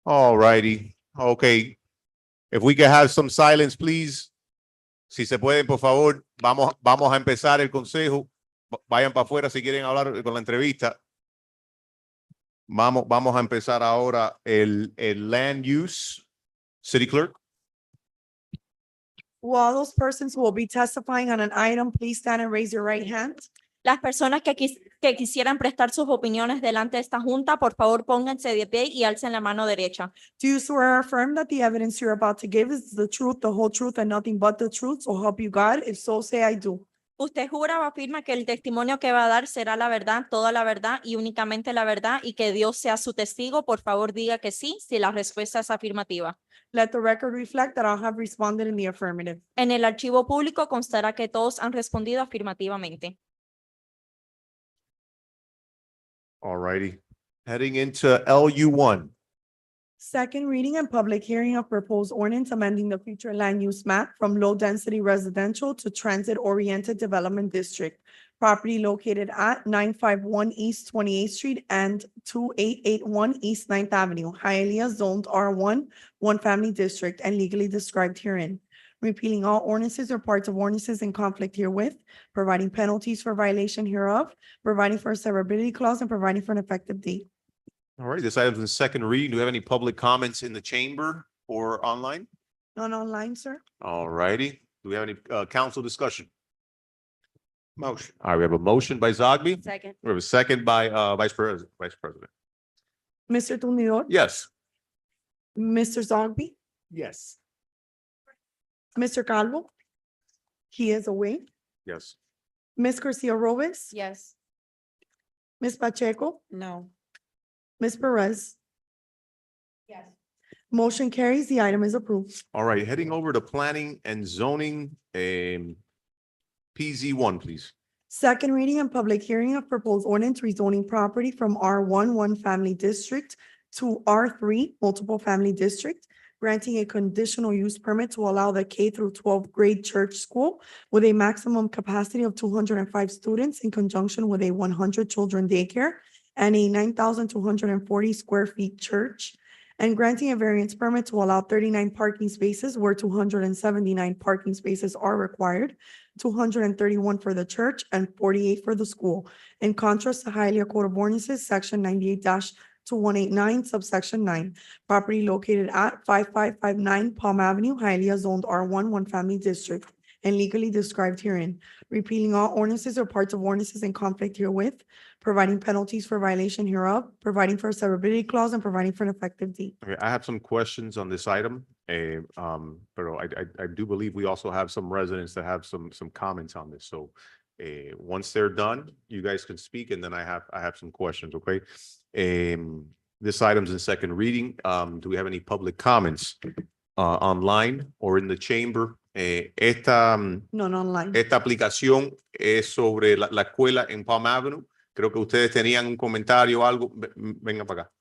Speaker 1: All righty. Okay. If we can have some silence, please. Si se pueden, por favor, vamos a empezar el consejo. Vayan para afuera si quieren hablar con la entrevista. Vamos a empezar ahora el land use. City Clerk.
Speaker 2: While those persons who will be testifying on an item, please stand and raise your right hand.
Speaker 3: Las personas que quisieran prestar sus opiniones delante de esta junta, por favor, pónganse de pie y alcen la mano derecha.
Speaker 2: Do you swear or affirm that the evidence you're about to give is the truth, the whole truth, and nothing but the truth? So help you God. If so, say I do.
Speaker 3: ¿Usted jura o afirma que el testimonio que va a dar será la verdad, toda la verdad y únicamente la verdad y que Dios sea su testigo? Por favor, diga que sí, si la respuesta es afirmativa.
Speaker 2: Let the record reflect that I have responded in the affirmative.
Speaker 3: En el archivo público constará que todos han respondido afirmativamente.
Speaker 1: All righty. Heading into LU1.
Speaker 2: Second reading and public hearing of proposed ordinance amending the future land use map from low-density residential to transit-oriented development district. Property located at 951 East 28th Street and 2881 East 9th Avenue, Hialeah zoned R1, one family district, and legally described herein. Repealing all ordinances or parts of ordinances in conflict herewith, providing penalties for violation hereof, providing for a severability clause, and providing for an effective date.
Speaker 1: All right, this item's in second reading. Do we have any public comments in the chamber or online?
Speaker 2: None online, sir?
Speaker 1: All righty. Do we have any council discussion? Motion. All right, we have a motion by Zogby.
Speaker 3: Second.
Speaker 1: We have a second by Vice President.
Speaker 2: Mr. Tumidor?
Speaker 1: Yes.
Speaker 2: Mr. Zogby?
Speaker 9: Yes.
Speaker 2: Mr. Calvo? He is away.
Speaker 1: Yes.
Speaker 2: Ms. Garcia Robes?
Speaker 3: Yes.
Speaker 2: Ms. Pacheco?
Speaker 10: No.
Speaker 2: Ms. Perez?
Speaker 3: Yes.
Speaker 2: Motion carries. The item is approved.
Speaker 1: All right, heading over to planning and zoning, PZ1, please.
Speaker 2: Second reading and public hearing of proposed ordinance rezoning property from R1, one family district to R3, multiple family district, granting a conditional use permit to allow the K through 12th grade church school with a maximum capacity of 205 students in conjunction with a 100 children daycare and a 9,240 square feet church, and granting a variance permit to allow 39 parking spaces where 279 parking spaces are required, 231 for the church and 48 for the school. In contrast to Hialeah Code of Ordinances, Section 98-2189, subsection 9, property located at 5559 Palm Avenue, Hialeah zoned R1, one family district, and legally described herein, repealing all ordinances or parts of ordinances in conflict herewith, providing penalties for violation hereof, providing for a severability clause, and providing for an effective date.
Speaker 1: Okay, I have some questions on this item. But I do believe we also have some residents that have some comments on this. So once they're done, you guys can speak, and then I have some questions, okay? This item's in second reading. Do we have any public comments online or in the chamber?
Speaker 2: None online.
Speaker 1: Esta aplicación es sobre la escuela en Palm Avenue. Creo que ustedes tenían un comentario o algo. Venga para acá.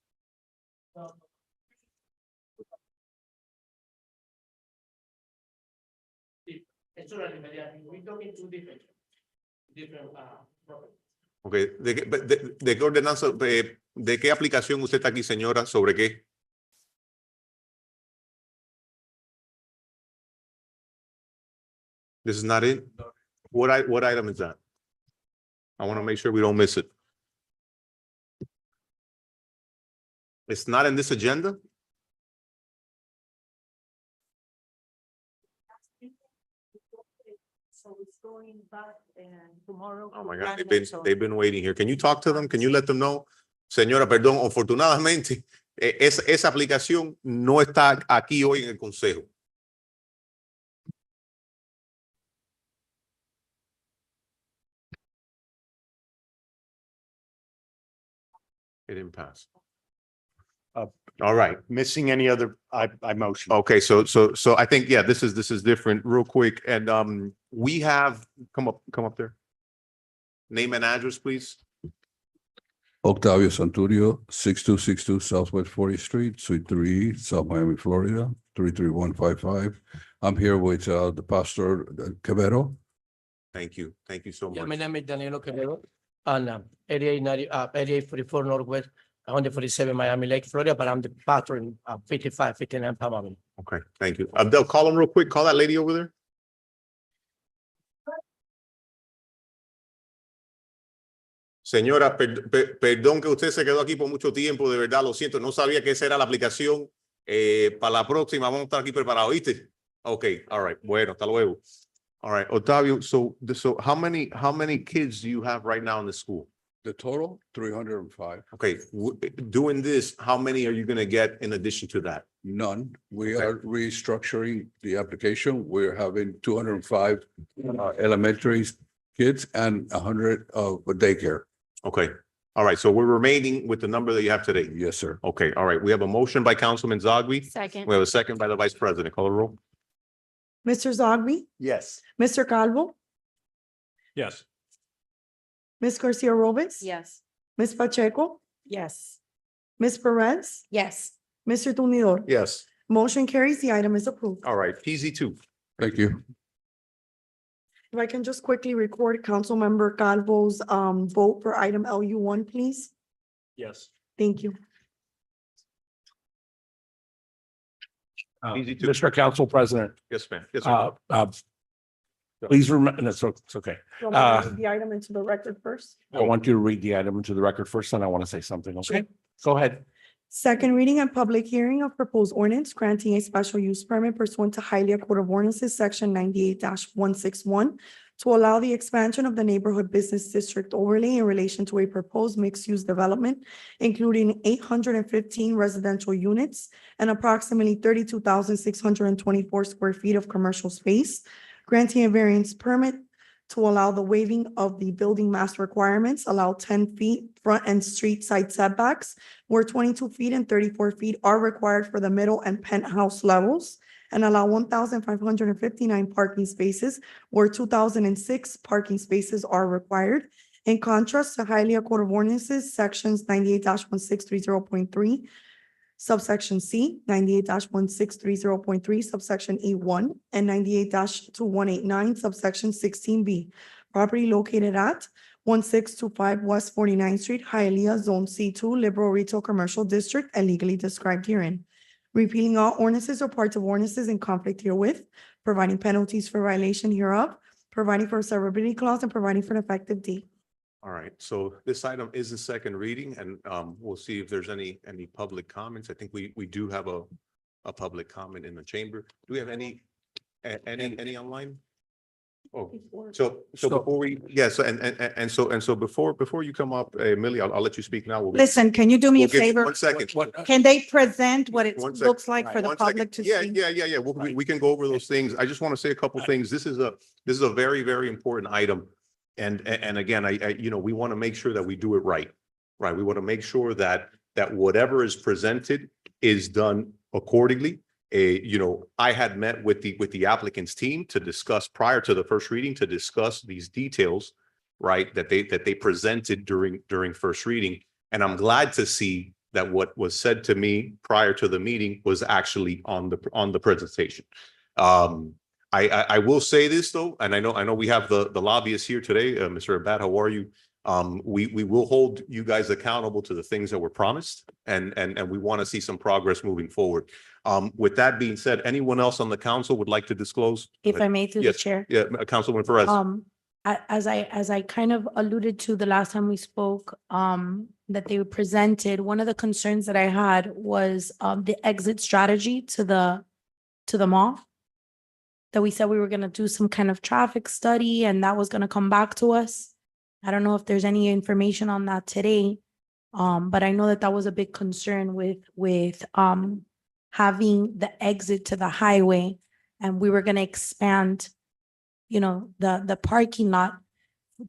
Speaker 1: Okay. ¿De qué ordenanza, de qué aplicación usted está aquí, señora? ¿Sobre qué? This is not it? What item is that? I want to make sure we don't miss it. It's not in this agenda?
Speaker 2: So it's going back and tomorrow.
Speaker 1: Oh my God, they've been waiting here. Can you talk to them? Can you let them know? Señora, perdón, afortunadamente, esa aplicación no está aquí hoy en el consejo. It didn't pass. All right.
Speaker 18: Missing any other, I motion.
Speaker 1: Okay, so I think, yeah, this is different real quick. And we have, come up there. Name and address, please.
Speaker 19: Octavio Santurio, 6262 Southwest 40th Street, Suite 3, South Miami, Florida, 33155. I'm here with the pastor Quevedo.
Speaker 1: Thank you. Thank you so
Speaker 20: Yeah,
Speaker 1: much.
Speaker 20: my name is Danilo Quevedo, and area 44 Northwest 147 Miami Lake, Florida, but I'm the pastor in 59 Palm Avenue.
Speaker 1: Okay, thank you. Abdel, call him real quick. Call that lady over there. Señora, perdón que usted se quedó aquí por mucho tiempo, de verdad, lo siento, no sabía que esa era la aplicación. Para la próxima vamos a estar aquí preparados, ¿viste? Okay, all right, bueno, hasta luego. All right, Octavio, so how many kids do you have right now in the school?
Speaker 19: The total, 305.
Speaker 1: Okay, doing this, how many are you gonna get in addition to that?
Speaker 19: None. We
Speaker 1: Okay.
Speaker 19: are restructuring the application. We're having 205 elementary kids and 100 of daycare.
Speaker 1: Okay, all right, so we're remaining with the number that you have today.
Speaker 19: Yes, sir.
Speaker 1: Okay, all right, we have a motion by Councilman Zogby.
Speaker 7: Second.
Speaker 1: We have a second by the Vice President. Call the roll.
Speaker 2: Mr. Zogby,
Speaker 18: Yes.
Speaker 2: Mr. Calvo,
Speaker 17: Yes.
Speaker 2: Ms. Garcia Robes.
Speaker 7: Yes.
Speaker 2: Ms. Pacheco,
Speaker 10: Yes.
Speaker 2: Ms. Perez,
Speaker 7: Yes.
Speaker 2: Mr. Tumidor.
Speaker 1: Yes.
Speaker 2: Motion carries. The item is approved.
Speaker 1: All right, PZ2.
Speaker 19: Thank you.
Speaker 2: If I can just quickly record Councilmember Calvo's vote for item LU1, please.
Speaker 16: Yes.
Speaker 2: Thank you.
Speaker 1: PZ2.
Speaker 17: Mr. Council President,
Speaker 1: Yes, ma'am. Yes, sir.
Speaker 17: please remember, it's okay.
Speaker 2: Do you want me to read the item into the record first?
Speaker 17: I want you to read the item into the record first, and I want to say something, okay? Go ahead.
Speaker 2: Second reading and public hearing of proposed ordinance granting a special use permit pursuant to Hialeah Code of Ordinances, section 98-161, to allow the expansion of the neighborhood business district overlay in relation to a proposed mixed-use development, including 815 residential units and approximately 32,624 square feet of commercial space, granting a variance permit to allow the waiving of the building mass requirements, allow 10 feet front and street side setbacks, where 22 feet and 34 feet are required for the middle and penthouse levels, and allow 1,559 parking spaces, where 2,006 parking spaces are required. In contrast to Hialeah Code of Ordinances, sections 98-1630.3, subsection C, 98-1630.3, subsection E1, and 98-2189, subsection 16B. Property located at 1625 West 49th Street, Hialeah, Zone C2, Liberal Retail Commercial District, and legally described herein. Repealing all ordinances or parts of ordinances in conflict herewith, providing penalties for violation hereof, providing for a severability clause, and providing for an effective date.
Speaker 1: All right, so this item is the second reading, and we'll see if there's any public comments. I think we do have a public comment in the chamber. Do we have any online? Oh, so before we, yes, and so before you come up, Millie, I'll let you speak now. We'll get-
Speaker 4: Listen, can you do me a
Speaker 1: we'll get-
Speaker 4: favor?
Speaker 1: 1 second.
Speaker 4: Can they present what it
Speaker 1: One second.
Speaker 4: looks like for the
Speaker 1: One second.
Speaker 4: public to
Speaker 1: Yeah,
Speaker 4: see?
Speaker 1: yeah. We can go over those things. I just want to say a couple things. This is a very, very important item. And again, we want to make sure that we do it right. Right. We want to make sure that whatever is presented is done accordingly. I had met with the applicant's team to discuss prior to the first reading, to discuss these details, right, that they presented during first reading. And I'm glad to see that what was said to me prior to the meeting was actually on the presentation. I will say this though, and I know we have the lobbyists here today, Mr. Abad, how are you? We will hold you guys accountable to the things that were promised, and we want to see some progress moving forward. With that being said, anyone else on the council would like to disclose?
Speaker 7: If I may, through the
Speaker 1: Yes.
Speaker 7: chair.
Speaker 1: Yeah, Councilwoman Perez.
Speaker 7: As I kind of alluded to the last time we spoke, that they presented, one of the concerns that I had was the exit strategy to the mall. That we said we were gonna do some kind of traffic study and that was gonna come back to us. I don't know if there's any information on that today. But I know that was a big concern with having the exit to the highway. And we were gonna expand, the parking lot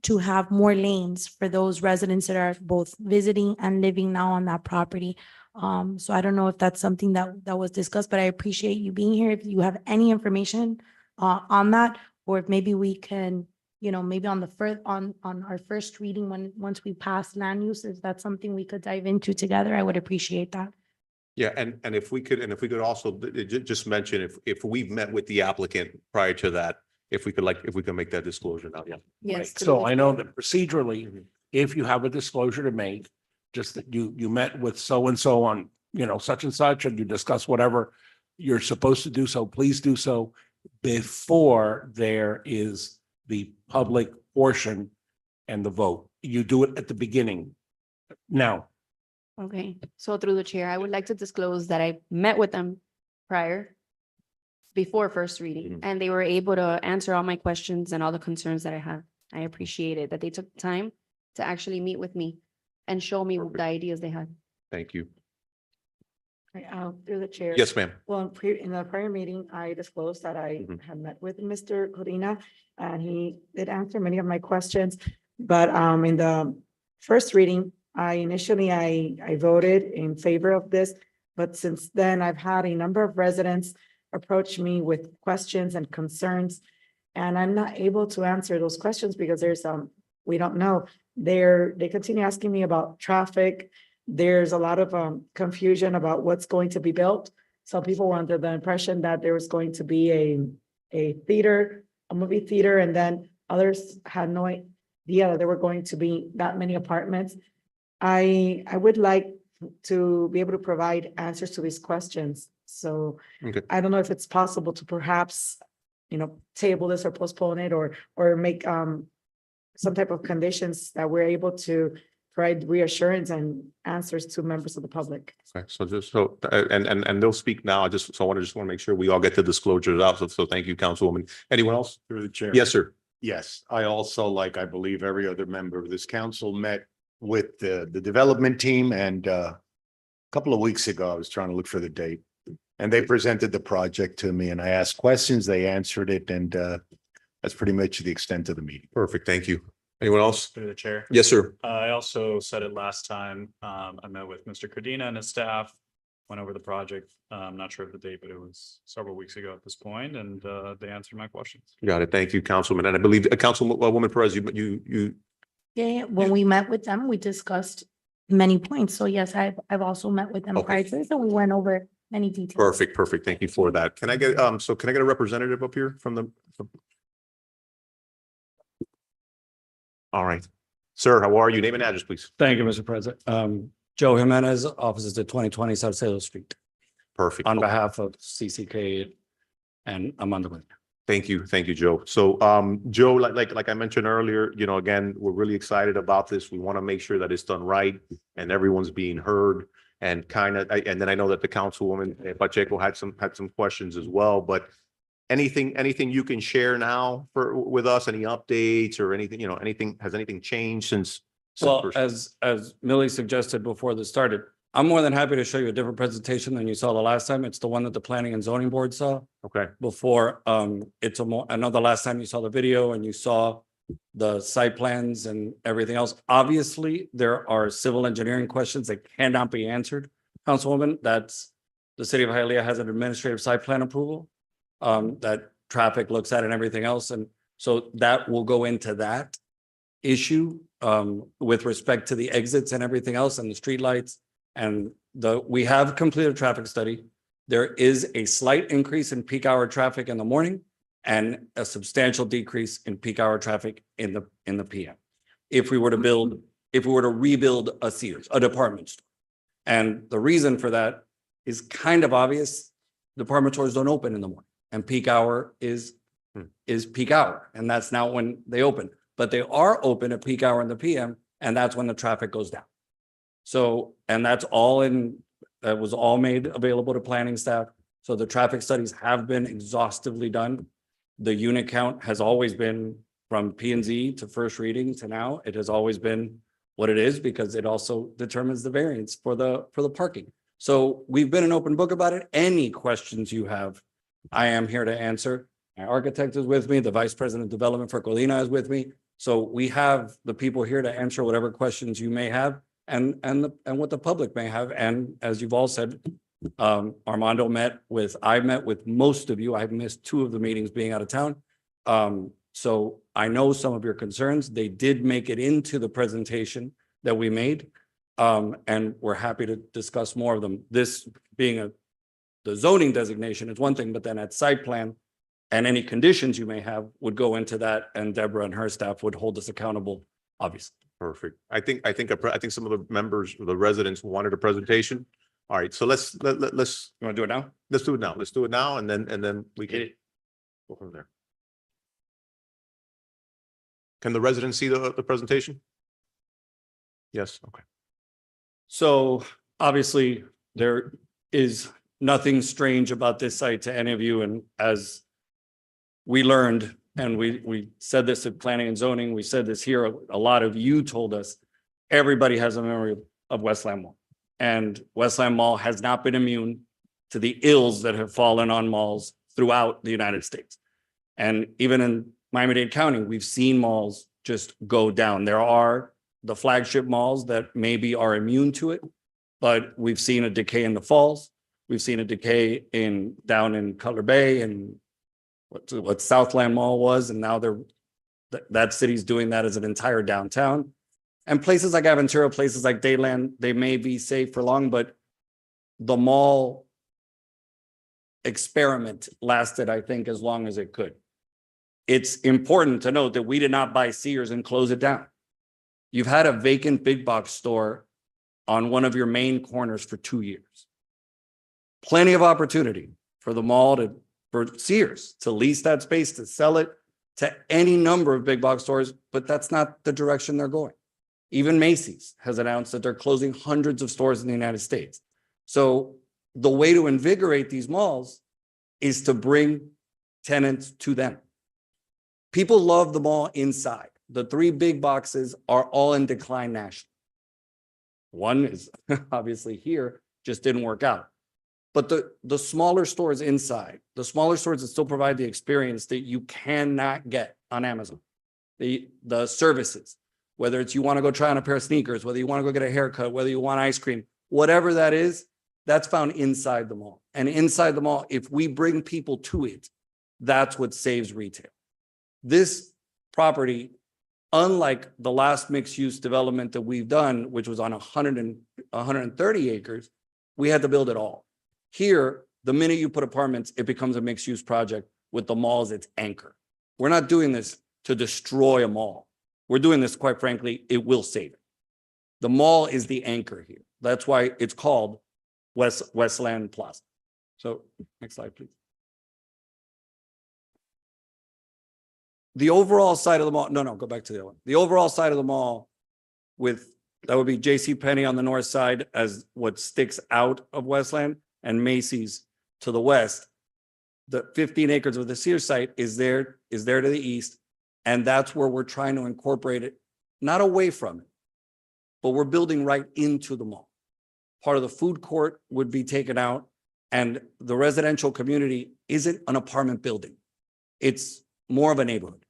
Speaker 7: to have more lanes for those residents that are both visiting and living now on that property. So I don't know if that's something that was discussed, but I appreciate you being here. If you have any information on that, or if maybe we can, maybe on our first reading, once we pass land use, if that's something we could dive into together, I would appreciate that.
Speaker 1: Yeah, and if we could also just mention if we've met with the applicant prior to that, if we could make that disclosure now, yeah.
Speaker 17: Right. So I know that procedurally, if you have a disclosure to make, just that you met with so-and-so on, such and such, and you discuss whatever you're supposed to do, so please do so before there is the public portion and the vote. You do it at the beginning. Now,
Speaker 21: Okay, so through the chair, I would like to disclose that I met with them prior, before first reading, and they were able to answer all my questions and all the concerns that I had. I appreciated that they took time to actually meet with me and show me the ideas they had.
Speaker 1: Thank you.
Speaker 10: Through the chair.
Speaker 1: Yes, ma'am.
Speaker 10: Well, in the prior meeting, I disclosed that I
Speaker 1: Mhm.
Speaker 10: had met with Mr. Codina, and he did answer many of my questions. But in the first reading, I voted in favor of this. But since then, I've had a number of residents approach me with questions and concerns. And I'm not able to answer those questions because there's we don't know. They continue asking me about traffic. There's a lot of confusion about what's going to be built. Some people were under the impression that there was going to be a theater, a movie theater, and then others had no idea that there were going to be that many apartments. I would like to be able to provide answers to these questions. So
Speaker 1: Okay.
Speaker 10: I don't know if it's possible to perhaps, table this or postpone it or make some type of conditions that we're able to provide reassurance and answers to members of the public.
Speaker 1: Okay, so and they'll speak now. I want to make sure we all get the disclosures out. So thank you, Councilwoman. Anyone else?
Speaker 18: Through the chair.
Speaker 1: Yes, sir.
Speaker 18: Yes, I also, like I believe every other member of this council, met with the development team, and a couple of weeks ago, I was trying to look for the date. And they presented the project to me and I asked questions, they answered it, and that's pretty much the extent of the meeting.
Speaker 1: Perfect. Thank you. Anyone else?
Speaker 16: Through the chair.
Speaker 1: Yes, sir.
Speaker 16: I also said it last time. I met with Mr. Cardina and his staff, went over the project. I'm not sure of the date, but it was several weeks ago at this point, and they answered my questions.
Speaker 1: Got it. Thank you, Councilman. And I believe Councilwoman Perez, you.
Speaker 7: Yeah, when we met with them, we discussed many points. So yes, I've also met with them
Speaker 1: Okay.
Speaker 7: prior to this, and we went over many details.
Speaker 1: Perfect. Thank you for that. Can I get a representative up here from the? All right. Sir, how are you? Name and address, please.
Speaker 22: Thank you, Mr. President. Joe Jimenez, offices at 2020 South Salem Street,
Speaker 1: Perfect.
Speaker 22: on behalf of CCK and Amanda.
Speaker 1: Thank you, Joe. So, Joe, like I mentioned earlier, again, we're really excited about this. We want to make sure that it's done right and everyone's being heard. And and then I know that the Councilwoman Pacheco had some questions as well, but anything you can share now with us, any updates or anything, has anything changed since?
Speaker 22: Well,
Speaker 1: first-
Speaker 22: as Millie suggested before this started, I'm more than happy to show you a different presentation than you saw the last time. It's the one that the Planning and Zoning Board saw
Speaker 1: Okay,
Speaker 22: before. It's I know the last time you saw the video and you saw the site plans and everything else. Obviously, there are civil engineering questions that cannot be answered. Councilwoman, that's the city of Hialeah has an administrative site plan approval that traffic looks at and everything else. And so that will go into that issue with respect to the exits and everything else and the streetlights. And we have completed a traffic study. There is a slight increase in peak hour traffic in the morning and a substantial decrease in peak hour traffic in the PM. If we were to rebuild a Sears, a department store. And the reason for that is kind of obvious. Department stores don't open in the morning and peak hour is peak hour. And that's not when they open, but they are open at peak hour in the PM. And that's when the traffic goes down. So, and that was all made available to planning staff. So the traffic studies have been exhaustively done. The unit count has always been from P and Z to first reading to now. It has always been what it is because it also determines the variance for the parking. So we've been an open book about it. Any questions you have, I am here to answer. My architect is with me. The Vice President of Development for Codina is with me. So we have the people here to answer whatever questions you may have and what the public may have. And as you've all said, Armando I met with most of you. I've missed 2 of the meetings being out of town. So I know some of your concerns. They did make it into the presentation that we made. And we're happy to discuss more of them. This being the zoning designation is one thing, but then at site plan and any conditions you may have would go into that, and Deborah and her staff would hold us accountable, obviously.
Speaker 1: Perfect. I think some of the members, the residents wanted a presentation. All right, so let's.
Speaker 22: You want to do it now?
Speaker 1: Let's do it now. Let's do it now, and then we can go from there. Can the residents see the presentation? Yes, okay.
Speaker 22: So obviously, there is nothing strange about this site to any of you. And as we learned, and we said this at planning and zoning, we said this here, a lot of you told us, everybody has a memory of Westland Mall. And Westland Mall has not been immune to the ills that have fallen on malls throughout the United States. And even in Miami-Dade County, we've seen malls just go down. There are the flagship malls that maybe are immune to it, but we've seen a decay in the Falls. We've seen a decay down in Cutler Bay and what Southland Mall was, and now that city's doing that as an entire downtown. And places like Aventura, places like Dayland, they may be safe for long, but the mall experiment lasted, I think, as long as it could. It's important to note that we did not buy Sears and close it down. You've had a vacant big box store on one of your main corners for 2 years. Plenty of opportunity for the mall for Sears to lease that space, to sell it to any number of big box stores, but that's not the direction they're going. Even Macy's has announced that they're closing hundreds of stores in the United States. So the way to invigorate these malls is to bring tenants to them. People love the mall inside. The 3 big boxes are all in decline nationally. One is obviously here, just didn't work out. But the smaller stores inside, the smaller stores that still provide the experience that you cannot get on Amazon, the services, whether it's you want to go try on a pair of sneakers, whether you want to go get a haircut, whether you want ice cream, whatever that is, that's found inside the mall. And inside the mall, if we bring people to it, that's what saves retail. This property, unlike the last mixed-use development that we've done, which was on 130 acres, we had to build it all. Here, the minute you put apartments, it becomes a mixed-use project with the mall as its anchor. We're not doing this to destroy a mall. We're doing this, quite frankly, it will save it. The mall is the anchor here. That's why it's called Westland Plaza. So next slide, please. The overall side of the mall, no, go back to the other one. The overall side of the mall that would be JCPenney on the north side as what sticks out of Westland, and Macy's to the west. The 15 acres of the Sears site is there to the east. And that's where we're trying to incorporate it, not away from it, but we're building right into the mall. Part of the food court would be taken out, and the residential community isn't an apartment building. It's more of a neighborhood.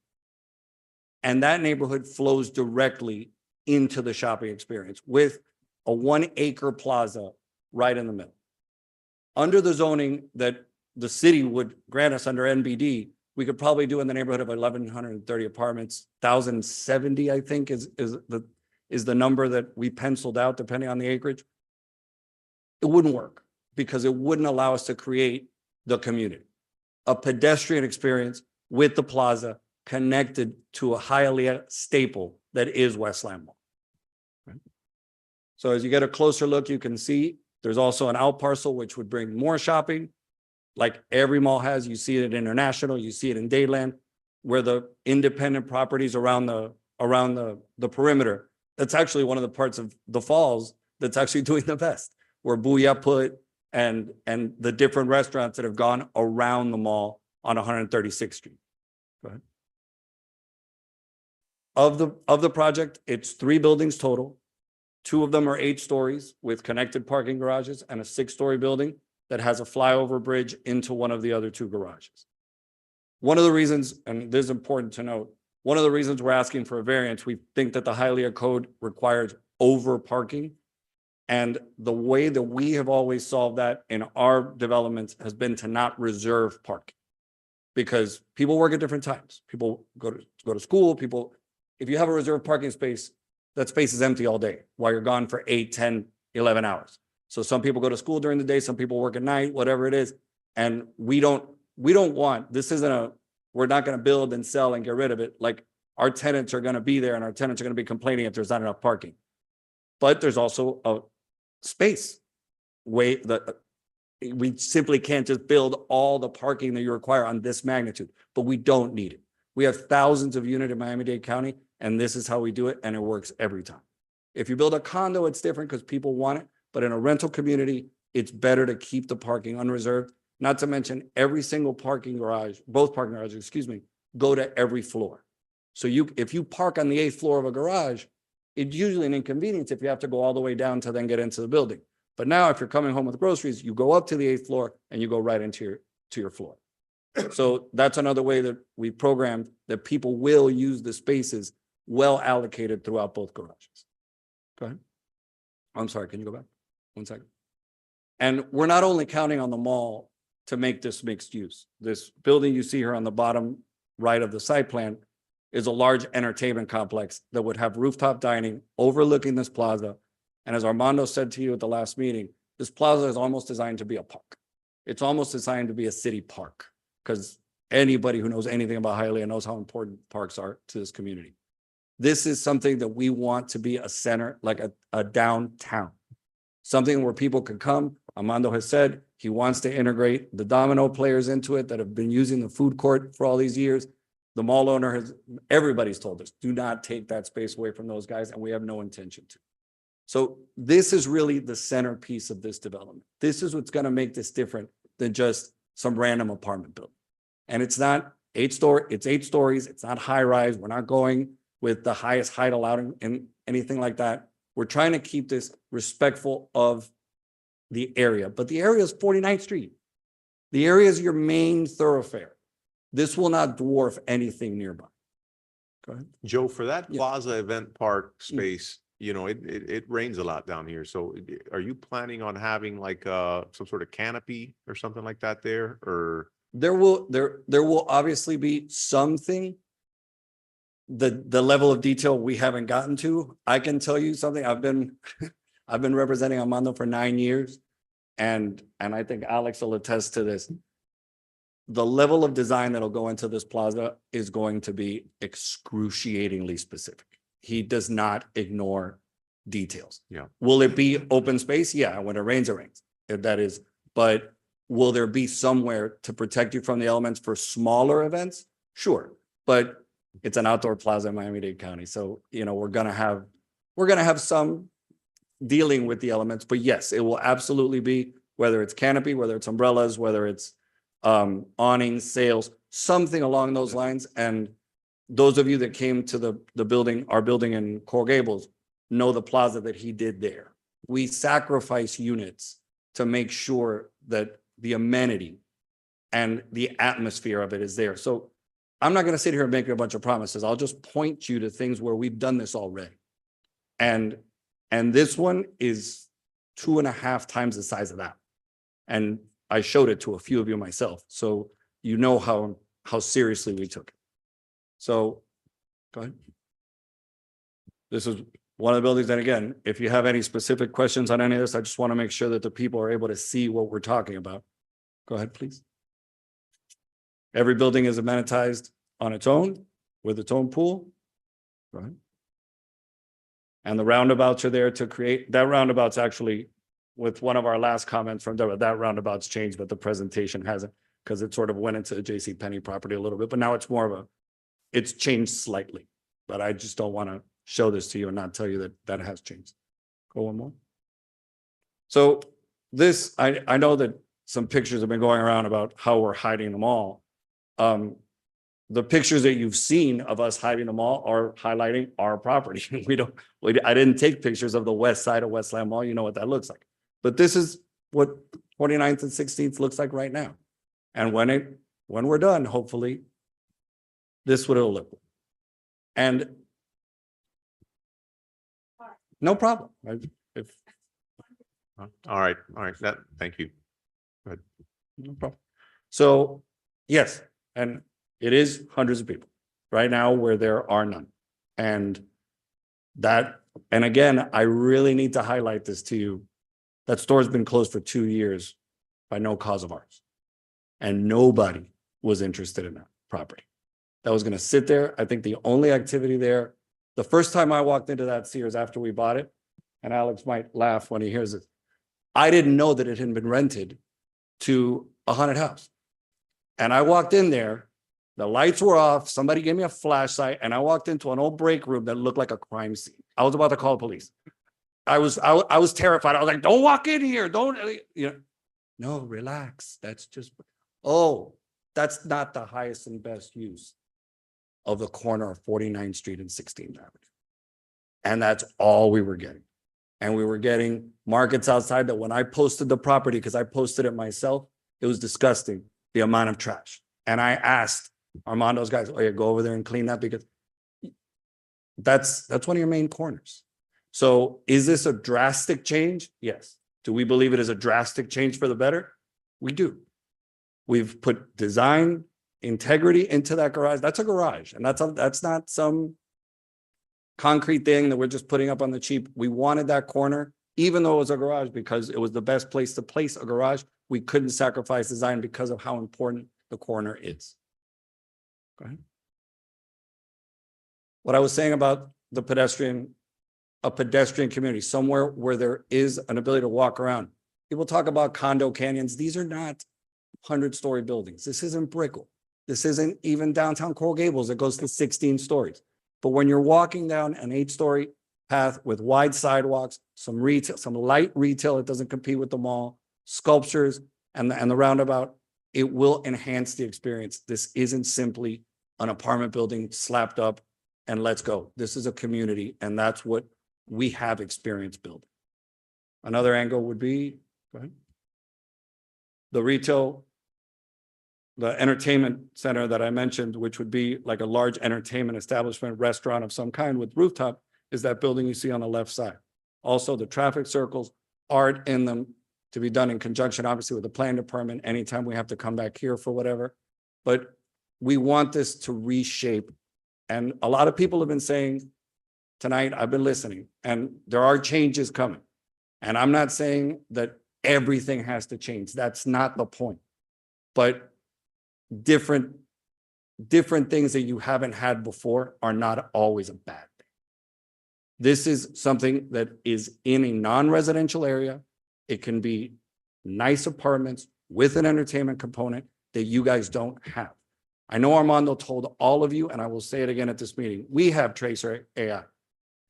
Speaker 22: And that neighborhood flows directly into the shopping experience with a 1 acre plaza right in the middle. Under the zoning that the city would grant us under NBD, we could probably do in the neighborhood of 1,130 apartments. 1,070, I think, is the number that we penciled out, depending on the acreage. It wouldn't work because it wouldn't allow us to create the community, a pedestrian experience with the plaza connected to a Hialeah staple that is Westland Mall. Right? So as you get a closer look, you can see there's also an out parcel which would bring more shopping. Like every mall has, you see it at International, you see it in Dayland, where the independent properties around the perimeter. That's actually one of the parts of the Falls that's actually doing the best, where Booyah put and the different restaurants that have gone around the mall on 136th Street. Go ahead. Of the project, it's 3 buildings total. 2 of them are 8 stories with connected parking garages, and a 6-story building that has a flyover bridge into one of the other 2 garages. One of the reasons, and this is important to note, one of the reasons we're asking for a variance, we think that the Hialeah code requires over parking. And the way that we have always solved that in our developments has been to not reserve parking. Because people work at different times. People go to school, if you have a reserved parking space, that space is empty all day while you're gone for 8, 10, 11 hours. So some people go to school during the day, some people work at night, whatever it is. And we don't want, we're not going to build and sell and get rid of it. Like our tenants are gonna be there and our tenants are gonna be complaining if there's not enough parking. But there's also a space we simply can't just build all the parking that you require on this magnitude, but we don't need it. We have thousands of units in Miami-Dade County, and this is how we do it, and it works every time. If you build a condo, it's different because people want it, but in a rental community, it's better to keep the parking unreserved. Not to mention every single parking garage, both parking garages, excuse me, go to every floor. So if you park on the 8th floor of a garage, it's usually an inconvenience if you have to go all the way down to then get into the building. But now if you're coming home with groceries, you go up to the 8th floor and you go right into your floor. So that's another way that we programmed that people will use the spaces well allocated throughout both garages. Go ahead. I'm sorry, can you go back? 1 second. And we're not only counting on the mall to make this mixed use. This building you see here on the bottom right of the site plan is a large entertainment complex that would have rooftop dining overlooking this plaza. And as Armando said to you at the last meeting, this plaza is almost designed to be a park. It's almost designed to be a city park because anybody who knows anything about Hialeah knows how important parks are to this community. This is something that we want to be a center, like a downtown, something where people can come. Armando has said he wants to integrate the domino players into it that have been using the food court for all these years. The mall owner everybody's told us, do not take that space away from those guys, and we have no intention to. So this is really the centerpiece of this development. This is what's going to make this different than just some random apartment building. And it's not it's 8 stories. It's not high rise. We're not going with the highest height allowed in anything like that. We're trying to keep this respectful of the area, but the area is 49th Street. The area is your main thoroughfare. This will not dwarf anything nearby. Go ahead.
Speaker 1: Joe, for that
Speaker 22: Yeah.
Speaker 1: Plaza Event Park space, you know, it rains a lot down here. So are you planning on having like some sort of canopy or something like that there, or?
Speaker 22: There will obviously be something. The level of detail we haven't gotten to. I can tell you something. I've been representing Armando for 9 years, and I think Alex will attest to this. The level of design that'll go into this plaza is going to be excruciatingly specific. He does not ignore details.
Speaker 1: Yeah.
Speaker 22: Will it be open space? Yeah, when it rains, it rains. If that is, but will there be somewhere to protect you from the elements for smaller events? Sure, but it's an outdoor plaza in Miami-Dade County. So, you know, we're gonna have some dealing with the elements, but yes, it will absolutely be, whether it's canopy, whether it's umbrellas, whether it's awnings, sails, something along those lines. And those of you that came to the building, our building in Coral Gables, know the plaza that he did there. We sacrifice units to make sure that the amenity and the atmosphere of it is there. So I'm not going to sit here and make you a bunch of promises. I'll just point you to things where we've done this already. And this one is 2.5 times the size of that. And I showed it to a few of you myself. So you know how seriously we took it. So go ahead. This is one of the buildings. And again, if you have any specific questions on any of this, I just want to make sure that the people are able to see what we're talking about. Go ahead, please. Every building is amenitized on its own with its own pool. Go ahead. And the roundabouts are there to create, that roundabout's actually, with one of our last comments from Deborah, that roundabout's changed, but the presentation hasn't, because it sort of went into the JCPenney property a little bit, but now it's more of it's changed slightly. But I just don't want to show this to you and not tell you that has changed. Go one more. So this, I know that some pictures have been going around about how we're hiding them all. The pictures that you've seen of us hiding them all are highlighting our property. I didn't take pictures of the west side of Westland Mall. You know what that looks like. But this is what 29th and 16th looks like right now. And when we're done, hopefully, this is what it'll look like. And no problem.
Speaker 1: All right. Thank you. Go ahead.
Speaker 22: No problem. So, yes, and it is hundreds of people right now where there are none. And again, I really need to highlight this to you. That store's been closed for 2 years by no cause of ours. And nobody was interested in that property. that was gonna sit there. I think the only activity there, the first time I walked into that Sears after we bought it, and Alex might laugh when he hears it, I didn't know that it had been rented to a haunted house. And I walked in there, the lights were off, somebody gave me a flashlight, and I walked into an old break room that looked like a crime scene. I was about to call the police. I was terrified. I was like, don't walk in here, don't, you know. No, relax, that's just, oh, that's not the highest and best use of the corner of 49th Street and 16th Avenue. And that's all we were getting. And we were getting markets outside that when I posted the property, because I posted it myself, it was disgusting, the amount of trash. And I asked Armando's guys, oh yeah, go over there and clean that, because that's one of your main corners. So is this a drastic change? Yes. Do we believe it is a drastic change for the better? We do. We've put design integrity into that garage. That's a garage, and that's not some concrete thing that we're just putting up on the cheap. We wanted that corner, even though it was a garage, because it was the best place to place a garage. We couldn't sacrifice design because of how important the corner is. Go ahead. What I was saying about the pedestrian, a pedestrian community, somewhere where there is an ability to walk around. People talk about condo canyons. These are not 100-story buildings. This isn't Brickell. This isn't even downtown Coral Gables that goes to 16 stories. But when you're walking down an 8-story path with wide sidewalks, some retail, some light retail that doesn't compete with the mall, sculptures, and the roundabout, it will enhance the experience. This isn't simply an apartment building slapped up and let's go. This is a community, and that's what we have experience building. Another angle would be, go ahead, the retail, the entertainment center that I mentioned, which would be like a large entertainment establishment, restaurant of some kind with rooftop, is that building you see on the left side. Also, the traffic circles, art in them, to be done in conjunction, obviously, with the planning department anytime we have to come back here for whatever. But we want this to reshape. And a lot of people have been saying tonight, I've been listening, and there are changes coming. And I'm not saying that everything has to change. That's not the point. But different things that you haven't had before are not always a bad thing. This is something that is in a non-residential area. It can be nice apartments with an entertainment component that you guys don't have. I know Armando told all of you, and I will say it again at this meeting, we have Tracer AI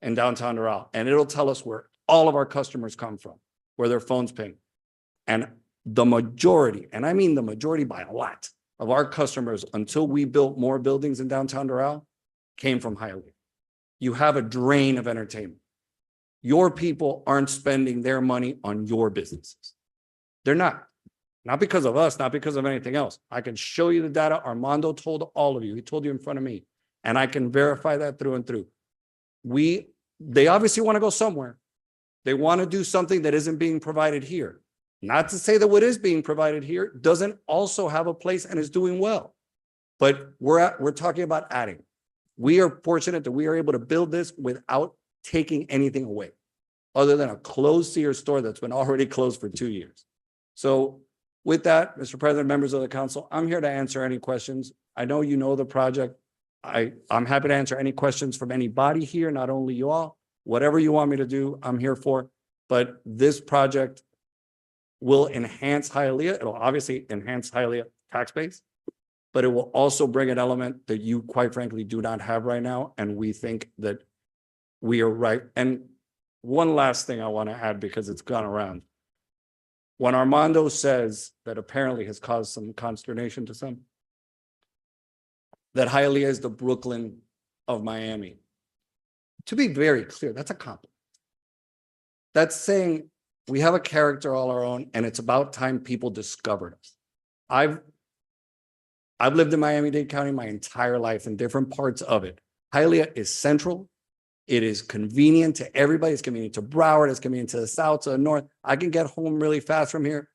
Speaker 22: in downtown Doral, and it'll tell us where all of our customers come from, where their phones ping. And the majority, and I mean the majority by a lot, of our customers, until we built more buildings in downtown Doral, came from Hialeah. You have a drain of entertainment. Your people aren't spending their money on your businesses. They're not. Not because of us, not because of anything else. I can show you the data. Armando told all of you. He told you in front of me. And I can verify that through and through. They obviously want to go somewhere. They want to do something that isn't being provided here. Not to say that what is being provided here doesn't also have a place and is doing well. But we're talking about adding. We are fortunate that we are able to build this without taking anything away, other than a closed Sears store that's been already closed for 2 years. So with that, Mr. President, members of the council, I'm here to answer any questions. I know you know the project. I'm happy to answer any questions from anybody here, not only you all. Whatever you want me to do, I'm here for. But this project will enhance Hialeah. It'll obviously enhance Hialeah tax base, but it will also bring an element that you, quite frankly, do not have right now. And we think that we are right. And one last thing I want to add, because it's gone around. When Armando says that apparently has caused some consternation to some, that Hialeah is the Brooklyn of Miami. To be very clear, that's a compliment. That's saying we have a character all our own, and it's about time people discovered us. I've lived in Miami-Dade County my entire life in different parts of it. Hialeah is central. It is convenient to everybody. It's convenient to Broward. It's convenient to the south, to the north. I can get home really fast from here.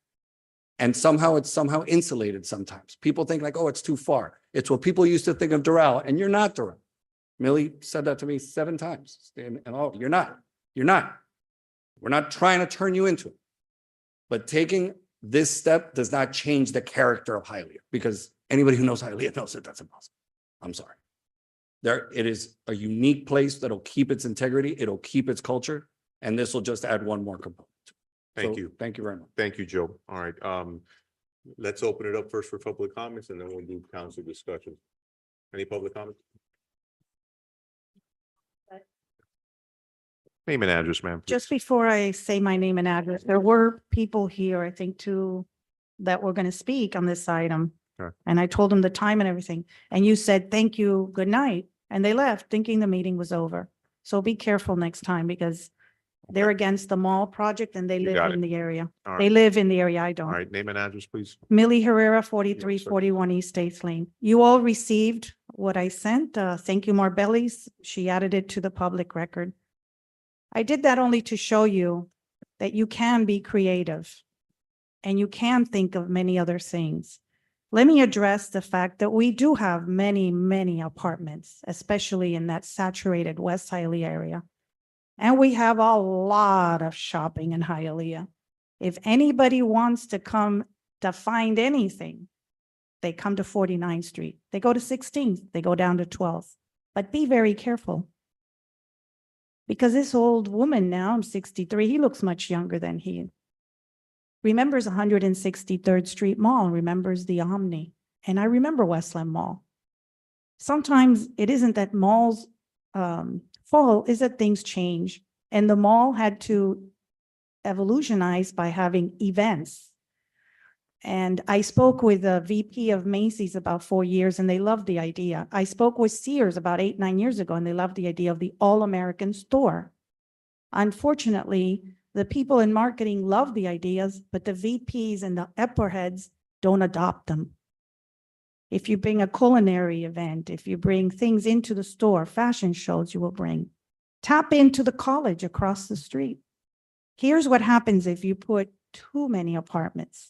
Speaker 22: And somehow it's somehow insulated sometimes. People think like, oh, it's too far. It's what people used to think of Doral, and you're not Doral. Millie said that to me 7 times. And oh, you're not. You're not. We're not trying to turn you into it. But taking this step does not change the character of Hialeah, because anybody who knows Hialeah knows that that's impossible. I'm sorry. There, it is a unique place that'll keep its integrity, it'll keep its culture, and this will just add one more component.
Speaker 1: Thank
Speaker 22: So,
Speaker 1: you.
Speaker 22: Thank you very much.
Speaker 1: Thank you, Joe. All right, let's open it up first for public comments and then we'll do council discussion. Any public comments? Name and address, ma'am. please.
Speaker 8: Just before I say my name and address, there were people here, I think, too, that were going to speak on this item.
Speaker 1: Sure.
Speaker 8: And I told them the time and everything. And you said, thank you, good night. And they left thinking the meeting was over. So be careful next time because they're against the mall project and they
Speaker 1: You
Speaker 8: live
Speaker 1: got
Speaker 8: in
Speaker 1: it.
Speaker 8: the area.
Speaker 1: All
Speaker 8: They
Speaker 1: right,
Speaker 8: live in the area, I
Speaker 1: all
Speaker 8: don't.
Speaker 1: right, name and address, please.
Speaker 8: Millie Herrera, 4341 East States Lane. You all received what I sent. Thank you, Marbellis. She added it to the public record. I did that only to show you that you can be creative and you can think of many other things. Let me address the fact that we do have many, many apartments, especially in that saturated West Hialeah area. And we have a lot of shopping in Hialeah. If anybody wants to come to find anything, they come to 49th Street. They go to 16th, they go down to 12th. But be very careful. Because this old woman now, I'm 63, he looks much younger than he remembers 163rd Street Mall, remembers the Omni, and I remember Westland Mall. Sometimes it isn't that malls fall, is that things change. And the mall had to evolutionize by having events. And I spoke with a VP of Macy's about 4 years and they loved the idea. I spoke with Sears about 8, 9 years ago and they loved the idea of the all-American store. Unfortunately, the people in marketing love the ideas, but the VPs and the upper heads don't adopt them. If you bring a culinary event, if you bring things into the store, fashion shows you will bring. Tap into the college across the street. Here's what happens if you put too many apartments.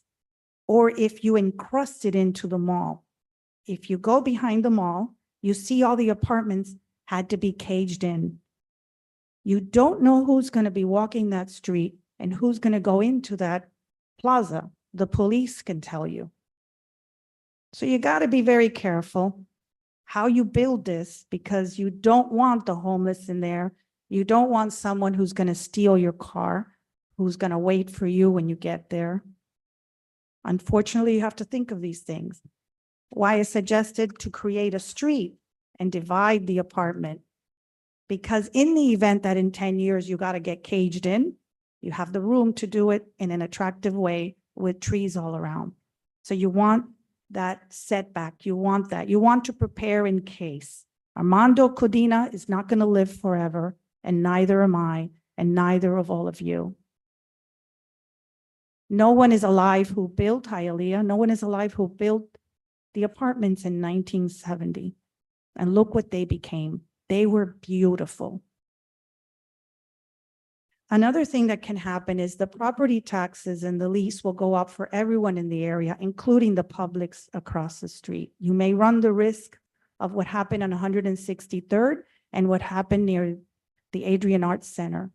Speaker 8: Or if you encrust it into the mall. If you go behind the mall, you see all the apartments had to be caged in. You don't know who's going to be walking that street and who's going to go into that plaza. The police can tell you. So you got to be very careful how you build this because you don't want the homeless in there. You don't want someone who's going to steal your car, who's going to wait for you when you get there. Unfortunately, you have to think of these things. Why I suggested to create a street and divide the apartment. Because in the event that in 10 years you got to get caged in, you have the room to do it in an attractive way with trees all around. So you want that setback. You want that. You want to prepare in case. Armando Codina is not going to live forever, and neither am I, and neither of all of you. No one is alive who built Hialeah. No one is alive who built the apartments in 1970. And look what they became. They were beautiful. Another thing that can happen is the property taxes and the lease will go up for everyone in the area, including the publics across the street. You may run the risk of what happened on 163rd and what happened near the Adrian Arts Center.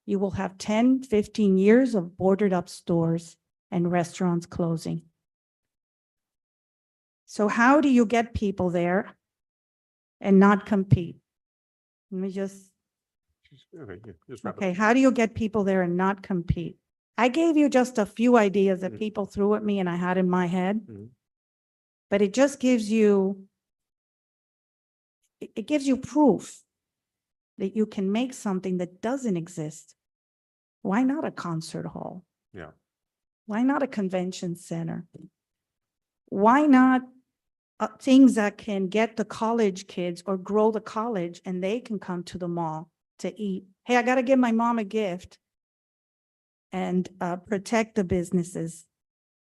Speaker 8: You will have 10, 15 years of boarded up stores and restaurants closing. So how do you get people there and not compete? Let me just,
Speaker 1: Okay, yeah, just wrap it
Speaker 8: okay,
Speaker 1: up.
Speaker 8: how do you get people there and not compete? I gave you just a few ideas that people threw at me and I had in my head.
Speaker 1: Mhm.
Speaker 8: But it just gives you, it gives you proof that you can make something that doesn't exist. Why not a concert hall?
Speaker 1: Yeah.
Speaker 8: Why not a convention center? Why not things that can get the college kids or grow the college and they can come to the mall to eat? Hey, I got to give my mom a gift and protect the businesses.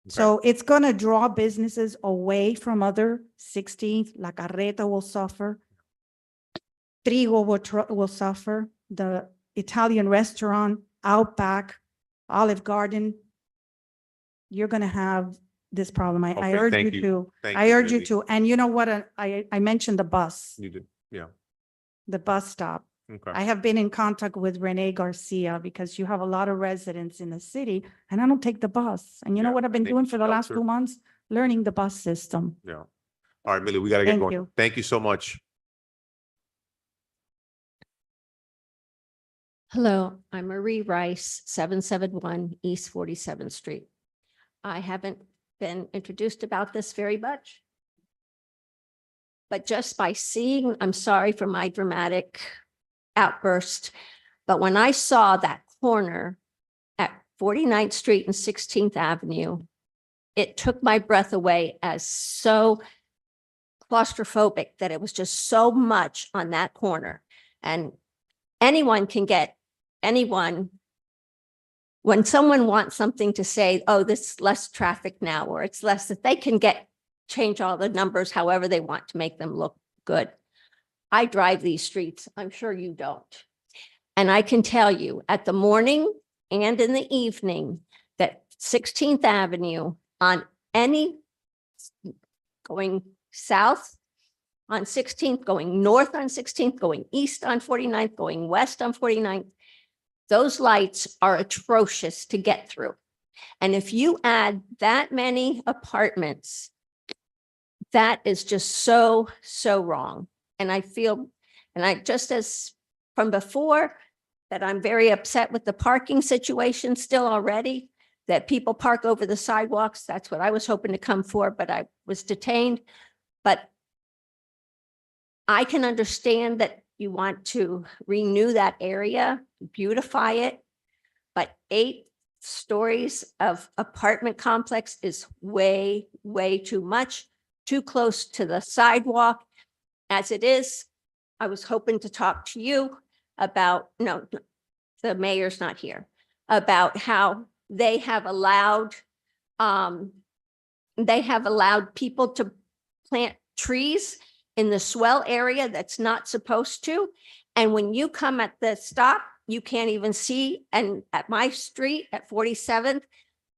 Speaker 8: So it's going to draw businesses away from other 16th. La Carreta will suffer. Trigo will suffer. The Italian restaurant, Outback, Olive Garden. You're going to have this problem. I
Speaker 1: Okay,
Speaker 8: urge
Speaker 1: thank
Speaker 8: you
Speaker 1: you.
Speaker 8: to,
Speaker 1: Thank
Speaker 8: I
Speaker 1: you,
Speaker 8: urge you
Speaker 1: Lily.
Speaker 8: to, and you know what? I mentioned the bus,
Speaker 1: You did, yeah,
Speaker 8: the bus stop.
Speaker 1: okay.
Speaker 8: I have been in contact with Renee Garcia because you have a lot of residents in the city and I don't take the bus. And you know
Speaker 1: Yeah,
Speaker 8: what I've
Speaker 1: I
Speaker 8: been
Speaker 1: think
Speaker 8: doing for the last
Speaker 1: shelter.
Speaker 8: 2 months? Learning the bus system.
Speaker 1: Yeah. All right, Millie, we gotta get
Speaker 8: Thank
Speaker 1: going.
Speaker 8: you.
Speaker 1: Thank you so much.
Speaker 11: Hello, I'm Marie Rice, 771 East 47th Street. I haven't been introduced about this very much. But just by seeing, I'm sorry for my dramatic outburst, but when I saw that corner at 49th Street and 16th Avenue, it took my breath away as so claustrophobic that it was just so much on that corner. And anyone can get anyone, when someone wants something to say, oh, this is less traffic now, or it's less, that they can change all the numbers however they want to make them look good. I drive these streets. I'm sure you don't. And I can tell you at the morning and in the evening that 16th Avenue on any going south on 16th, going north on 16th, going east on 49th, going west on 49th, those lights are atrocious to get through. And if you add that many apartments, that is just so, so wrong. And I feel, and I just as from before, that I'm very upset with the parking situation still already, that people park over the sidewalks. That's what I was hoping to come for, but I was detained. But I can understand that you want to renew that area, beautify it, but 8 stories of apartment complex is way, way too much, too close to the sidewalk. As it is, I was hoping to talk to you about, no, the mayor's not here, about how they have allowed people to plant trees in the swell area that's not supposed to. And when you come at the stop, you can't even see. And at my street at 47th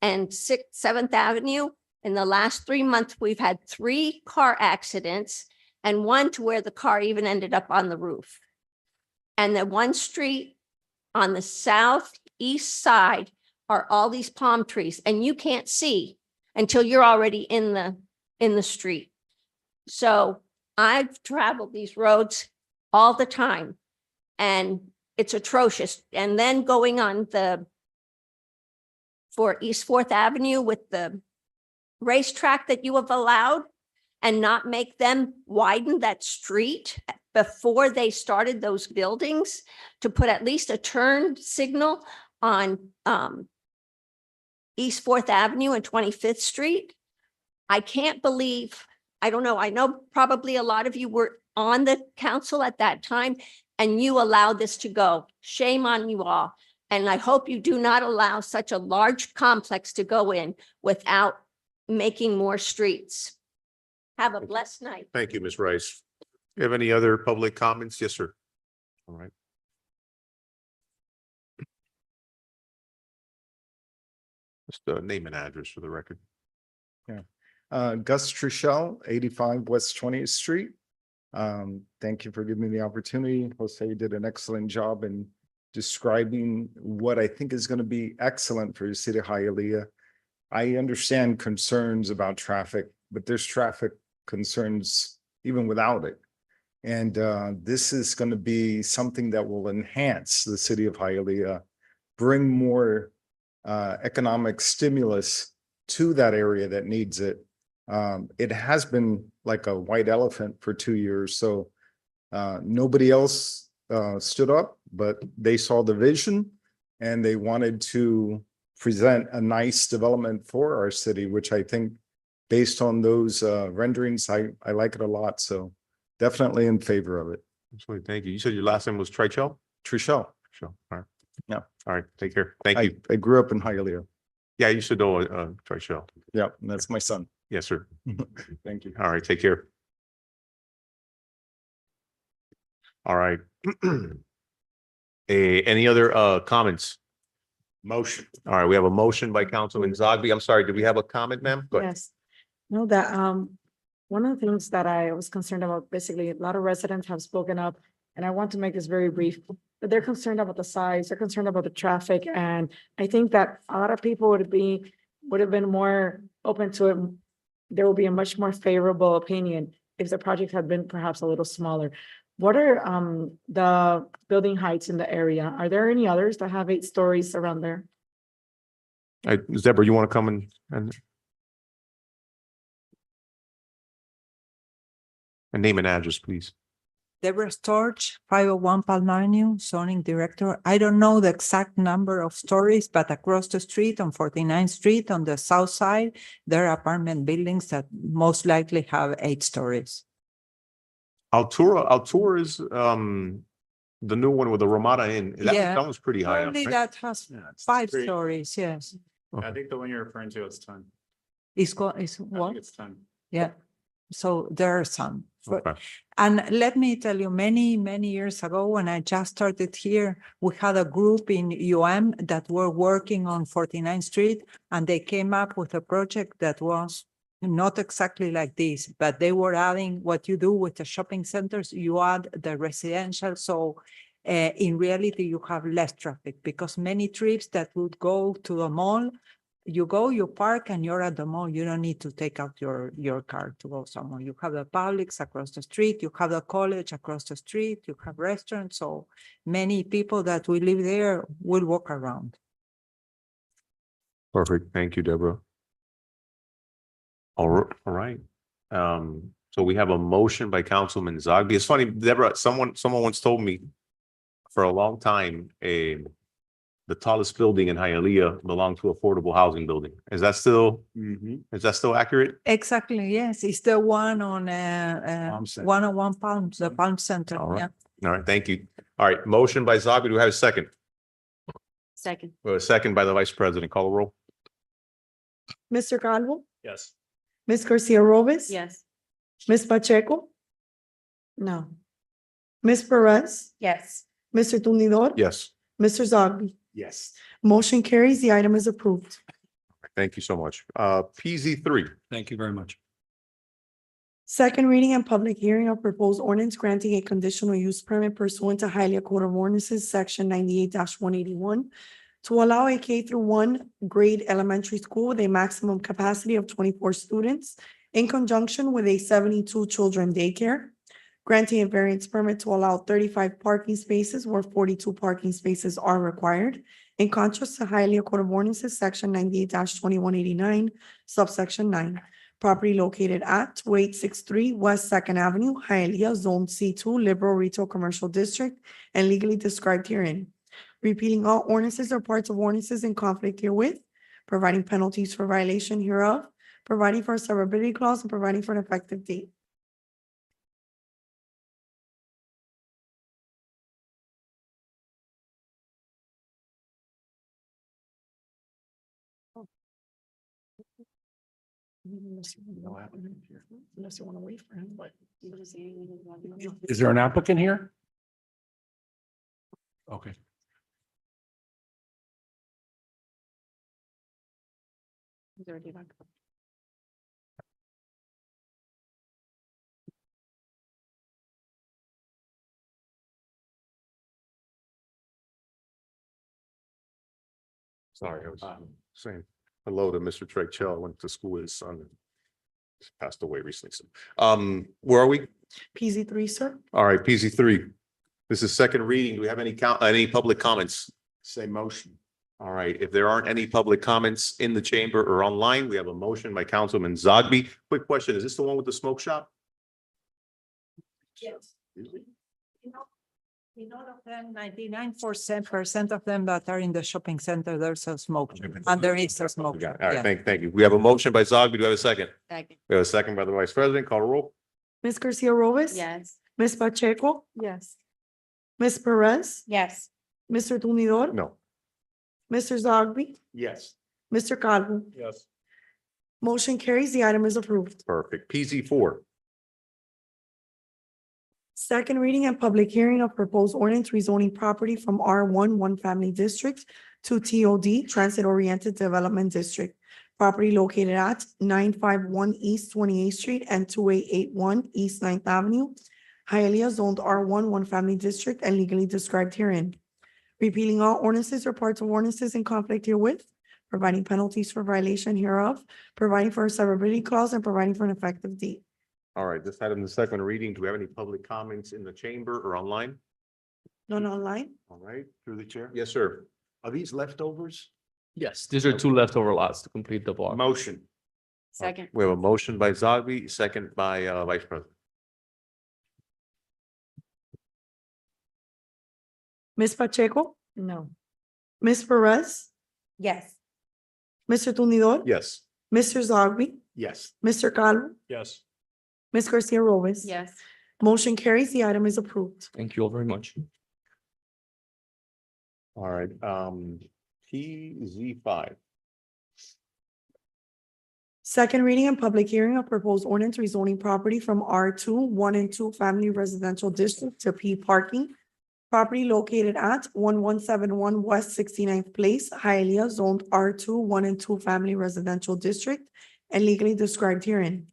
Speaker 11: and 7th Avenue, in the last 3 months, we've had 3 car accidents and 1 to where the car even ended up on the roof. And the one street on the southeast side are all these palm trees, and you can't see until you're already in the street. So I've traveled these roads all the time, and it's atrocious. And then going on for East 4th Avenue with the racetrack that you have allowed, and not make them widen that street before they started those buildings, to put at least a turn signal on East 4th Avenue and 25th Street. I can't believe, I don't know, I know probably a lot of you were on the council at that time and you allowed this to go. Shame on you all. And I hope you do not allow such a large complex to go in without making more streets. Have a blessed night.
Speaker 1: Thank you, Ms. Rice. You have any other public comments? Yes, sir. All right. Just name and address for the record.
Speaker 13: Gus Trishelle, 85 West 20th Street. Thank you for giving me the opportunity. Jose did an excellent job in describing what I think is going to be excellent for the city of Hialeah. I understand concerns about traffic, but there's traffic concerns even without it. And this is going to be something that will enhance the city of Hialeah, bring more economic stimulus to that area that needs it. It has been like a white elephant for 2 years. So nobody else stood up, but they saw the vision and they wanted to present a nice development for our city, which I think based on those renderings, I like it a lot. So definitely in favor of it.
Speaker 1: Absolutely. Thank you. You said your last name was Trichel?
Speaker 13: Trishelle.
Speaker 1: Sure. All right.
Speaker 13: Yeah.
Speaker 1: All right. Take care. Thank you.
Speaker 13: I grew up in Hialeah.
Speaker 1: Yeah, you should know Trichel.
Speaker 13: Yeah, that's my son.
Speaker 1: Yes, sir.
Speaker 13: Thank you.
Speaker 1: All right. Take care. All right. Any other comments?
Speaker 18: Motion.
Speaker 1: All right. We have a motion by Councilman Zogby. I'm sorry. Did we have a comment, ma'am? Go ahead.
Speaker 10: Yes. No, that, one of the things that I was concerned about, basically, a lot of residents have spoken up, and I want to make this very brief, but they're concerned about the size, they're concerned about the traffic, and I think that a lot of people would have been more open to it there will be a much more favorable opinion if the project had been perhaps a little smaller. What are the building heights in the area? Are there any others that have 8 stories around there?
Speaker 1: Deborah, you want to come and name and address, please?
Speaker 14: Deborah Storch, 501 Palm Avenue, zoning director. I don't know the exact number of stories, but across the street on 49th Street on the south side, there are apartment buildings that most likely have 8 stories.
Speaker 1: Altura is the new one with the Ramada Inn.
Speaker 14: Yeah.
Speaker 1: That one's pretty high up,
Speaker 14: Probably
Speaker 1: right?
Speaker 14: that has
Speaker 16: it's
Speaker 14: 5
Speaker 16: great.
Speaker 14: stories, yes.
Speaker 16: I think the one you're referring to, it's 10.
Speaker 14: Is
Speaker 16: I
Speaker 14: what?
Speaker 16: think it's 10.
Speaker 14: Yeah. So there are some.
Speaker 1: Okay.
Speaker 14: And let me tell you, many, many years ago, when I just started here, we had a group in UM that were working on 49th Street, and they came up with a project that was not exactly like this, but they were adding what you do with the shopping centers, you add the residential. So in reality, you have less traffic because many trips that would go to the mall, you park and you're at the mall. You don't need to take out your car to go somewhere. You have the Publix across the street, you have the college across the street, you have restaurants. So many people that will live there will walk around.
Speaker 1: Perfect. Thank you, Deborah. All right. So we have a motion by Councilman Zogby. It's funny, Deborah, someone once told me for a long time, the tallest building in Hialeah belonged to affordable housing building. Is that still accurate?
Speaker 14: Exactly, yes. It's the one on
Speaker 18: Center.
Speaker 14: 101 Palms, the Palm Center.
Speaker 1: All right.
Speaker 14: Yeah.
Speaker 1: All right, thank you. All right, motion by Zogby. Do we have a second?
Speaker 21: Second.
Speaker 1: We have a second by the Vice President. Call the roll.
Speaker 2: Mr. Calvo,
Speaker 16: Yes.
Speaker 2: Ms. Garcia Robes.
Speaker 21: Yes.
Speaker 2: Ms. Pacheco,
Speaker 10: No.
Speaker 2: Ms. Perez,
Speaker 3: Yes.
Speaker 2: Mr. Tumnidor.
Speaker 1: Yes.
Speaker 2: Mr. Zogby.
Speaker 18: Yes.
Speaker 2: Motion carries. The item is approved.
Speaker 1: Thank you so much. PZ3.
Speaker 22: Thank you very much.
Speaker 2: Second reading and public hearing of proposed ordinance granting a conditional use permit pursuant to Hialeah Code of Ordinances, section 98-181, to allow a K-1 grade elementary school with a maximum capacity of 24 students in conjunction with a 72 children daycare, granting a variance permit to allow 35 parking spaces where 42 parking spaces are required, in contrast to Hialeah Code of Ordinances, section 98-2189, subsection 9. Property located at 2863 West Second Avenue, Hialeah, Zone C2, Liberal Retail Commercial District, and legally described herein. Repealing all ordinances or parts of ordinances in conflict herewith, providing penalties for violation hereof, providing for a severability clause, and providing for an effective date. Unless you want to wait for him, but.
Speaker 17: Is there an applicant here? Okay.
Speaker 1: Sorry, I was saying hello to Mr. Trey Chell. I went to school with his son. He passed away recently. So, where are we?
Speaker 2: PZ3, sir.
Speaker 1: All right, PZ3. This is second reading. Do we have any public comments?
Speaker 18: Say motion.
Speaker 1: All right, if there aren't any public comments in the chamber or online, we have a motion by Councilman Zogby. Quick question, is this the one with the smoke shop?
Speaker 14: Yes. In all of them, 99% of them that are in the shopping center, there's a smoke, and there is a smoke.
Speaker 1: All right,
Speaker 14: Yeah.
Speaker 1: thank you. We have a motion by Zogby. Do we have a second?
Speaker 21: Second.
Speaker 1: We have a second by the Vice President. Call the roll.
Speaker 2: Ms. Garcia Robes.
Speaker 21: Yes.
Speaker 2: Ms. Pacheco,
Speaker 3: Yes.
Speaker 2: Ms. Perez,
Speaker 3: Yes.
Speaker 2: Mr. Tumnidor.
Speaker 1: No.
Speaker 2: Mr. Zogby,
Speaker 18: Yes.
Speaker 2: Mr. Calvo.
Speaker 16: Yes.
Speaker 2: Motion carries. The item is approved.
Speaker 1: Perfect. PZ4.
Speaker 2: Second reading and public hearing of proposed ordinance rezoning property from R1 One Family District to TOD Transit Oriented Development District. Property located at 951 East 28th Street and 2881 East 9th Avenue. Hialeah zoned R1 One Family District and legally described herein. Repealing all ordinances or parts of ordinances in conflict herewith, providing penalties for violation hereof, providing for a severability clause, and providing for an effective date.
Speaker 1: All right, this item is second reading. Do we have any public comments in the chamber or online?
Speaker 2: None online?
Speaker 6: All right, through the chair.
Speaker 1: Yes, sir.
Speaker 6: Are these leftovers?
Speaker 12: Yes, these are two leftover lots to complete the block.
Speaker 6: Motion.
Speaker 21: Second.
Speaker 1: We have a motion by Zogby, second by Vice President.
Speaker 2: Ms. Pacheco?
Speaker 10: No.
Speaker 2: Ms. Perez?
Speaker 7: Yes.
Speaker 2: Mr. Tumidor?
Speaker 1: Yes.
Speaker 2: Mr. Zogby?
Speaker 6: Yes.
Speaker 2: Mr. Calvo?
Speaker 16: Yes.
Speaker 2: Ms. Garcia Robes?
Speaker 21: Yes.
Speaker 2: Motion carries. The item is approved.
Speaker 12: Thank you all very much.
Speaker 1: All right, PZ5.
Speaker 2: Second reading and public hearing of proposed ordinance rezoning property from R2, 1 and 2 Family Residential District to P Parking. Property located at 1171 West 69th Place, Hialeah, zoned R2, 1 and 2 Family Residential District, and legally described herein.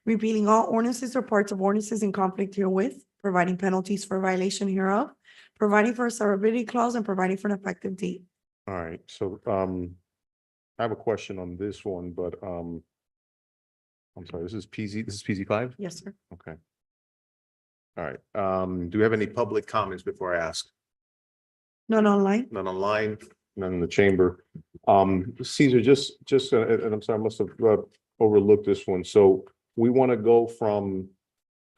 Speaker 2: Repealing all ordinances or parts of ordinances in conflict herewith, providing penalties for violation hereof, providing for a severability clause, and providing for an effective date.
Speaker 1: All right, so I have a question on this one, but I'm sorry, this is PZ5?
Speaker 2: Yes, sir.
Speaker 1: Okay. All right, do we have any public comments before I ask?
Speaker 2: None online?
Speaker 1: None online, none in the chamber. Caesar, and I'm sorry, I must have overlooked this one. So we want to go from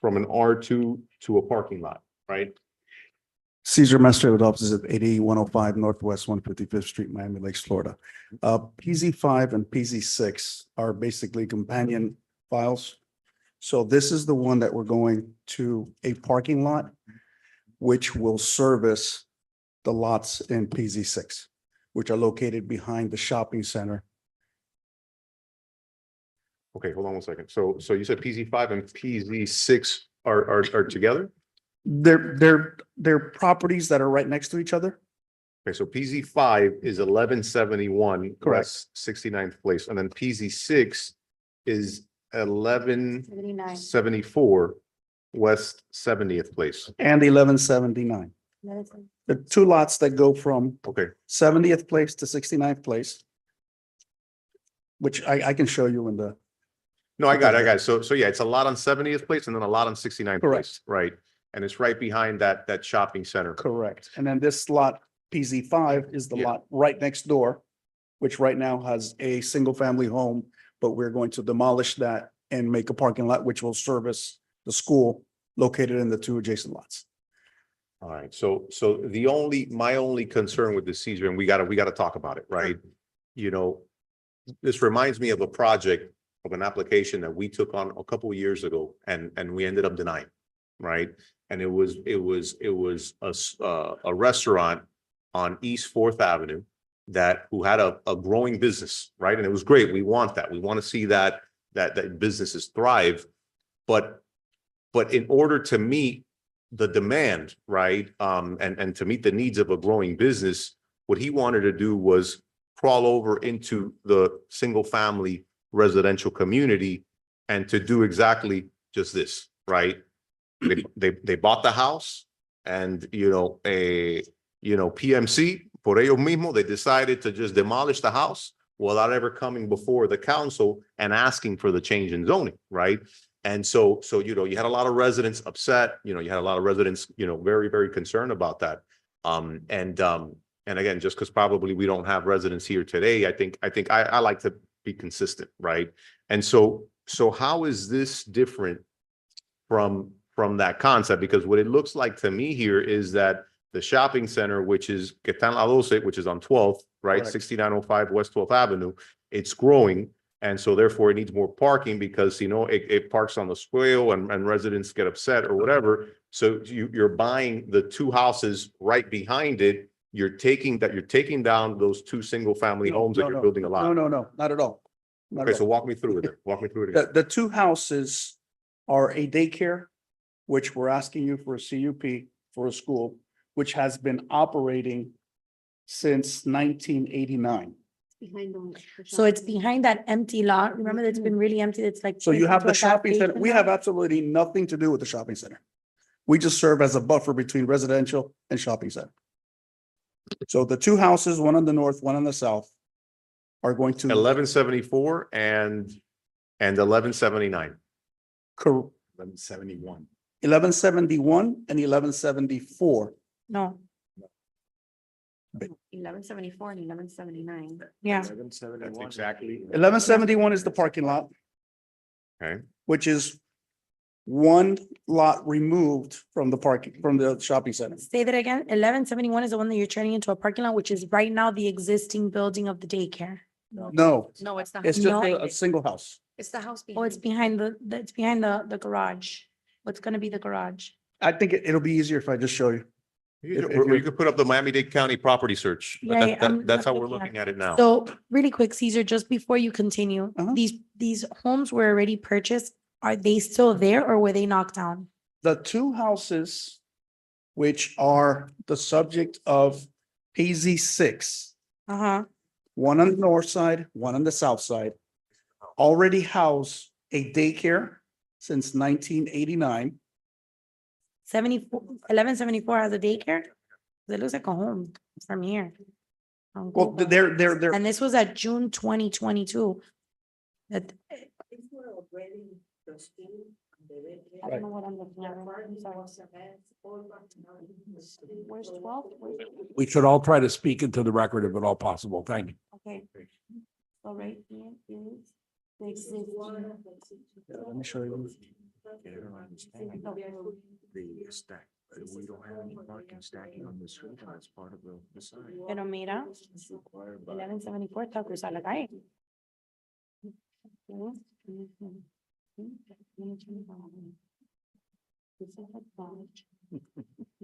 Speaker 1: an R2 to a parking lot, right?
Speaker 15: Cesar Master offices at 8105 Northwest 155th Street, Miami Lakes, Florida. PZ5 and PZ6 are basically companion files. So this is the one that we're going to a parking lot, which will service the lots in PZ6, which are located behind the shopping center.
Speaker 1: Okay, hold on one second. So you said PZ5 and PZ6 are together?
Speaker 15: They're properties that are right next to each other.
Speaker 1: Okay, so PZ5 is 1171 West 69th Place, and then PZ6 is 1174 West 70th Place.
Speaker 15: And 1179. The two lots that go from
Speaker 1: Okay,
Speaker 15: 70th place to 69th place, which I can show you in the.
Speaker 1: no, I got it. So yeah, it's a lot on 70th Place and then a lot on 69th Place,
Speaker 15: Correct.
Speaker 1: right? And it's right behind that shopping center.
Speaker 15: Correct. And then this lot, PZ5, is the
Speaker 1: Yeah.
Speaker 15: lot right next door, which right now has a single family home, but we're going to demolish that and make a parking lot which will service the school located in the two adjacent lots.
Speaker 1: All right, so my only concern with this, Caesar, and we gotta talk about it, right? You know, this reminds me of a project of an application that we took on a couple of years ago and we ended up denying, right? And it was a restaurant on East Fourth Avenue who had a growing business, right? And it was great. We want that. We want to see that businesses thrive. But in order to meet the demand, right? And to meet the needs of a growing business, what he wanted to do was crawl over into the single family residential community and to do exactly just this, right? They bought the house and, PMC, por ellos mismos, they decided to just demolish the house without ever coming before the council and asking for the change in zoning, right? And so, you had a lot of residents upset, you had a lot of residents, very, very concerned about that. And again, just because probably we don't have residents here today, I think I like to be consistent, right? And so how is this different from that concept? Because what it looks like to me here is that the shopping center, which is Quetan La Doce, which is on 12th, right?
Speaker 15: Correct.
Speaker 1: 6905 West 12th Avenue, it's growing. And so therefore it needs more parking because, it parks on the square and residents get upset or whatever. So you're buying the two houses right behind it. You're taking down those two single family homes that you're building a lot.
Speaker 15: No, not at all. Not at
Speaker 1: Okay, so
Speaker 15: all.
Speaker 1: walk me through it. Walk me through it again.
Speaker 15: The two houses are a daycare, which we're asking you for a CUP for a school, which has been operating since 1989.
Speaker 7: So it's behind that empty lot. Remember, that's been really empty. It's like.
Speaker 15: So you have
Speaker 7: into
Speaker 15: the
Speaker 7: a gas
Speaker 15: shopping center.
Speaker 7: station
Speaker 15: We
Speaker 7: now.
Speaker 15: have absolutely nothing to do with the shopping center. We just serve as a buffer between residential and shopping center. So the two houses, one on the north, one on the south, are going to.
Speaker 1: 1174 and 1179.
Speaker 18: 1171.
Speaker 15: 1171 and 1174.
Speaker 7: No,
Speaker 21: 1174 and 1179.
Speaker 7: yeah.
Speaker 18: That's exactly.
Speaker 15: 1171 is the parking lot,
Speaker 1: Okay.
Speaker 15: which is one lot removed from the parking, from the shopping center.
Speaker 7: Say that again. 1171 is the one that you're turning into a parking lot, which is right now the existing building of the daycare.
Speaker 15: No,
Speaker 21: No, it's the.
Speaker 15: it's just a single house.
Speaker 21: It's the house.
Speaker 7: Oh, it's behind it's behind the garage. What's gonna be the garage?
Speaker 15: I think it'll be easier if I just show you.
Speaker 1: You could put up the Miami-Dade County property search.
Speaker 7: Yeah,
Speaker 1: That-
Speaker 7: yeah,
Speaker 1: that-
Speaker 7: I'm
Speaker 1: That's how we're
Speaker 7: looking
Speaker 1: looking at it now.
Speaker 7: So really quick, Caesar, just before you continue,
Speaker 15: Uh-huh.
Speaker 7: these homes were already purchased. Are they still there or were they knocked down?
Speaker 15: The two houses, which are the subject of PZ 6,
Speaker 7: Uh-huh.
Speaker 15: one on the north side, one on the south side, already house a daycare since 1989.
Speaker 7: 1174 has a daycare? It looks like a home from here. On
Speaker 15: Well,
Speaker 7: Google.
Speaker 15: they're.
Speaker 7: And this was at June 2022. That. I don't know what I'm looking at. I'm sorry. Where's 12?
Speaker 17: We should all try to speak into the record if at all possible. Thank you.
Speaker 7: Okay. So right here is the existing.
Speaker 15: Let me show you.
Speaker 18: The stack, we don't have any parking stacking on the street, that's part of the sign.
Speaker 7: Pero mira, 1174 está cruzada la calle.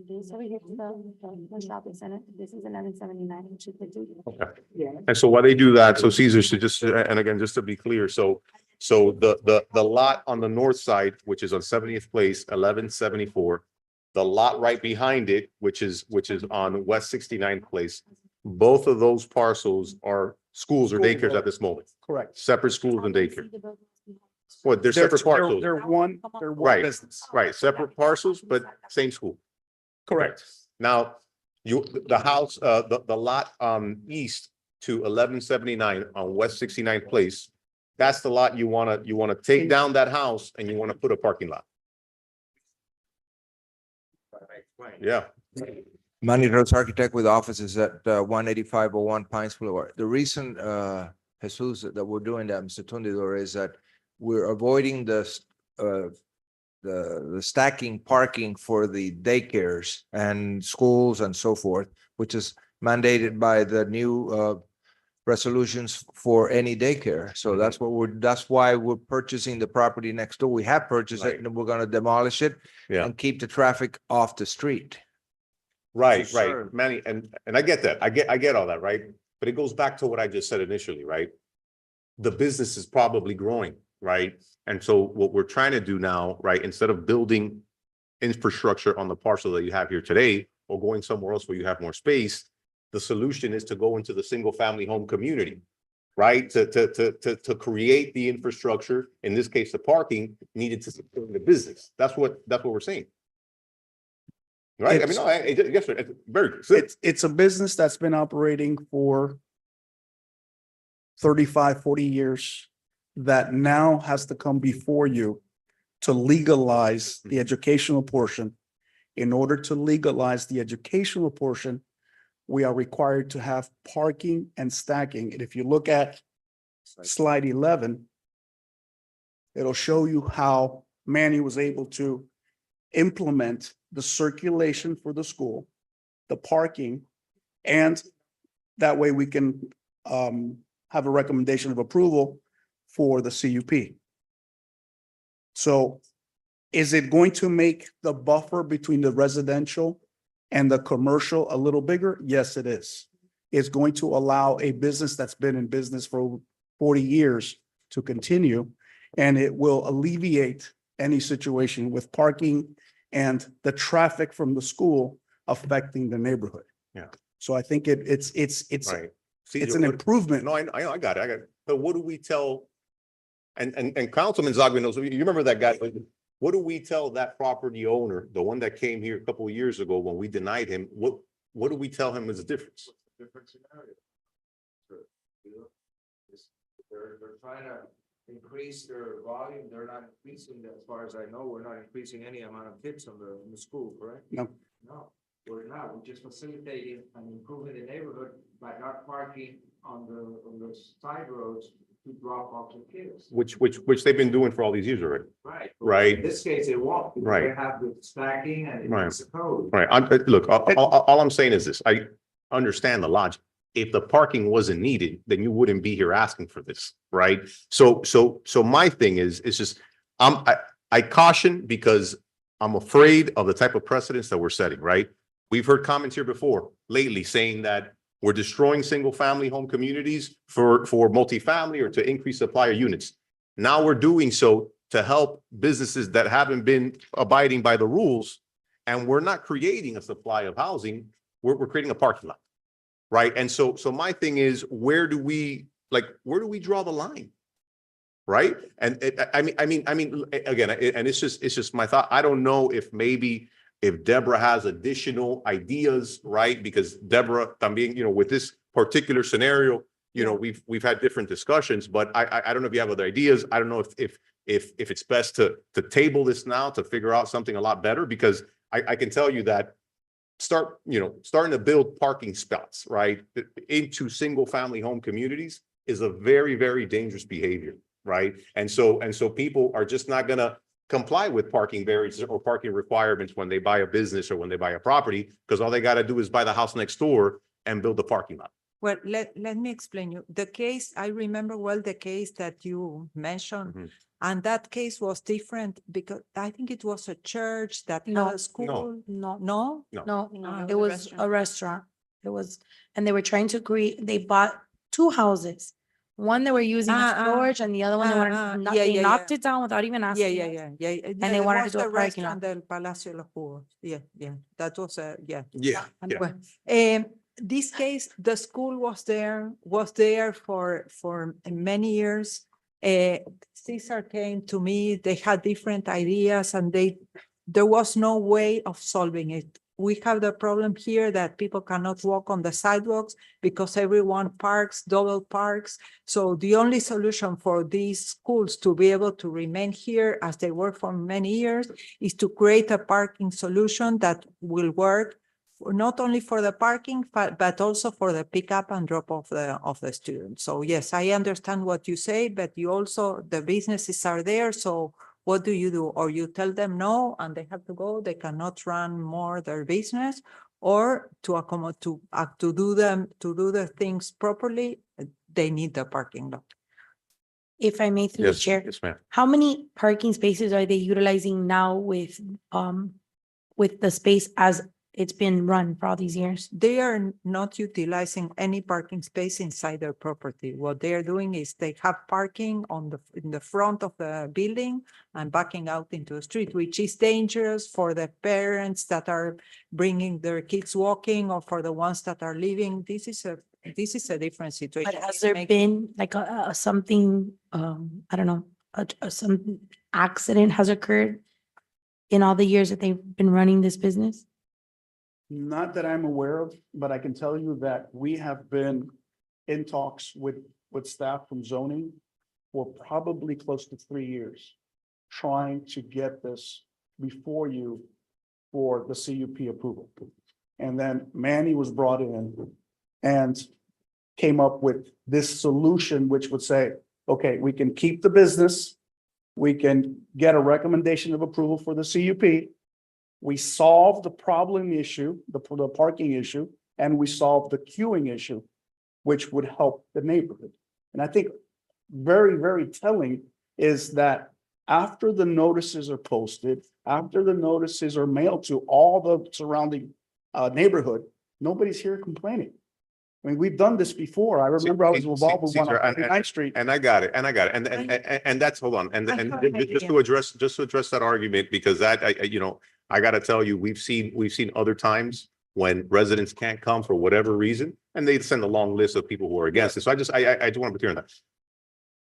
Speaker 7: This over here is the shopping center. This is 1179, which is the two.
Speaker 1: And so while they do that, so Caesar, so just, and again, just to be clear, so the lot on the north side, which is on 70th Place, 1174, the lot right behind it, which is on West 69th Place, both of those parcels are schools or daycares at this moment,
Speaker 15: Correct.
Speaker 1: separate schools and daycare. What, they're separate parcels,
Speaker 15: They're one
Speaker 1: right,
Speaker 15: business.
Speaker 1: right, separate parcels, but same school.
Speaker 15: Correct.
Speaker 1: Now, the house, the lot east to 1179 on West 69th Place, that's the lot you wanna take down that house and you wanna put a parking lot. Yeah,
Speaker 5: Manny Rhodes, architect with offices at 18501 Pines Boulevard. The reason, Jesus, that we're doing that, Mr. Tundidor, is that we're avoiding the stacking parking for the daycares and schools and so forth, which is mandated by the new resolutions for any daycare. So that's why we're purchasing the property next door. We have purchased it and we're gonna demolish it
Speaker 1: yeah,
Speaker 5: and keep the traffic off the street.
Speaker 1: right,
Speaker 5: Sure.
Speaker 1: right, Manny, and I get that, I get all that, right? But it goes back to what I just said initially, right? The business is probably growing, right? And so what we're trying to do now, right, instead of building infrastructure on the parcel that you have here today, or going somewhere else where you have more space, the solution is to go into the single family home community, right? To create the infrastructure, in this case, the parking needed to support the business. That's what we're saying. Right? I mean, no, yes, sir, it's very good.
Speaker 15: It's a business that's been operating for 35, 40 years that now has to come before you to legalize the educational portion. In order to legalize the educational portion, we are required to have parking and stacking. And if you look at slide 11, it'll show you how Manny was able to implement the circulation for the school, the parking, and that way we can have a recommendation of approval for the CUP. So is it going to make the buffer between the residential and the commercial a little bigger? Yes, it is. It's going to allow a business that's been in business for 40 years to continue, and it will alleviate any situation with parking and the traffic from the school affecting the neighborhood.
Speaker 1: Yeah.
Speaker 15: So I think it's
Speaker 1: Right.
Speaker 15: it's an improvement.
Speaker 1: No, I got it. But what do we tell? And Councilman Zagwe knows, you remember that guy? What do we tell that property owner, the one that came here a couple of years ago when we denied him? What do we tell him is the difference?
Speaker 5: They're trying to increase their volume. They're not increasing, as far as I know, we're not increasing any amount of kids in the school, correct?
Speaker 15: No.
Speaker 5: No, we're not. We're just facilitating and improving the neighborhood by not parking on the side roads to drop off the kids.
Speaker 1: Which they've been doing for all these years already.
Speaker 5: Right.
Speaker 1: Right.
Speaker 5: In this case, it won't. Because
Speaker 1: Right.
Speaker 5: They have the stacking and
Speaker 1: Right.
Speaker 5: it's a code.
Speaker 1: Right. Look, all I'm saying is this, I understand the logic. If the parking wasn't needed, then you wouldn't be here asking for this, right? So my thing is, it's just, I caution because I'm afraid of the type of precedents that we're setting, right? We've heard comments here before lately saying that we're destroying single-family home communities for multifamily or to increase supply of units. Now we're doing so to help businesses that haven't been abiding by the rules, and we're not creating a supply of housing, we're creating a parking lot. Right? And so my thing is, where do we draw the line? Right? And I mean, again, and it's just my thought. I don't know if Deborah has additional ideas, right? Because Deborah, también, with this particular scenario, we've had different discussions, but I don't know if you have other ideas. I don't know if it's best to table this now to figure out something a lot better, because I can tell you that starting to build parking spots, right, into single family home communities is a very, very dangerous behavior, right? And so people are just not gonna comply with parking barriers or parking requirements when they buy a business or when they buy a property, because all they gotta do is buy the house next door and build the parking lot.
Speaker 14: Well, let me explain you. The case, I remember well the case that you mentioned.
Speaker 1: Mhm.
Speaker 14: And that case was different because I think it was a church that had
Speaker 7: No.
Speaker 14: a school.
Speaker 7: No,
Speaker 14: No?
Speaker 7: no, it was a restaurant. It was, and they were trying to create, they bought two houses. One they were using as storage and the other one they wanted, they knocked it down without even asking.
Speaker 14: Yeah.
Speaker 7: And they wanted to do a parking lot.
Speaker 14: Del Palacio de los Jugos. Yeah. That was yeah.
Speaker 1: Yeah.
Speaker 14: Well, this case, the school was there for many years. Cesar came to me, they had different ideas and there was no way of solving it. We have the problem here that people cannot walk on the sidewalks because everyone parks, double parks. So the only solution for these schools to be able to remain here as they were for many years is to create a parking solution that will work not only for the parking, but also for the pickup and drop of the students. So yes, I understand what you say, but you also, the businesses are there. So what do? Or you tell them no, and they have to go, they cannot run more their business, or to accommodate, to do the things properly, they need the parking lot.
Speaker 7: If I may, through the chair,
Speaker 1: Yes, ma'am.
Speaker 7: how many parking spaces are they utilizing now with the space as it's been run for all these years?
Speaker 14: They are not utilizing any parking space inside their property. What they are doing is they have parking in the front of the building and backing out into the street, which is dangerous for the parents that are bringing their kids walking or for the ones that are leaving. This is a different situation.
Speaker 7: But has there been like something, I don't know, some accident has occurred in all the years that they've been running this business?
Speaker 15: Not that I'm aware of, but I can tell you that we have been in talks with staff from zoning for probably close to 3 years, trying to get this before you for the CUP approval. And then Manny was brought in and came up with this solution, which would say, okay, we can keep the business, we can get a recommendation of approval for the CUP. We solve the problem issue, the parking issue, and we solve the queuing issue, which would help the neighborhood. And I think very, very telling is that after the notices are posted, after the notices are mailed to all the surrounding neighborhood, nobody's here complaining. I mean, we've done this before. I remember I was involved with one on 49th Street.
Speaker 1: And I got it. And that's, hold on. And just to address that argument, because that, I gotta tell you, we've seen other times when residents can't come for whatever reason, and they send a long list of people who are against it. So I just want to be clear on that.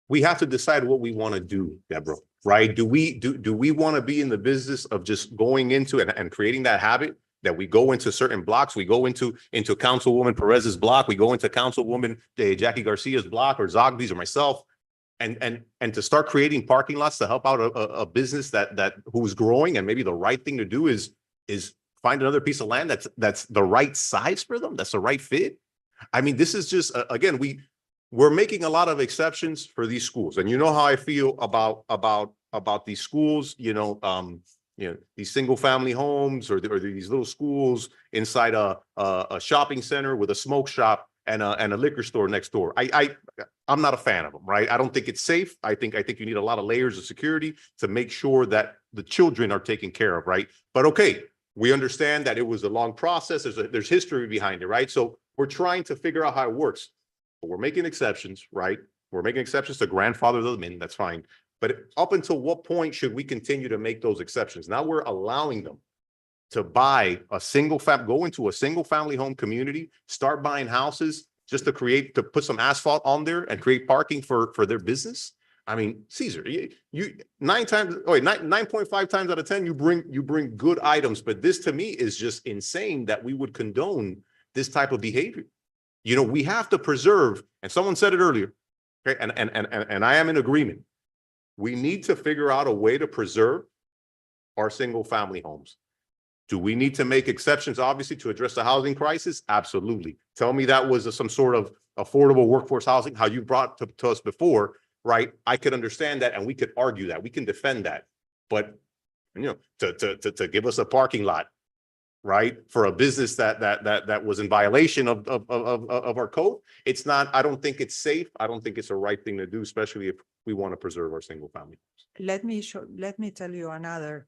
Speaker 1: We have to decide what we want to do, Deborah, right? Do we want to be in the business of just going into and creating that habit that we go into certain blocks, we go into Councilwoman Perez's block, we go into Councilwoman Jackie Garcia's block or Zogby's or myself, and to start creating parking lots to help out a business that who's growing, and maybe the right thing to do is find another piece of land that's the right size for them, that's the right fit. I mean, this is just, again, we're making a lot of exceptions for these schools, and you know how I feel about these schools, these single family homes or these little schools inside a shopping center with a smoke shop and a liquor store next door. I'm not a fan of them, right? I don't think it's safe. I think you need a lot of layers of security to make sure that the children are taken care of, right? But okay, we understand that it was a long process. There's history behind it, right? So we're trying to figure out how it works. But we're making exceptions, right? We're making exceptions to grandfather them in, that's fine. But up until what point should we continue to make those exceptions? Now we're allowing them to buy go into a single family home community, start buying houses just to put some asphalt on there and create parking for their business. I mean, Cesar, you 9.5 times out of 10, you bring good items, but this to me is just insane that we would condone this type of behavior. We have to preserve, and someone said it earlier, okay, and I am in agreement. We need to figure out a way to preserve our single family homes. Do we need to make exceptions, obviously, to address the housing crisis? Absolutely. Tell me that was some sort of affordable workforce housing, how you brought to us before, right? I could understand that, and we could argue that, we can defend that. But, to give us a parking lot, right, for a business that was in violation of our code, it's not, I don't think it's safe. I don't think it's the right thing to do, especially if we want to preserve our single family.
Speaker 14: Let me tell you another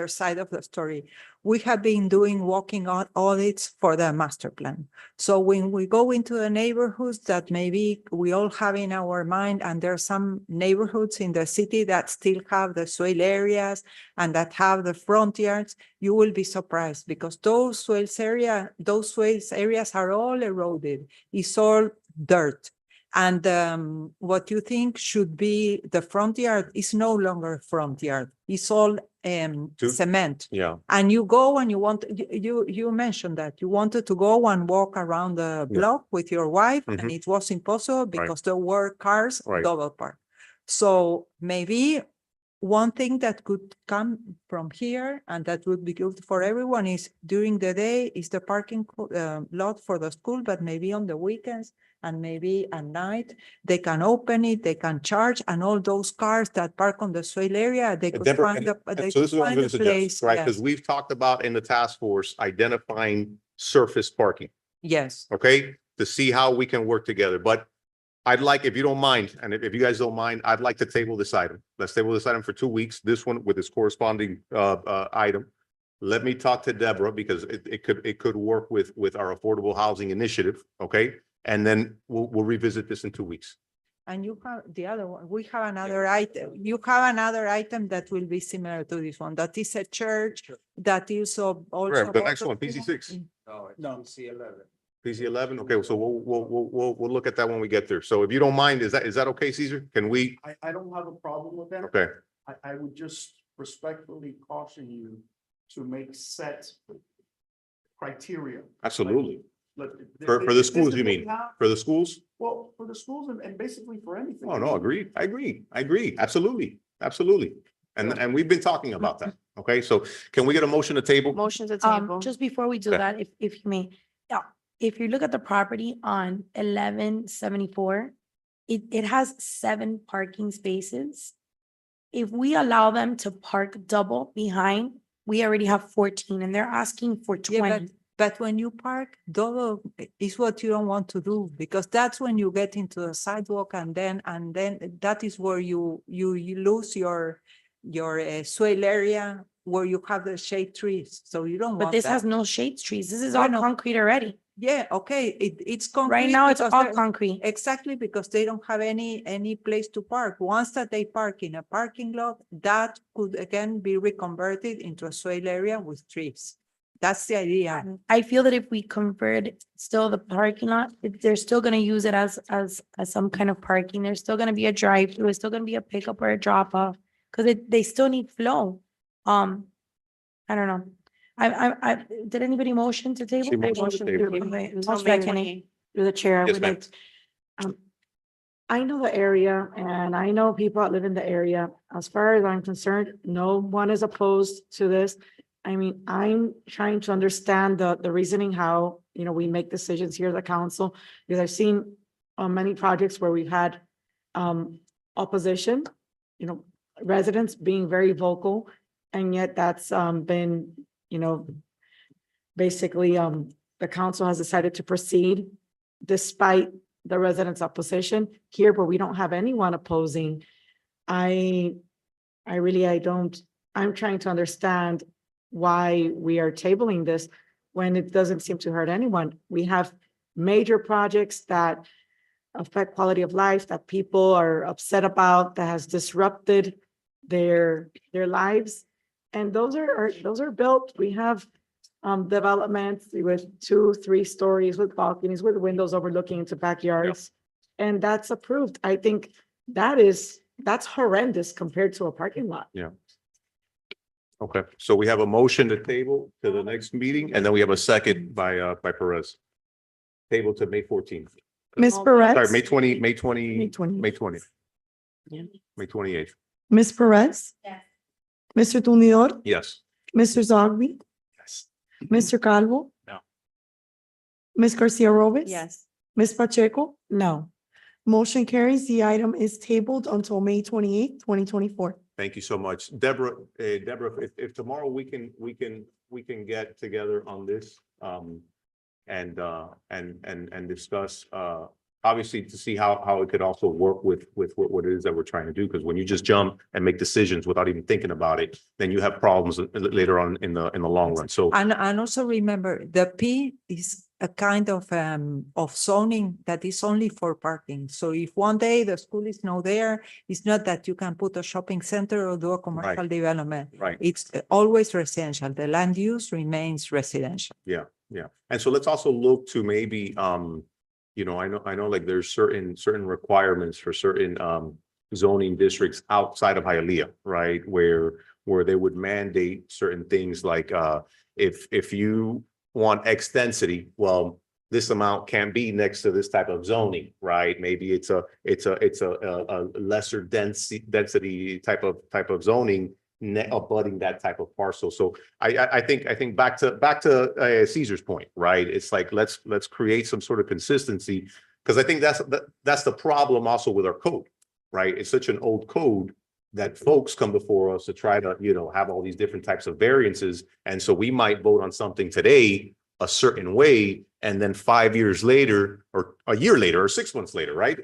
Speaker 14: side of the story. We have been doing walking audits for the master plan. So when we go into the neighborhoods that maybe we all have in our mind, and there are some neighborhoods in the city that still have the swale areas and that have the front yards, you will be surprised because those swale areas are all eroded. It's all dirt. And what you think should be the front yard is no longer front yard. It's all cement.
Speaker 1: Yeah.
Speaker 14: And you go and you mentioned that you wanted to go and walk around the block with your wife, and it was impossible because there were cars double parked. So maybe one thing that could come from here and that would be good for everyone is during the day is the parking lot for the school, but maybe on the weekends and maybe at night, they can open it, they can charge, and all those cars that park on the swale area, they could find
Speaker 1: So this is what I'm going to suggest, right? Because we've talked about in the task force identifying surface parking,
Speaker 14: Yes.
Speaker 1: okay, to see how we can work together. But I'd like, if you don't mind, and if you guys don't mind, I'd like to table this item. Let's table this item for 2 weeks, this one with its corresponding item. Let me talk to Deborah because it could work with our affordable housing initiative, okay? And then we'll revisit this in 2 weeks.
Speaker 14: And you have the other one, we have another item, you have another item that will be similar to this one, that is a church that is also.
Speaker 1: The next one, PC6.
Speaker 5: No, C11.
Speaker 1: PC11, okay, so we'll look at that when we get there. So if you don't mind, is that okay, Cesar? Can we?
Speaker 15: I don't have a problem with that.
Speaker 1: Okay,
Speaker 15: I would just respectfully caution you to make set criteria.
Speaker 1: absolutely.
Speaker 15: Like,
Speaker 1: For the schools, you mean? For the schools?
Speaker 15: Well, for the schools and basically for anything.
Speaker 1: Oh, no, agreed. I agree. Absolutely. And we've been talking about that. Okay, so can we get a motion to table?
Speaker 21: Motion to table.
Speaker 7: Just before we do
Speaker 1: Okay.
Speaker 7: that, if you may, if you look at the property on 1174, it has 7 parking spaces. If we allow them to park double behind, we already have 14 and they're asking for 20.
Speaker 14: But when you park double is what you don't want to do, because that's when you get into the sidewalk and then that is where you lose your swale area where you have the shade trees. So you don't want
Speaker 7: But this
Speaker 14: that.
Speaker 7: has no shade trees. This is
Speaker 14: I
Speaker 7: all
Speaker 14: know.
Speaker 7: concrete already.
Speaker 14: Yeah, okay, it's concrete.
Speaker 7: Right now, it's
Speaker 14: because
Speaker 7: all
Speaker 14: they're-
Speaker 7: concrete.
Speaker 14: Exactly, because they don't have any place to park. Once that they park in a parking lot, that could again be reconverted into a swale area with trees. That's the idea.
Speaker 7: I feel that if we convert still the parking lot, they're still gonna use it as some kind of parking. There's still gonna be a drive-through, it's still gonna be a pickup or a drop-off, because they still need flow. I don't know. I did anybody motion to table?
Speaker 1: She motioned to table.
Speaker 7: Okay,
Speaker 21: So
Speaker 7: I'll second it.
Speaker 21: Through the chair, I
Speaker 1: Yes,
Speaker 21: would
Speaker 1: ma'am.
Speaker 21: like, to-
Speaker 10: I know the area and I know people that live in the area. As far as I'm concerned, no one is opposed to this. I mean, I'm trying to understand the reasoning how, we make decisions here at the council, because I've seen many projects where we've had opposition, residents being very vocal, and yet that's been, basically the council has decided to proceed despite the residents' opposition. Here, where we don't have anyone opposing, I'm trying to understand why we are tabling this when it doesn't seem to hurt anyone. We have major projects that affect quality of life, that people are upset about, that has disrupted their lives. And those are built. We have developments with 2-3 stories, with balconies, with windows overlooking into backyards. And that's approved. I think that's horrendous compared to a parking lot.
Speaker 1: Yeah. Okay, so we have a motion to table to the next meeting, and then we have a second by Perez. Table to May 14th.
Speaker 2: Ms.
Speaker 1: Sorry,
Speaker 2: Perez,
Speaker 1: May 20, May 20,
Speaker 2: May 20.
Speaker 1: May 20,
Speaker 10: Yeah.
Speaker 1: May 28th.
Speaker 2: Ms. Perez,
Speaker 3: Yes.
Speaker 2: Mr. Tumidor,
Speaker 1: Yes.
Speaker 2: Mr. Zogby,
Speaker 1: Yes.
Speaker 2: Mr. Calvo.
Speaker 16: No.
Speaker 2: Ms. Garcia Robes.
Speaker 7: Yes.
Speaker 2: Ms. Pacheco.
Speaker 10: No.
Speaker 2: Motion carries. The item is tabled until May 28th, 2024.
Speaker 1: Thank you so much. Deborah, if tomorrow we can get together on this, and discuss, obviously to see how it could also work with what it is that we're trying to do. Because when you just jump and make decisions without even thinking about it, then you have problems later on in the long run. So
Speaker 14: And also remember, the P is a kind of zoning that is only for parking. So if one day the school is not there, it's not that you can put a shopping center or do a commercial development.
Speaker 1: right.
Speaker 14: It's always residential. The land use remains residential.
Speaker 1: Yeah, yeah. And so let's also look to maybe, I know like there's certain requirements for certain zoning districts outside of Hialeah, right? Where they would mandate certain things like if you want X density, well, this amount can be next to this type of zoning, right? Maybe it's a lesser density type of zoning abutting that type of parcel. So I think back to Caesar's point, right? It's like let's create some sort of consistency, because I think that's the problem also with our code, right? It's such an old code that folks come before us to try to have all these different types of variances, and so we might vote on something today a certain way, and then 5 years later, or a year later, or 6 months later, right?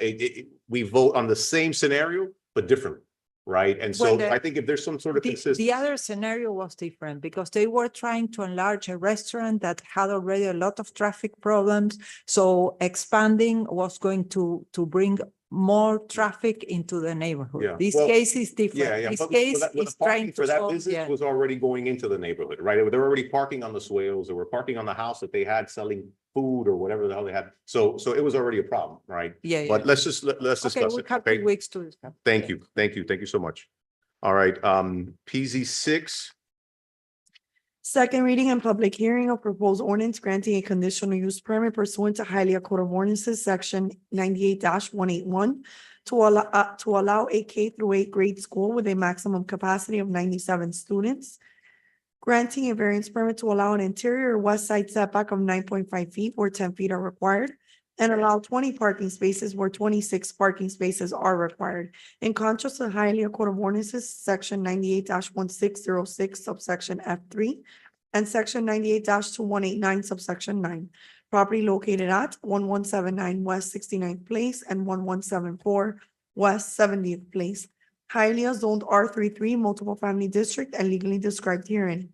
Speaker 1: We vote on the same scenario but differently. Right. And so
Speaker 14: Well,
Speaker 1: I think if there's some sort of consistency.
Speaker 14: The other scenario was different because they were trying to enlarge a restaurant that had already a lot of traffic problems. So expanding was going to bring more traffic into the neighborhood.
Speaker 1: Yeah.
Speaker 14: This
Speaker 1: Well,
Speaker 14: case is different.
Speaker 1: Yeah.
Speaker 14: This
Speaker 1: But
Speaker 14: case
Speaker 1: but the
Speaker 14: is
Speaker 1: parking
Speaker 14: trying
Speaker 1: for
Speaker 14: to
Speaker 1: that
Speaker 14: solve,
Speaker 1: business
Speaker 14: yeah.
Speaker 1: was already going into the neighborhood, right? They were already parking on the swales, they were parking on the house that they had selling food or whatever the hell they had. So it was already a problem, right?
Speaker 14: Yeah,
Speaker 1: But
Speaker 14: yeah.
Speaker 1: let's
Speaker 14: Okay,
Speaker 1: discuss
Speaker 14: we
Speaker 1: it.
Speaker 14: have
Speaker 1: Okay.
Speaker 14: 2 weeks to discuss.
Speaker 1: Thank you so much. All right, PZ 6.
Speaker 2: Second reading and public hearing of proposed ordinance granting a conditional use permit pursuant to Hialeah Code of Ordinances, section 98-181, to allow a K-8 grade school with a maximum capacity of 97 students. Granting a variance permit to allow an interior west side setback of 9.5 feet where 10 feet are required, and allow 20 parking spaces where 26 parking spaces are required. In contrast to the Hialeah Code of Ordinances, section 98-1606, subsection F3, and section 98-2189, subsection 9. Property located at 1179 West 69th Place and 1174 West 70th Place. Hialeah zoned R33 multiple family district and legally described herein.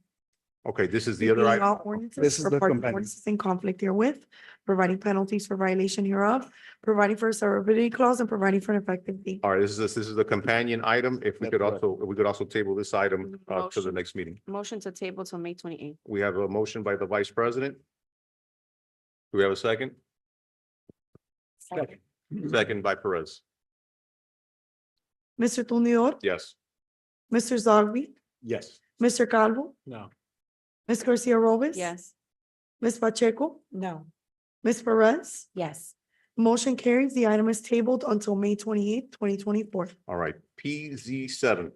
Speaker 1: Okay, this is the other
Speaker 2: Repealing
Speaker 1: item.
Speaker 2: all ordinances
Speaker 15: This is
Speaker 2: or
Speaker 15: the
Speaker 2: parking
Speaker 15: companion.
Speaker 2: ordinances in conflict herewith, providing penalties for violation hereof, providing for a severability clause, and providing for an effective date.
Speaker 1: All right, this is the companion item. If we
Speaker 15: That's
Speaker 1: could
Speaker 15: correct.
Speaker 1: also table this item to the
Speaker 21: Motion.
Speaker 1: next meeting.
Speaker 21: Motion to table till May 28th.
Speaker 1: We have a motion by the Vice President. Do we have a second? Second by Perez.
Speaker 2: Mr. Tumidor,
Speaker 1: Yes.
Speaker 2: Mr. Zogby,
Speaker 18: Yes.
Speaker 2: Mr. Calvo,
Speaker 16: No.
Speaker 2: Ms. Garcia Robes.
Speaker 7: Yes.
Speaker 2: Ms. Pacheco,
Speaker 10: No.
Speaker 2: Ms. Perez,
Speaker 7: Yes.
Speaker 2: Motion carries. The item is tabled until May 28th, 2024.
Speaker 1: All right, PZ seven.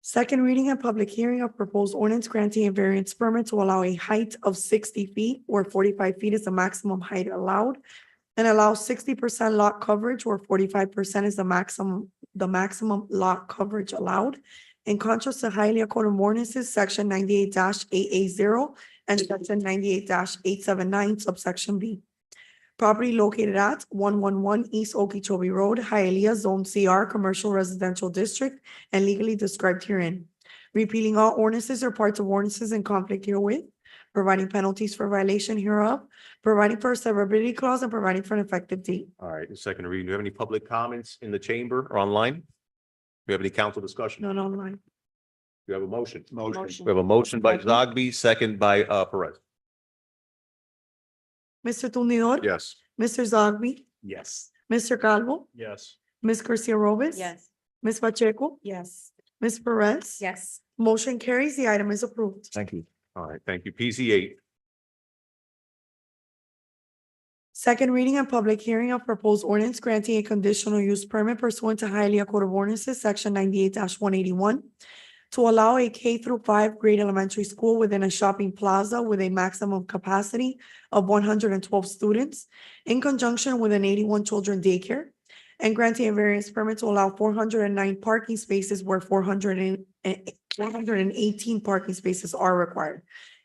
Speaker 2: Second reading and public hearing of proposed ordinance granting a variance permit to allow a height of 60 feet where 45 feet is the maximum height allowed, and allow 60% lot coverage where 45% is the maximum lot coverage allowed. In contrast to Hialeah Code of Ordinances, section 98-880 and section 98-879 subsection B. Property located at 111 East Okeechobee Road, Hialeah, Zone CR, Commercial Residential District, and legally described herein. Repealing all ordinances or parts of ordinances in conflict herewith, providing penalties for violation hereof, providing for a severability clause, and providing for an effective date.
Speaker 1: All right, the second reading. Do you have any public comments in the chamber or online? Do you have any council discussion?
Speaker 2: None online.
Speaker 1: Do you have a motion?
Speaker 11: Motion.
Speaker 1: We have a motion by Zogby, second by Perez.
Speaker 2: Mr. Tumnidor.
Speaker 1: Yes.
Speaker 2: Mr. Zogby.
Speaker 16: Yes.
Speaker 2: Mr. Calvo.
Speaker 16: Yes.
Speaker 2: Ms. Garcia Robes.
Speaker 7: Yes.
Speaker 2: Ms. Pacheco.
Speaker 7: Yes.
Speaker 2: Ms. Perez.
Speaker 7: Yes.
Speaker 2: Motion carries. The item is approved.
Speaker 5: Thank you.
Speaker 1: All right, thank you. PZ eight.
Speaker 2: Second reading and public hearing of proposed ordinance granting a conditional use permit pursuant to Hialeah Code of Ordinances, section 98-181, to allow a K through 5 grade elementary school within a shopping plaza with a maximum capacity of 112 students in conjunction with an 81 children daycare, and granting a variance permit to allow 409 parking spaces where 418 parking spaces are required.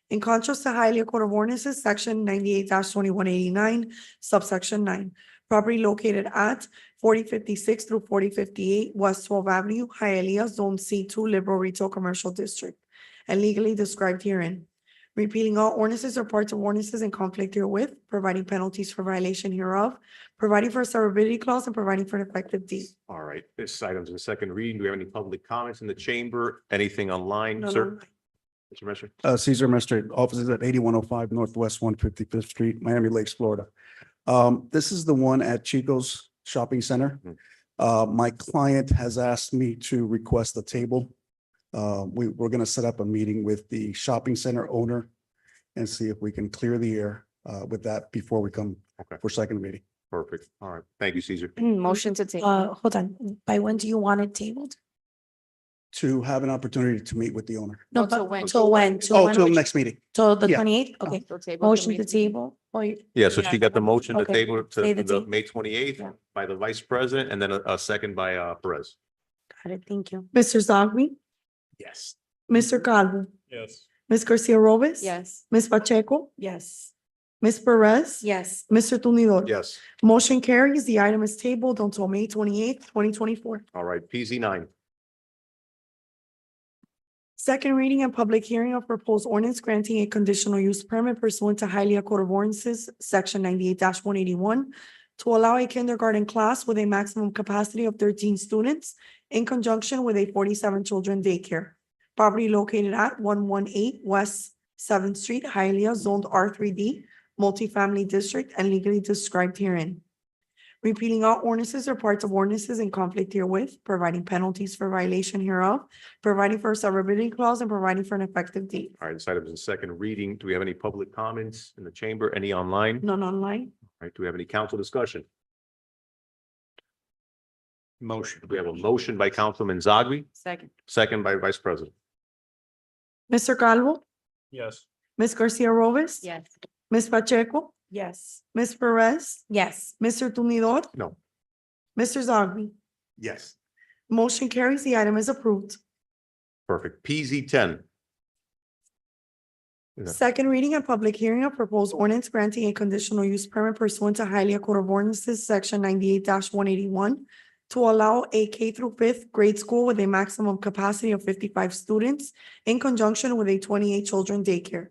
Speaker 2: In contrast to Hialeah Code of Ordinances, section 98-2189, subsection 9. Property located at 4056 through 4058 West 12th Avenue, Hialeah, Zone C2, Liberal Retail Commercial District, and legally described herein. Repealing all ordinances or parts of ordinances in conflict herewith, providing penalties for violation hereof, providing for a severability clause, and providing for an effective date.
Speaker 1: All right, this item's in second reading. Do we have any public comments in the chamber? Anything online,
Speaker 2: None
Speaker 1: sir?
Speaker 2: online.
Speaker 1: Mr. Messer?
Speaker 15: Cesar Mestre, offices at 8105 Northwest 155th Street, Miami Lakes, Florida. This is the one at Chico's Shopping Center. My client has asked me to request a table. We're going to set up a meeting with the shopping center owner and see if we can clear the air with that before we come
Speaker 1: Okay.
Speaker 15: for second reading.
Speaker 1: Perfect. All right, thank you, Caesar.
Speaker 21: Motion to table.
Speaker 7: Hold on. By when do you want it tabled?
Speaker 15: To have an opportunity to meet with the owner.
Speaker 7: No,
Speaker 21: Oh, till
Speaker 7: but
Speaker 21: when?
Speaker 7: till when? Till
Speaker 15: Oh,
Speaker 7: when?
Speaker 15: till next meeting.
Speaker 7: Till the
Speaker 15: Yeah.
Speaker 7: 28th? Okay.
Speaker 21: So table to
Speaker 7: Motion
Speaker 21: May
Speaker 7: to table. Oh,
Speaker 1: Yeah, so she got the motion to
Speaker 7: Okay.
Speaker 1: table it
Speaker 7: Say
Speaker 1: to
Speaker 7: the
Speaker 1: the
Speaker 7: date.
Speaker 1: May 28th
Speaker 7: Yeah.
Speaker 1: by the vice president and then a second by Perez.
Speaker 7: got it. Thank you.
Speaker 2: Mr. Zogby.
Speaker 16: Yes.
Speaker 2: Mr. Calvo.
Speaker 16: Yes.
Speaker 2: Ms. Garcia Robes.
Speaker 21: Yes.
Speaker 2: Ms. Pacheco.
Speaker 7: Yes.
Speaker 2: Ms. Perez.
Speaker 7: Yes.
Speaker 2: Mr. Tumnidor.
Speaker 1: Yes.
Speaker 2: Motion carries. The item is tabled until May 28th, 2024.
Speaker 1: All right, PZ nine.
Speaker 2: Second reading and public hearing of proposed ordinance granting a conditional use permit pursuant to Hialeah Code of Ordinances, section 98-181, to allow a kindergarten class with a maximum capacity of 13 students in conjunction with a 47 children daycare. Property located at 118 West 7th Street, Hialeah, zoned R3D, multifamily district, and legally described herein. Repealing all ordinances or parts of ordinances in conflict herewith, providing penalties for violation hereof, providing for a severability clause, and providing for an effective date.
Speaker 1: All right, this item is in second reading. Do we have any public comments in the chamber? Any online? All
Speaker 2: None online.
Speaker 1: right, do we have any council discussion?
Speaker 18: Motion.
Speaker 1: We have a motion by Councilman Zogby,
Speaker 21: Second.
Speaker 1: second by Vice President.
Speaker 2: Mr. Calvo.
Speaker 16: Yes.
Speaker 2: Ms. Garcia Robes.
Speaker 21: Yes.
Speaker 2: Ms. Pacheco.
Speaker 7: Yes.
Speaker 2: Ms. Perez.
Speaker 7: Yes.
Speaker 2: Mr. Tumnidor.
Speaker 1: No.
Speaker 2: Mr. Zogby.
Speaker 18: Yes.
Speaker 2: Motion carries. The item is approved.
Speaker 1: Perfect. PZ ten. Yeah.
Speaker 2: Second reading and public hearing of proposed ordinance granting a conditional use permit pursuant to Hialeah Code of Ordinances, section 98-181, to allow a K through 5th grade school with a maximum capacity of 55 students in conjunction with a 28 children daycare.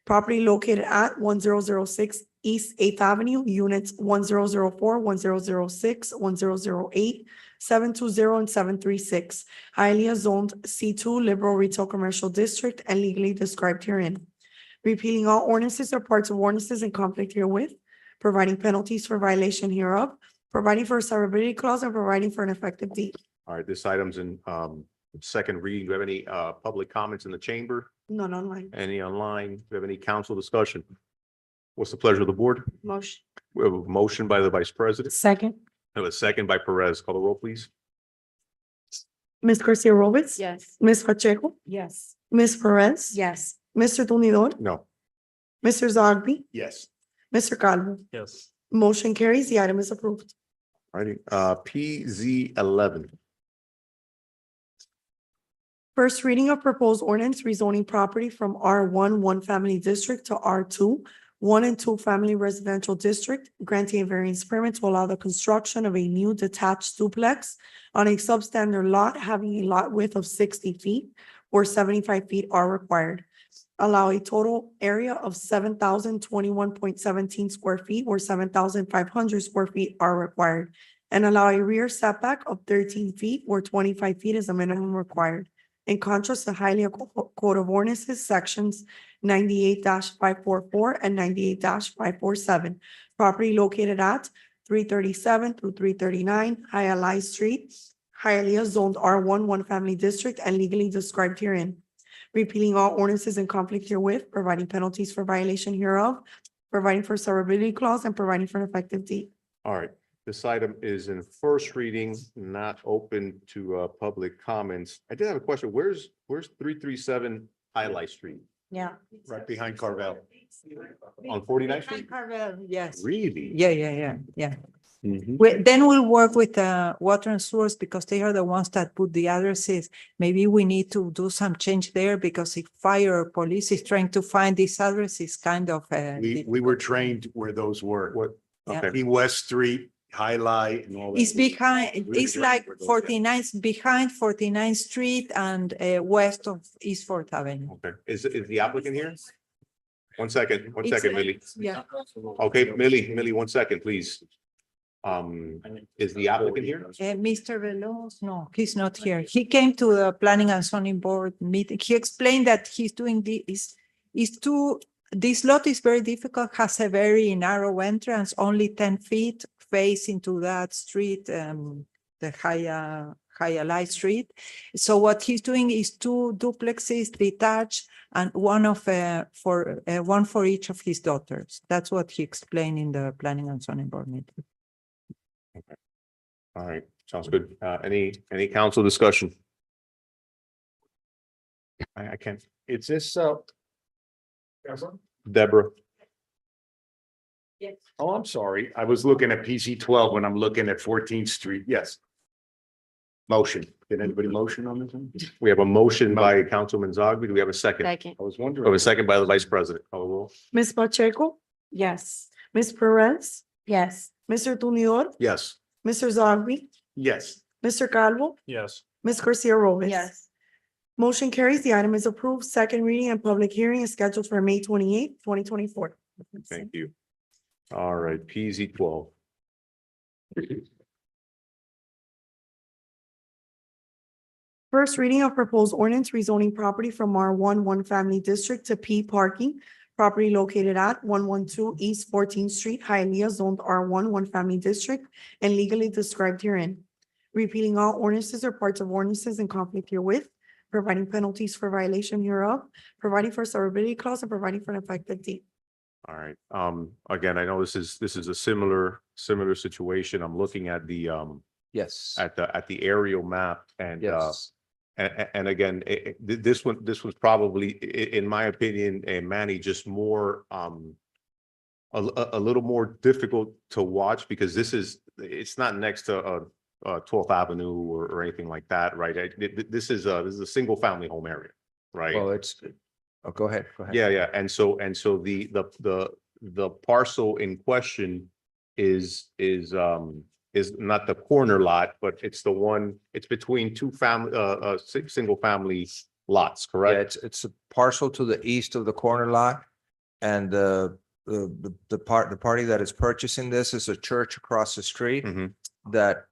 Speaker 2: Property located at 1006 East 8th Avenue, units 1004, 1006, 1008, 720, and 736. Hialeah zoned C2 Liberal Retail Commercial District and legally described herein. Repealing all ordinances or parts of ordinances in conflict herewith, providing penalties for violation hereof, providing for a severability clause, and providing for an effective date.
Speaker 1: All right, this item's in second reading. Do we have any public comments in the chamber?
Speaker 2: None online.
Speaker 1: Any online? Do we have any council discussion? What's the pleasure of the board?
Speaker 7: Motion.
Speaker 1: We have a motion by the vice president.
Speaker 7: Second.
Speaker 1: I have a second by Perez. Call the roll, please.
Speaker 2: Ms. Garcia Robles?
Speaker 21: Yes.
Speaker 2: Ms. Pacheco?
Speaker 10: Yes.
Speaker 2: Ms. Perez?
Speaker 7: Yes.
Speaker 2: Mr. Tumidor?
Speaker 1: No.
Speaker 2: Mr. Zogby?
Speaker 18: Yes.
Speaker 2: Mr. Calvo?
Speaker 16: Yes.
Speaker 2: Motion carries. The item is approved.
Speaker 1: Alrighty, PZ 11.
Speaker 2: First reading of proposed ordinance rezoning property from R1 one family district to R2 1 and 2 family residential district, granting a variance permit to allow the construction of a new detached duplex on a substandard lot having a lot width of 60 feet where 75 feet are required. Allow a total area of 7,021.17 square feet where 7,500 square feet are required. And allow a rear setback of 13 feet where 25 feet is the minimum required. In contrast to Hialeah Code of Ordinances, sections 98-544 and 98-547. Property located at 337 through 339 Hialeah Street, Hialeah zoned R1 one family district and legally described herein. Repealing all ordinances in conflict herewith, providing penalties for violation hereof, providing for severability clause, and providing for an effective date.
Speaker 1: All right, this item is in first reading, not open to public comments. I did have a question. Where's 337 Hialeah Street?
Speaker 7: Yeah.
Speaker 18: Right behind Carvel.
Speaker 1: On 49th Street?
Speaker 14: Carvel, yes.
Speaker 1: Really?
Speaker 14: Yeah.
Speaker 1: Mhm.
Speaker 14: Then we'll work with water and sewers because they are the ones that put the addresses. Maybe we need to do some change there because if fire or police is trying to find these addresses, kind of.
Speaker 18: We were trained where those were.
Speaker 1: What?
Speaker 14: Yeah.
Speaker 1: Okay.
Speaker 18: Key West Street, Highlight and all that.
Speaker 14: It's behind,
Speaker 18: Really
Speaker 14: it's
Speaker 18: great
Speaker 14: like
Speaker 18: for those
Speaker 14: 49th, behind 49th Street and west of East Fourth Avenue.
Speaker 1: Okay, is the applicant here? One second,
Speaker 14: It's-
Speaker 1: Millie.
Speaker 14: Yeah.
Speaker 1: Okay, Millie, 1 second, please. Is the applicant here?
Speaker 14: Mr. Veloz, no, he's not here. He came to the Planning and Zoning Board meeting. He explained that he's doing this lot is very difficult, has a very narrow entrance, only 10 feet face into that street, the Hialeah Street. So what he's doing is 2 duplexes detached and one for each of his daughters. That's what he explained in the Planning and Zoning Board meeting.
Speaker 1: All right, sounds good. Any council discussion? I can't,
Speaker 18: Is this,
Speaker 1: Deborah,
Speaker 18: oh, I'm sorry. I was looking at PC 12 when I'm looking at 14th Street. Yes. Motion. Did anybody motion on this one?
Speaker 1: we have a motion by Councilman Zogby. Do we have a second?
Speaker 21: Second.
Speaker 18: I was
Speaker 1: We
Speaker 18: wondering.
Speaker 1: have a second by the vice president. Call the roll.
Speaker 2: Ms. Pacheco?
Speaker 10: Yes.
Speaker 2: Ms. Perez?
Speaker 7: Yes.
Speaker 2: Mr. Tumidor?
Speaker 1: Yes.
Speaker 2: Mr. Zogby?
Speaker 18: Yes.
Speaker 2: Mr. Calvo?
Speaker 16: Yes.
Speaker 2: Ms. Garcia Robles?
Speaker 7: Yes.
Speaker 2: Motion carries. The item is approved. Second reading and public hearing is scheduled for May 28th, 2024.
Speaker 1: Thank you. All right, PZ 12.
Speaker 2: First reading of proposed ordinance rezoning property from R1 one family district to P parking. Property located at 112 East 14th Street, Hialeah, zoned R1 one family district and legally described herein. Repealing all ordinances or parts of ordinances in conflict herewith, providing penalties for violation hereof, providing for severability clause, and providing for an effective date.
Speaker 1: All right, again, I know this is a similar situation. I'm looking at the
Speaker 5: Yes.
Speaker 1: at the aerial map and
Speaker 5: Yes.
Speaker 1: and again, this was probably, in my opinion, and Manny, just more a little more difficult to watch because it's not next to 12th Avenue or anything like that, right? This is a single family home area, right?
Speaker 5: Well, go ahead.
Speaker 1: Yeah, and so the parcel in question is not the corner lot, but it's the one, it's between 2 single family lots,
Speaker 5: Yeah,
Speaker 1: correct?
Speaker 5: it's a parcel to the east of the corner lot. And the party that is purchasing this is a church across the street
Speaker 1: Mhm.
Speaker 5: that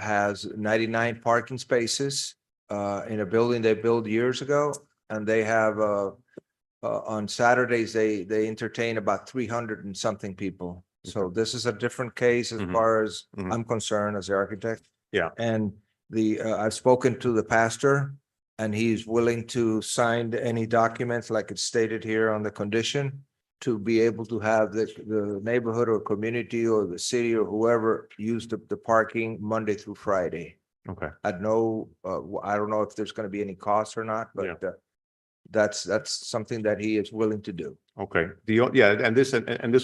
Speaker 5: has 99 parking spaces in a building they built years ago. And they have on Saturdays, they entertain about 300 and something people. So this is a different case as
Speaker 1: Mhm.
Speaker 5: far as
Speaker 1: Mhm.
Speaker 5: I'm concerned as the architect.
Speaker 1: Yeah.
Speaker 5: And I've spoken to the pastor and he's willing to sign any documents like it's stated here on the condition. to be able to have the neighborhood or community or the city or whoever use the parking Monday through Friday.
Speaker 1: Okay.
Speaker 5: At no, I don't know if there's gonna be any cost or not,
Speaker 1: Yeah.
Speaker 5: but that's something that he is willing to do.
Speaker 1: Okay, yeah, and this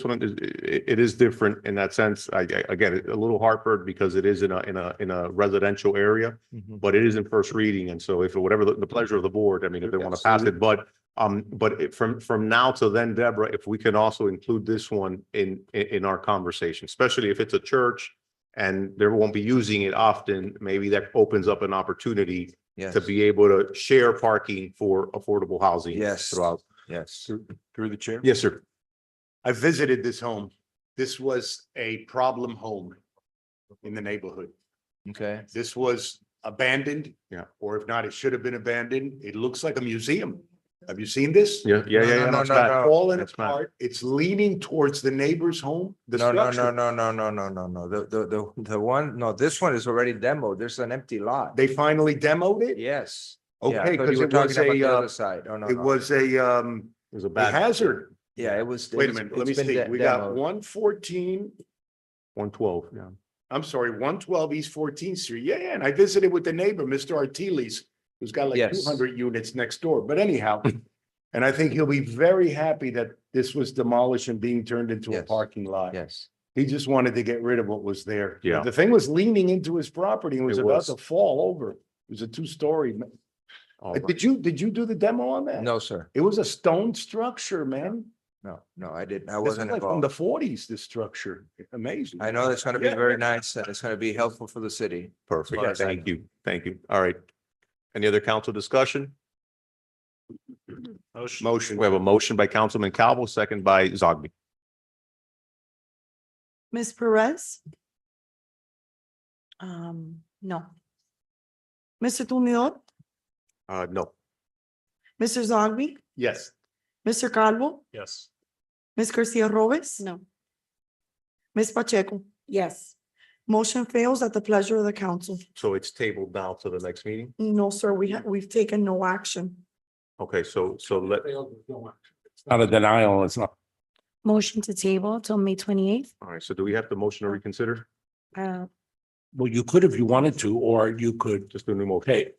Speaker 1: one is, it is different in that sense. Again, a little heartburn because it is in a residential area, but it is in first reading, and so if whatever the pleasure of the board, I mean, if they want to pass it, but from now till then, Deborah, if we can also include this one in our conversation, especially if it's a church and they won't be using it often, maybe that opens up an opportunity
Speaker 5: Yes.
Speaker 1: to be able to share parking for affordable housing.
Speaker 5: Yes.
Speaker 1: Throughout.
Speaker 5: Yes.
Speaker 18: Through the chair.
Speaker 1: Yes, sir.
Speaker 18: I visited this home. This was a problem home in the neighborhood.
Speaker 5: Okay.
Speaker 18: This was abandoned.
Speaker 1: Yeah.
Speaker 18: Or if not, it should have been abandoned. It looks like a museum. Have you seen this?
Speaker 1: Yeah,
Speaker 5: No,
Speaker 1: it's
Speaker 5: no,
Speaker 1: bad.
Speaker 5: no.
Speaker 18: Fallen
Speaker 1: That's bad.
Speaker 18: apart. It's leaning towards the neighbor's home. The
Speaker 5: No,
Speaker 18: structure.
Speaker 5: no. The one, no, this one is already demoed. There's an empty lot.
Speaker 18: They finally demoed it?
Speaker 5: Yes. Yeah, I
Speaker 18: Okay,
Speaker 5: thought
Speaker 18: because
Speaker 5: you were
Speaker 18: it was
Speaker 5: talking about the
Speaker 18: a,
Speaker 5: other side. Oh, no,
Speaker 18: it
Speaker 5: no.
Speaker 18: was
Speaker 1: It was a
Speaker 18: a
Speaker 1: bad.
Speaker 18: hazard.
Speaker 5: Yeah, it was.
Speaker 18: Wait a
Speaker 5: it's-
Speaker 18: minute, let me
Speaker 5: it's been
Speaker 18: see. We got
Speaker 5: demoed.
Speaker 18: 114,
Speaker 1: 112, yeah.
Speaker 18: I'm sorry, 112 East 14th Street. Yeah, and I visited with the neighbor, Mr. Artiles, who's got like
Speaker 5: Yes.
Speaker 18: 200 units next door. But anyhow, and I think he'll be very happy that this was demolished and being turned into a
Speaker 5: Yes.
Speaker 18: parking lot.
Speaker 5: Yes.
Speaker 18: He just wanted to get rid of what was there.
Speaker 1: Yeah.
Speaker 18: The thing was leaning into his property and was
Speaker 1: It
Speaker 18: about
Speaker 1: was.
Speaker 18: to fall over. It was a two-story.
Speaker 1: All right.
Speaker 18: Did you do the demo on that?
Speaker 5: No, sir.
Speaker 18: It was a stone structure, man.
Speaker 5: No, I didn't. I
Speaker 18: This is
Speaker 5: wasn't
Speaker 18: like from the
Speaker 5: involved.
Speaker 18: 40s, this structure. Amazing.
Speaker 5: I know it's gonna be
Speaker 18: Yeah.
Speaker 5: very nice and it's gonna be helpful for the city.
Speaker 1: Perfect.
Speaker 5: Yes.
Speaker 1: Thank you. Thank you. All right. Any other council discussion?
Speaker 18: Motion.
Speaker 1: We have a motion by Councilman Calvo, second by Zogby.
Speaker 2: Ms. Perez,
Speaker 7: No.
Speaker 2: Mr. Tumidor,
Speaker 1: No.
Speaker 2: Mr. Zogby,
Speaker 18: Yes.
Speaker 2: Mr. Calvo,
Speaker 16: Yes.
Speaker 2: Ms. Garcia Robes,
Speaker 7: No.
Speaker 2: Ms. Pacheco.
Speaker 10: Yes.
Speaker 2: Motion fails at the pleasure of the council.
Speaker 1: So it's tabled now to the next meeting?
Speaker 2: No, sir, we've taken no action.
Speaker 1: Okay, so let,
Speaker 17: It's not a denial. It's not.
Speaker 7: Motion to table till May 28th.
Speaker 1: all right, so do we have the motion to reconsider?
Speaker 17: Well, you could if you wanted to, or you could,
Speaker 1: Just do a new motion.
Speaker 17: hey,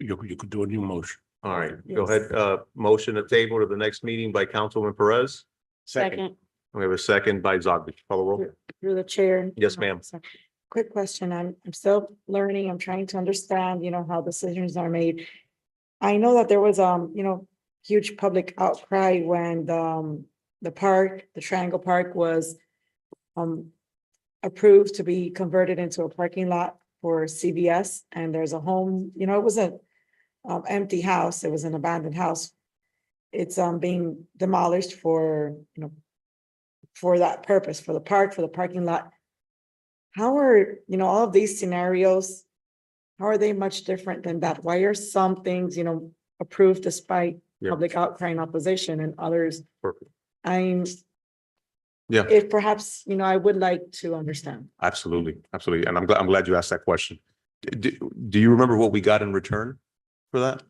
Speaker 17: you could do a new motion.
Speaker 1: All right, go ahead. Motion to table to the next meeting by Councilman Perez.
Speaker 10: Second,
Speaker 1: We have a second by Zogby. Call the roll.
Speaker 10: through the chair.
Speaker 1: Yes, ma'am.
Speaker 10: Quick question. I'm still learning. I'm trying to understand, how decisions are made. I know that there was, huge public outcry when the park, the Triangle Park was approved to be converted into a parking lot for CVS, and there's a home, it was a empty house. It was an abandoned house. It's being demolished for, for that purpose, for the park, for the parking lot. How are, all of these scenarios, how are they much different than that? Why are some things, approved despite
Speaker 1: Yeah.
Speaker 10: public outcry and opposition and others?
Speaker 1: Perfect. Yeah,
Speaker 10: If perhaps, I would like to understand.
Speaker 1: absolutely, absolutely. And I'm glad you asked that question. Do you remember what we got in return for that?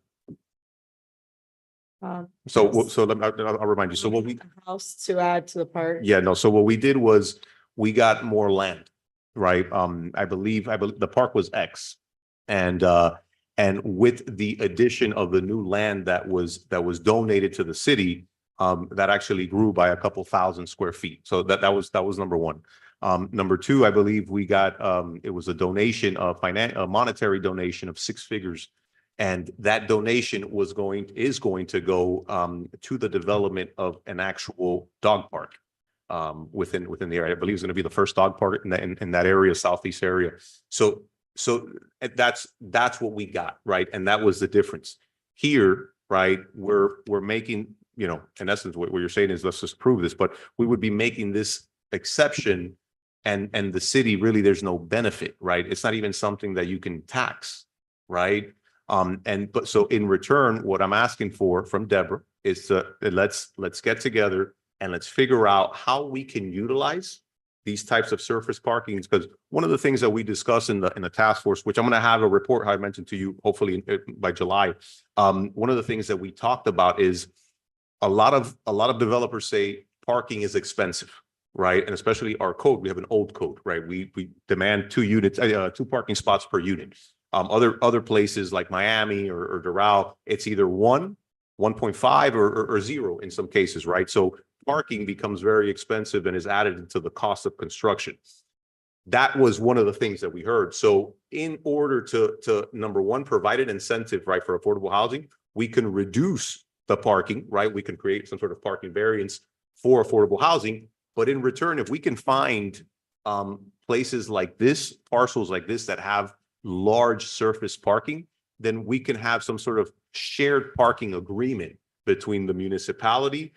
Speaker 1: So I'll remind you. So what we,
Speaker 10: A house to add to the park.
Speaker 1: yeah, no, so what we did was we got more land, right? I believe the park was X. And with the addition of the new land that was donated to the city, that actually grew by a couple thousand square feet. So that was number one. Number two, I believe we got, it was a donation of a monetary donation of 6 figures. And that donation is going to go to the development of an actual dog park within the area. I believe it's going to be the first dog park in that area, southeast area. So that's what we got, right? And that was the difference. Here, right, we're making, in essence, what you're saying is let's just prove this, but we would be making this exception, and the city really, there's no benefit, right? It's not even something that you can tax, right? But so in return, what I'm asking for from Deborah is let's get together and let's figure out how we can utilize these types of surface parkings. Because one of the things that we discussed in the task force, which I'm going to have a report, how I mentioned to you, hopefully by July. One of the things that we talked about is a lot of developers say parking is expensive, right? And especially our code, we have an old code, right? We demand 2 units, 2 parking spots per unit. Other places like Miami or Doral, it's either 1, 1.5 or 0 in some cases, right? So parking becomes very expensive and is added into the cost of construction. That was one of the things that we heard. So in order to number one, provide an incentive, right, for affordable housing, we can reduce the parking, right? We can create some sort of parking variance for affordable housing. But in return, if we can find places like this, parcels like this that have large surface parking, then we can have some sort of shared parking agreement between the municipality,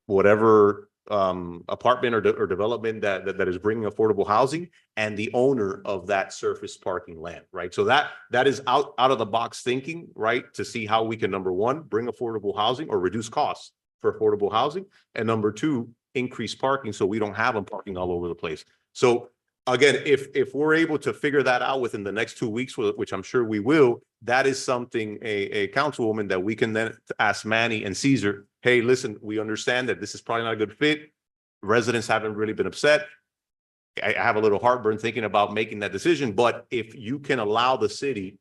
Speaker 1: whatever apartment or development that is bringing affordable housing, and the owner of that surface parking land, right? So that is out of the box thinking, right? To see how we can, number one, bring affordable housing or reduce costs for affordable housing, and number two, increase parking so we don't have them parking all over the place. So again, if we're able to figure that out within the next 2 weeks, which I'm sure we will, that is something, a councilwoman, that we can then ask Manny and Caesar, hey, listen, we understand that this is probably not a good fit. Residents haven't really been upset. I have a little heartburn thinking about making that decision, but if you can allow the city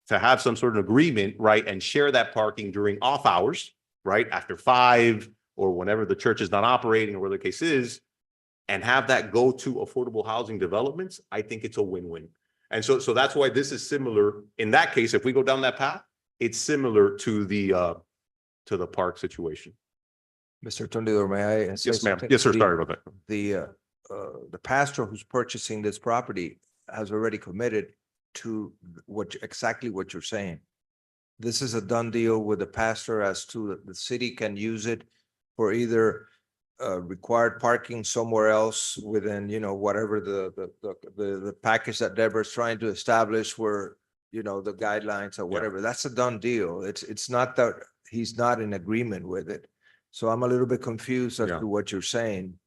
Speaker 1: to have some sort of agreement, right, and share that parking during off hours, right, after 5 or whenever the church is not operating or whatever the case is, and have that go to affordable housing developments, I think it's a win-win. And so that's why this is similar. In that case, if we go down that path, it's similar to the park situation.
Speaker 5: Mr. Tondido, may I say
Speaker 1: Yes, ma'am.
Speaker 5: something?
Speaker 1: Yes, sir. Sorry about that.
Speaker 5: The pastor who's purchasing this property has already committed to exactly what you're saying. This is a done deal with the pastor as to the city can use it for either required parking somewhere else within, whatever the package that Deborah's trying to establish, where, the guidelines or whatever. That's a done deal. It's not that he's not in agreement with it. So I'm a little bit confused as to what you're saying.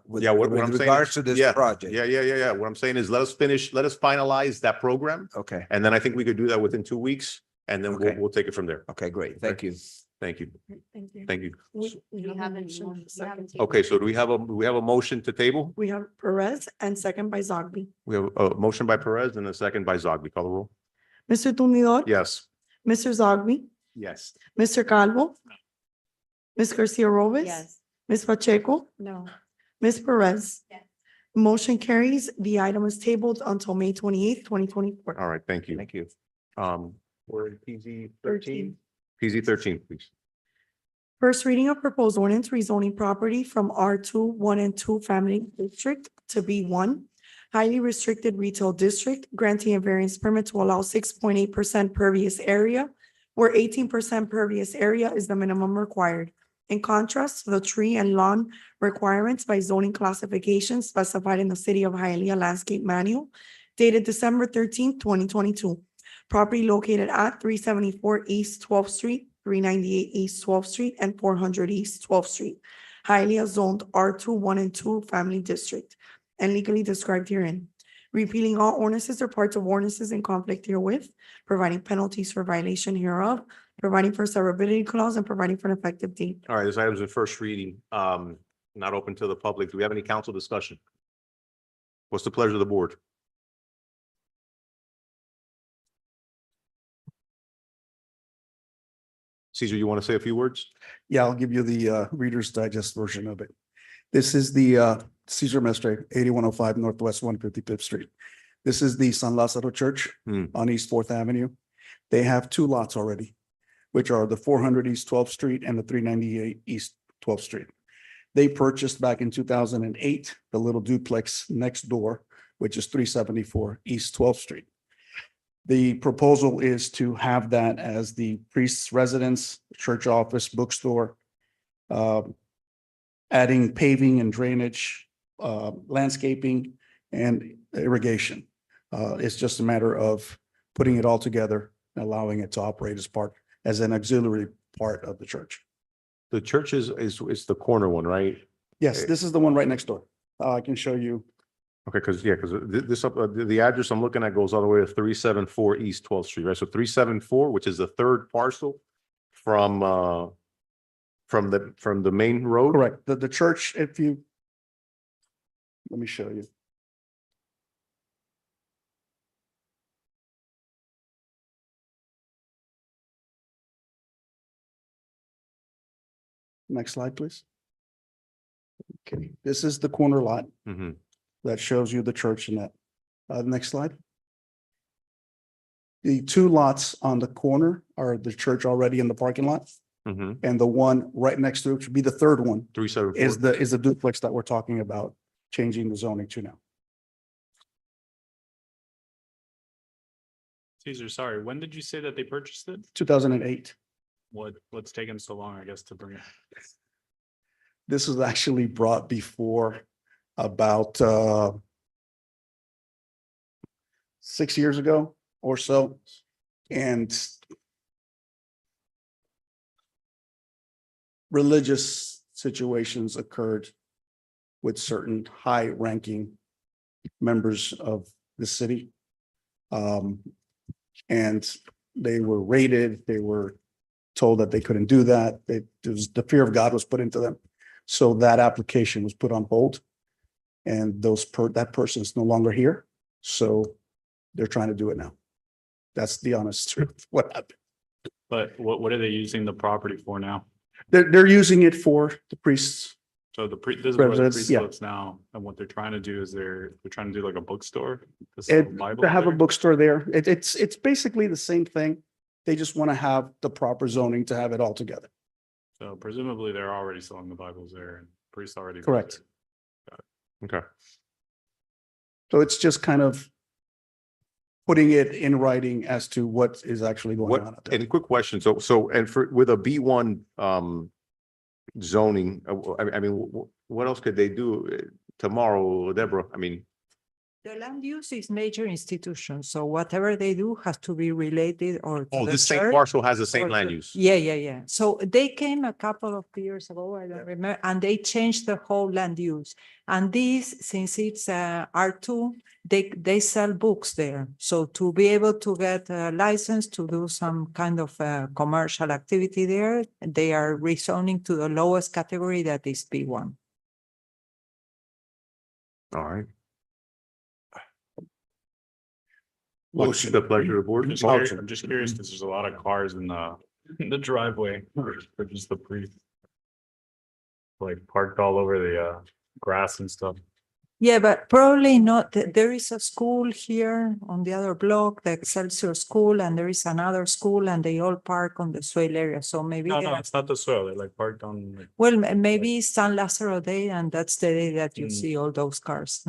Speaker 5: With
Speaker 1: What I'm saying
Speaker 5: regards
Speaker 1: is-
Speaker 5: to this
Speaker 1: yeah,
Speaker 5: project.
Speaker 1: Yeah. What I'm saying is let us finalize that program.
Speaker 5: Okay.
Speaker 1: And then I think we could do that within 2 weeks, and then
Speaker 5: Okay.
Speaker 1: we'll take it from there.
Speaker 5: Okay, great. Thank you.
Speaker 1: Thank you.
Speaker 2: Thank you.
Speaker 1: Thank you.
Speaker 2: We have a motion.
Speaker 1: Okay, so do we have a motion to table?
Speaker 2: We have Perez and second by Zogby.
Speaker 1: We have a motion by Perez and a second by Zogby. Call the roll.
Speaker 2: Mr. Tumidor.
Speaker 1: Yes.
Speaker 2: Mr. Zogby.
Speaker 18: Yes.
Speaker 2: Mr. Calvo. Ms. Garcia Robes.
Speaker 7: Yes.
Speaker 2: Ms. Pacheco.
Speaker 7: No.
Speaker 2: Ms. Perez.
Speaker 3: Yes.
Speaker 2: Motion carries. The item is tabled until May 28th, 2024.
Speaker 1: All right, thank you.
Speaker 5: Thank you.
Speaker 1: We're in PZ 13. PZ 13, please.
Speaker 2: First reading of proposed ordinance rezoning property from R2, 1 and 2 Family District to B1, Highly Restricted Retail District, granting a variance permit to allow 6.8% pervious area, where 18% pervious area is the minimum required. In contrast to the tree and lawn requirements by zoning classifications specified in the City of Hialeah Landscape Manual dated December 13th, 2022. Property located at 374 East 12th Street, 398 East 12th Street, and 400 East 12th Street. Hialeah zoned R2, 1 and 2 Family District, and legally described herein. Repealing all ordinances or parts of ordinances in conflict herewith, providing penalties for violation hereof, providing for severability clause, and providing for an effective date.
Speaker 1: All right, this item is in first reading, not open to the public. Do we have any council discussion? What's the pleasure of the board? Caesar, you want to say a few words?
Speaker 15: Yeah, I'll give you the Reader's Digest version of it. This is the Cesar Mestre, 8105 Northwest 155th Street. This is the San Lazaro Church on East 4th Avenue. They have 2 lots already, which are the 400 East 12th Street and the 398 East 12th Street. They purchased back in 2008 the little duplex next door, which is 374 East 12th Street. The proposal is to have that as the priest's residence, church office, bookstore, adding paving and drainage, landscaping, and irrigation. It's just a matter of putting it all together and allowing it to operate as an auxiliary part of the church.
Speaker 1: The church is the corner one, right?
Speaker 15: Yes, this is the one right next door. I can show you.
Speaker 1: Okay, because this, the address I'm looking at goes all the way to 374 East 12th Street, right? So 374, which is the third parcel from from the main road?
Speaker 15: Correct. The church, if you, let me show you. Next slide, please. Okay, this is the corner lot
Speaker 1: Mhm.
Speaker 15: that shows you the church and that. Next slide. The two lots on the corner are the church already in the parking lot,
Speaker 1: Mhm.
Speaker 15: and the one right next to it, which would be the third one,
Speaker 1: 374.
Speaker 15: is the duplex that we're talking about changing the zoning to now.
Speaker 16: Caesar, sorry, when did you say that they purchased it?
Speaker 15: 2008.
Speaker 16: What's taken so long, I guess, to bring it?
Speaker 15: This was actually brought before about 6 years ago or so. And religious situations occurred with certain high-ranking members of the city. And they were raided, they were told that they couldn't do that. The fear of God was put into them. So that application was put on hold. And that person is no longer here. So they're trying to do it now. That's the honest truth, what happened.
Speaker 16: But what are they using the property for now?
Speaker 15: They're using it for the priests.
Speaker 16: So this is where the
Speaker 15: Residence,
Speaker 16: priest
Speaker 15: yeah.
Speaker 16: lives now, and what they're trying to do is they're trying to do like a bookstore. to
Speaker 15: It,
Speaker 16: sell Bibles
Speaker 15: to have a
Speaker 16: there?
Speaker 15: bookstore there. It's basically the same thing. They just want to have the proper zoning to have it all together.
Speaker 16: So presumably they're already selling the Bibles there, and priests already. live
Speaker 15: Correct.
Speaker 16: there.
Speaker 1: Okay.
Speaker 15: So it's just kind of putting it in writing as to what is actually going on out there.
Speaker 1: And quick question, so, and for, with a B1 zoning, I mean, what else could they do tomorrow, Deborah? I mean,
Speaker 14: The land use is major institution, so whatever they do has to be related or. to
Speaker 1: oh,
Speaker 14: the
Speaker 1: this same
Speaker 14: church
Speaker 1: parcel has the same
Speaker 14: or
Speaker 1: land
Speaker 14: to-
Speaker 1: use.
Speaker 14: Yeah. So they came a couple of years ago, I don't remember, and they changed the whole land use. And this, since it's R2, they sell books there. So to be able to get a license to do some kind of commercial activity there, they are rezoning to the lowest category that is B1.
Speaker 1: All right.
Speaker 15: Motion.
Speaker 1: The pleasure of the board.
Speaker 16: I'm just curious because there's a lot of cars in the driveway for just the priest. Like parked all over the grass and stuff.
Speaker 14: Yeah, but probably not. There is a school here on the other block, the Excelsior School, and there is another school, and they all park on the swale area. So maybe,
Speaker 16: No, it's not the soil. They're like parked on. like,
Speaker 14: well, maybe it's San Lazaro Day, and that's the day that you
Speaker 16: Mm.
Speaker 14: see all those cars.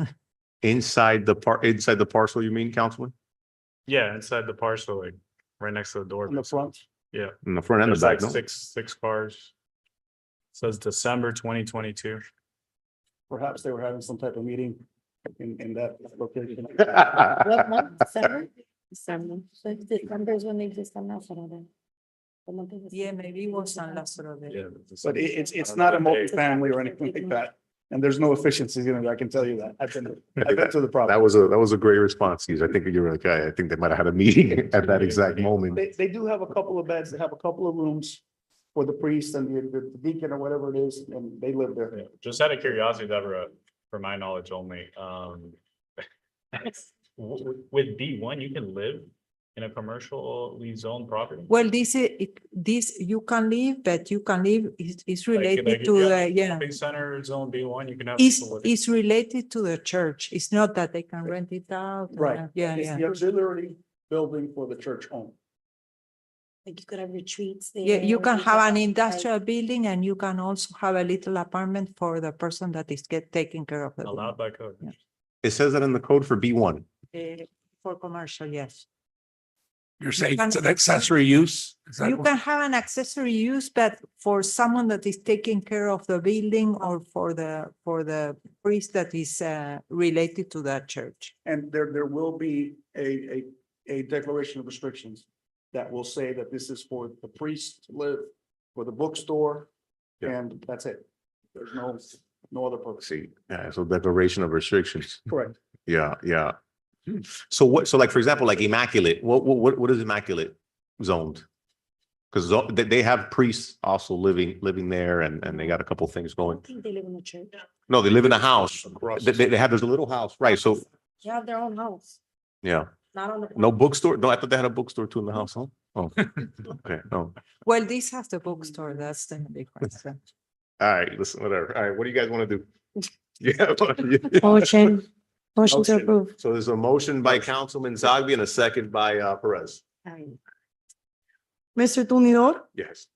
Speaker 1: Inside the parcel, you mean, Councilman?
Speaker 16: Yeah, inside the parcel, like right next to the door.
Speaker 15: In the front.
Speaker 16: Yeah.
Speaker 1: In the front and the
Speaker 16: There's
Speaker 1: back,
Speaker 16: like
Speaker 1: no?
Speaker 16: six cars. Says December 2022.
Speaker 15: Perhaps they were having some type of meeting in that location.
Speaker 7: What month? December? December. So if December is when they exist on Lazaro then. The month of
Speaker 14: Yeah,
Speaker 7: December.
Speaker 14: maybe it was San Lazaro Day.
Speaker 16: Yeah.
Speaker 15: But it's not a multifamily or anything like that. And there's no efficiencies in it, I can tell you that. I've been to the property.
Speaker 1: That was a great response, Caesar. I think you were like, I think they might have had a meeting at that exact moment.
Speaker 15: They do have a couple of beds, they have a couple of rooms for the priest and the deacon or whatever it is, and they live there.
Speaker 16: Yeah, just out of curiosity, Deborah, for my knowledge only, with B1, you can live in a commercially zoned property?
Speaker 14: Well, this you can live, but you can live is
Speaker 16: Like
Speaker 14: related
Speaker 16: if
Speaker 14: to
Speaker 16: you have
Speaker 14: the,
Speaker 16: a
Speaker 14: yeah.
Speaker 16: Shopping center zone B1, you can have.
Speaker 14: Is
Speaker 16: people living-
Speaker 14: is related to the church. It's not that they can rent it out.
Speaker 15: Right.
Speaker 14: Yeah,
Speaker 15: It's
Speaker 14: yeah.
Speaker 15: the auxiliary building for the church home.
Speaker 7: Like you could have retreats there.
Speaker 14: Yeah, you can
Speaker 7: could
Speaker 14: have an
Speaker 7: like-
Speaker 14: industrial building and you can also have a little apartment for the person that is taking care of the building.
Speaker 16: Allowed by code.
Speaker 14: Yeah.
Speaker 1: It says that in the code for B1.
Speaker 14: For commercial, yes.
Speaker 17: You're saying
Speaker 14: can-
Speaker 17: it's an accessory use? Is that
Speaker 14: You
Speaker 17: what-
Speaker 14: can have an accessory use, but for someone that is taking care of the building or for the priest that is related to that church.
Speaker 15: And there will be a declaration of restrictions that will say that this is for the priest to live, for the bookstore, and that's it. There's no other purpose.
Speaker 1: See, yeah, so declaration of restrictions.
Speaker 15: Correct.
Speaker 1: Yeah, yeah. So like, for example, like immaculate, what is immaculate zoned? Because they have priests also living there and they got a couple things going.
Speaker 7: think they live in the church.
Speaker 1: No, they live in a house.
Speaker 18: Across
Speaker 1: They have this little house, right? So,
Speaker 7: They have their own house,
Speaker 1: yeah.
Speaker 7: not on the.
Speaker 1: No bookstore? No, I thought they had a bookstore too in the house, huh? Oh, okay, oh.
Speaker 14: Well, this has the bookstore, that's the big question.
Speaker 1: All right, listen, whatever. All right, what do you guys want to do? Yeah.
Speaker 7: Motion to
Speaker 1: Motion.
Speaker 7: approve.
Speaker 1: So there's a motion by Councilman Zagbi and a second by Perez.
Speaker 2: Mr. Tumidor,
Speaker 1: Yes.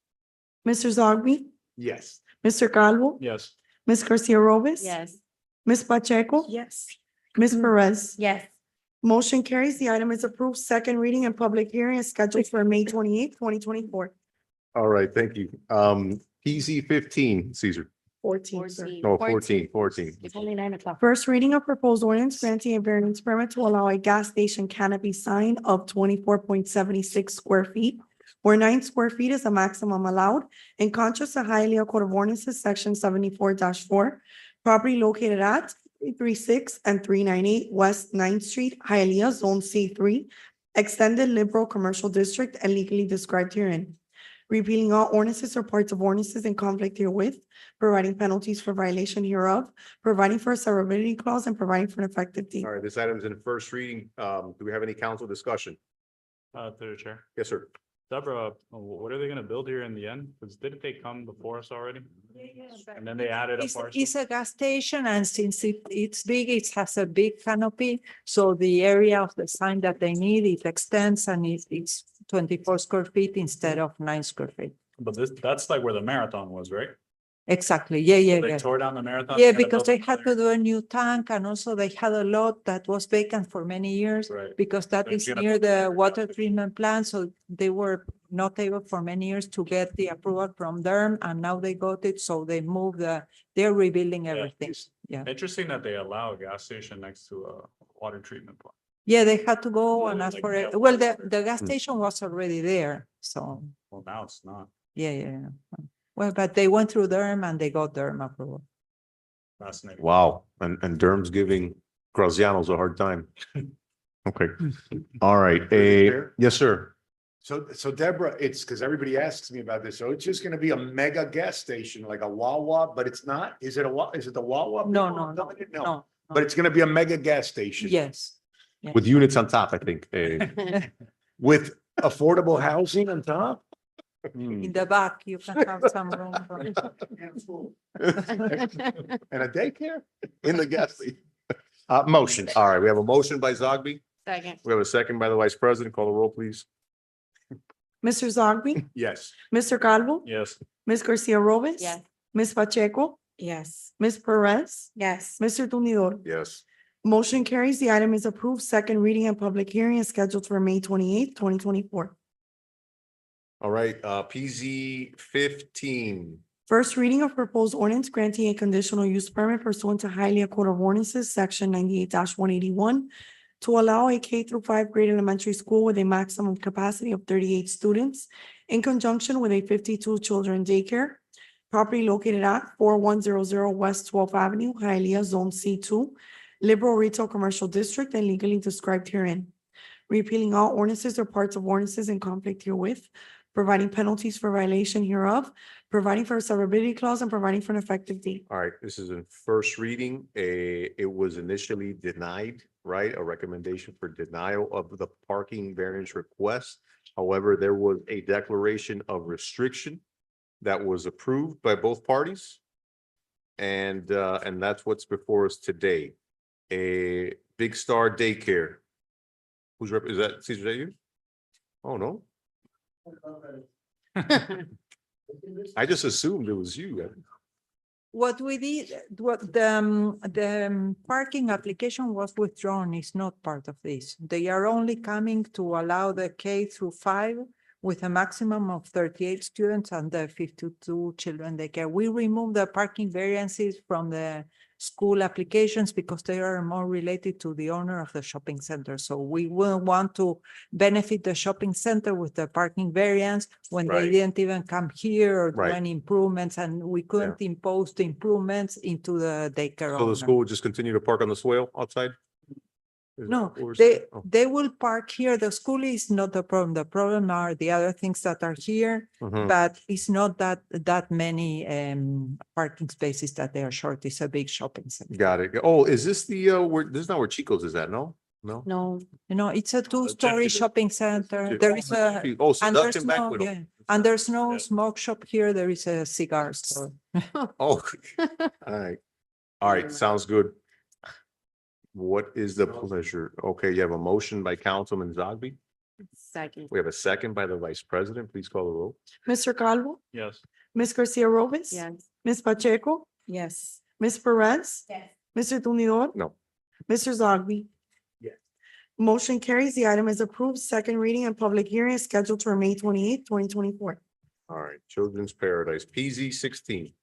Speaker 2: Mr. Zogby,
Speaker 18: Yes.
Speaker 2: Mr. Calvo,
Speaker 16: Yes.
Speaker 2: Ms. Garcia Robes.
Speaker 7: Yes.
Speaker 2: Ms. Pacheco.
Speaker 8: Yes.
Speaker 2: Ms. Perez.
Speaker 7: Yes.
Speaker 2: Motion carries. The item is approved. Second reading and public hearing is scheduled for May 28th, 2024.
Speaker 1: All right, thank you. PZ 15, Caesar.
Speaker 2: 14, sir.
Speaker 1: No, 14.
Speaker 7: It's only 9 o'clock.
Speaker 2: First reading of proposed ordinance granting a variance permit to allow a gas station canopy sign of 24.76 square feet, where 9 square feet is the maximum allowed, in contrast to Hialeah Code of Ordinances, section 74-4, property located at 336 and 398 West 9th Street, Hialeah, Zone C3, Extended Liberal Commercial District, and legally described herein. Repealing all ordinances or parts of ordinances in conflict herewith, providing penalties for violation hereof, providing for a severability clause, and providing for an effective date.
Speaker 1: All right, this item's in first reading. Do we have any council discussion?
Speaker 16: Through the chair.
Speaker 1: Yes, sir.
Speaker 16: Deborah, what are they gonna build here in the end? Because didn't they come before us already? And then they added a parcel?
Speaker 14: It's a gas station, and since it's big, it has a big canopy. So the area of the sign that they need, it extends, and it's 24 square feet instead of 9 square feet.
Speaker 16: But that's like where the marathon was, right?
Speaker 14: Exactly. Yeah.
Speaker 16: They tore down the marathon.
Speaker 14: Yeah,
Speaker 16: and
Speaker 14: because they
Speaker 16: built
Speaker 14: had to do a new tank, and also they had a lot that was vacant for many years.
Speaker 16: Right.
Speaker 14: Because that
Speaker 16: They're
Speaker 14: is
Speaker 16: gonna
Speaker 14: near
Speaker 16: put-
Speaker 14: the water treatment plant, so they were not able for many years to get the approval from them, and now they got it, so they moved they're rebuilding
Speaker 16: Yeah.
Speaker 14: everything. Yeah.
Speaker 16: Interesting that they allow a gas station next to a water treatment plant.
Speaker 14: Yeah, they had to go and ask
Speaker 16: Like
Speaker 14: for it.
Speaker 16: that.
Speaker 14: Well, the gas station was already there, so,
Speaker 16: Well, now it's not.
Speaker 14: yeah. Well, but they went through Durham and they got Durham approval.
Speaker 16: Fascinating.
Speaker 1: Wow, and Durham's giving Graziano's a hard time. Okay, all right, yes, sir.
Speaker 18: So Deborah, it's because everybody asks me about this. So it's just gonna be a mega gas station, like a Wawa, but it's not? Is it is it the Wawa?
Speaker 14: No.
Speaker 18: No, but it's gonna be a mega gas station.
Speaker 14: Yes.
Speaker 1: With units on top, I think.
Speaker 18: With affordable housing on top?
Speaker 14: In the back, you can have some room.
Speaker 18: And a daycare in the gas station.
Speaker 1: Motion. All right, we have a motion by Zogby.
Speaker 7: Second.
Speaker 1: We have a second by the Vice President. Call the roll, please.
Speaker 2: Mr. Zogby,
Speaker 18: Yes.
Speaker 2: Mr. Calvo,
Speaker 16: Yes.
Speaker 2: Ms. Garcia Robes.
Speaker 7: Yes.
Speaker 2: Ms. Pacheco,
Speaker 8: Yes.
Speaker 2: Ms. Perez,
Speaker 7: Yes.
Speaker 2: Mr. Tumidor.
Speaker 1: Yes.
Speaker 2: Motion carries. The item is approved. Second reading and public hearing is scheduled for May 28th, 2024.
Speaker 1: All right, PZ 15.
Speaker 2: First reading of proposed ordinance granting a conditional use permit pursuant to Hialeah Code of Ordinances, section 98-181, to allow a K-5 grade elementary school with a maximum capacity of 38 students in conjunction with a 52 children daycare, property located at 4100 West 12th Avenue, Hialeah, Zone C2, Liberal Retail Commercial District, and legally described herein. Repealing all ordinances or parts of ordinances in conflict herewith, providing penalties for violation hereof, providing for a severability clause, and providing for an effective date.
Speaker 1: All right, this is in first reading. It was initially denied, right? A recommendation for denial of the parking variance request. However, there was a declaration of restriction that was approved by both parties. And that's what's before us today. A Big Star Daycare. Is that, Caesar, is that you? Oh, no. I just assumed it was you.
Speaker 14: What we did, the parking application was withdrawn, is not part of this. They are only coming to allow the K-5 with a maximum of 38 students and the 52 children they care. We removed the parking variances from the school applications because they are more related to the owner of the shopping center. So we will want to benefit the shopping center with the parking variance when they
Speaker 1: Right.
Speaker 14: didn't even come here or do
Speaker 1: Right.
Speaker 14: any improvements, and we couldn't impose the improvements into the daycare
Speaker 1: So
Speaker 14: owner.
Speaker 1: the school would just continue to park on the swale outside?
Speaker 14: No,
Speaker 1: Or is-
Speaker 14: they,
Speaker 1: oh,
Speaker 14: they will park here. The school is not the problem. The problem are the other things that are here.
Speaker 1: mhm.
Speaker 14: But it's not that many parking spaces that they are short. It's a big shopping center.
Speaker 1: Got it. Oh, is this the, where, this is not where Chico's is at, no? No?
Speaker 7: No,
Speaker 14: You know, it's a two-story
Speaker 1: Jeffrey-
Speaker 14: shopping center.
Speaker 1: Jeffrey-
Speaker 14: There is a,
Speaker 1: Oh, so
Speaker 14: and
Speaker 1: duck
Speaker 14: there's
Speaker 1: and back
Speaker 14: no,
Speaker 1: window.
Speaker 14: yeah, and there's no
Speaker 1: Yeah.
Speaker 14: smoke shop here. There is a cigar store.
Speaker 1: Oh, all right, sounds good. What is the pleasure? Okay, you have a motion by Councilman Zogby.
Speaker 21: Second.
Speaker 1: We have a second by the Vice President. Please call the roll.
Speaker 2: Mr. Calvo,
Speaker 16: Yes.
Speaker 2: Ms. Garcia Robis.
Speaker 21: Yes.
Speaker 2: Ms. Pacheco,
Speaker 8: Yes.
Speaker 2: Ms. Perez,
Speaker 3: Yes.
Speaker 2: Mr. Tumidor,
Speaker 1: No.
Speaker 2: Mr. Zogby.
Speaker 1: Yes.
Speaker 2: Motion carries. The item is approved. Second reading and public hearing is scheduled for May 28th, 2024.
Speaker 1: All right, Children's Paradise, PZ 16.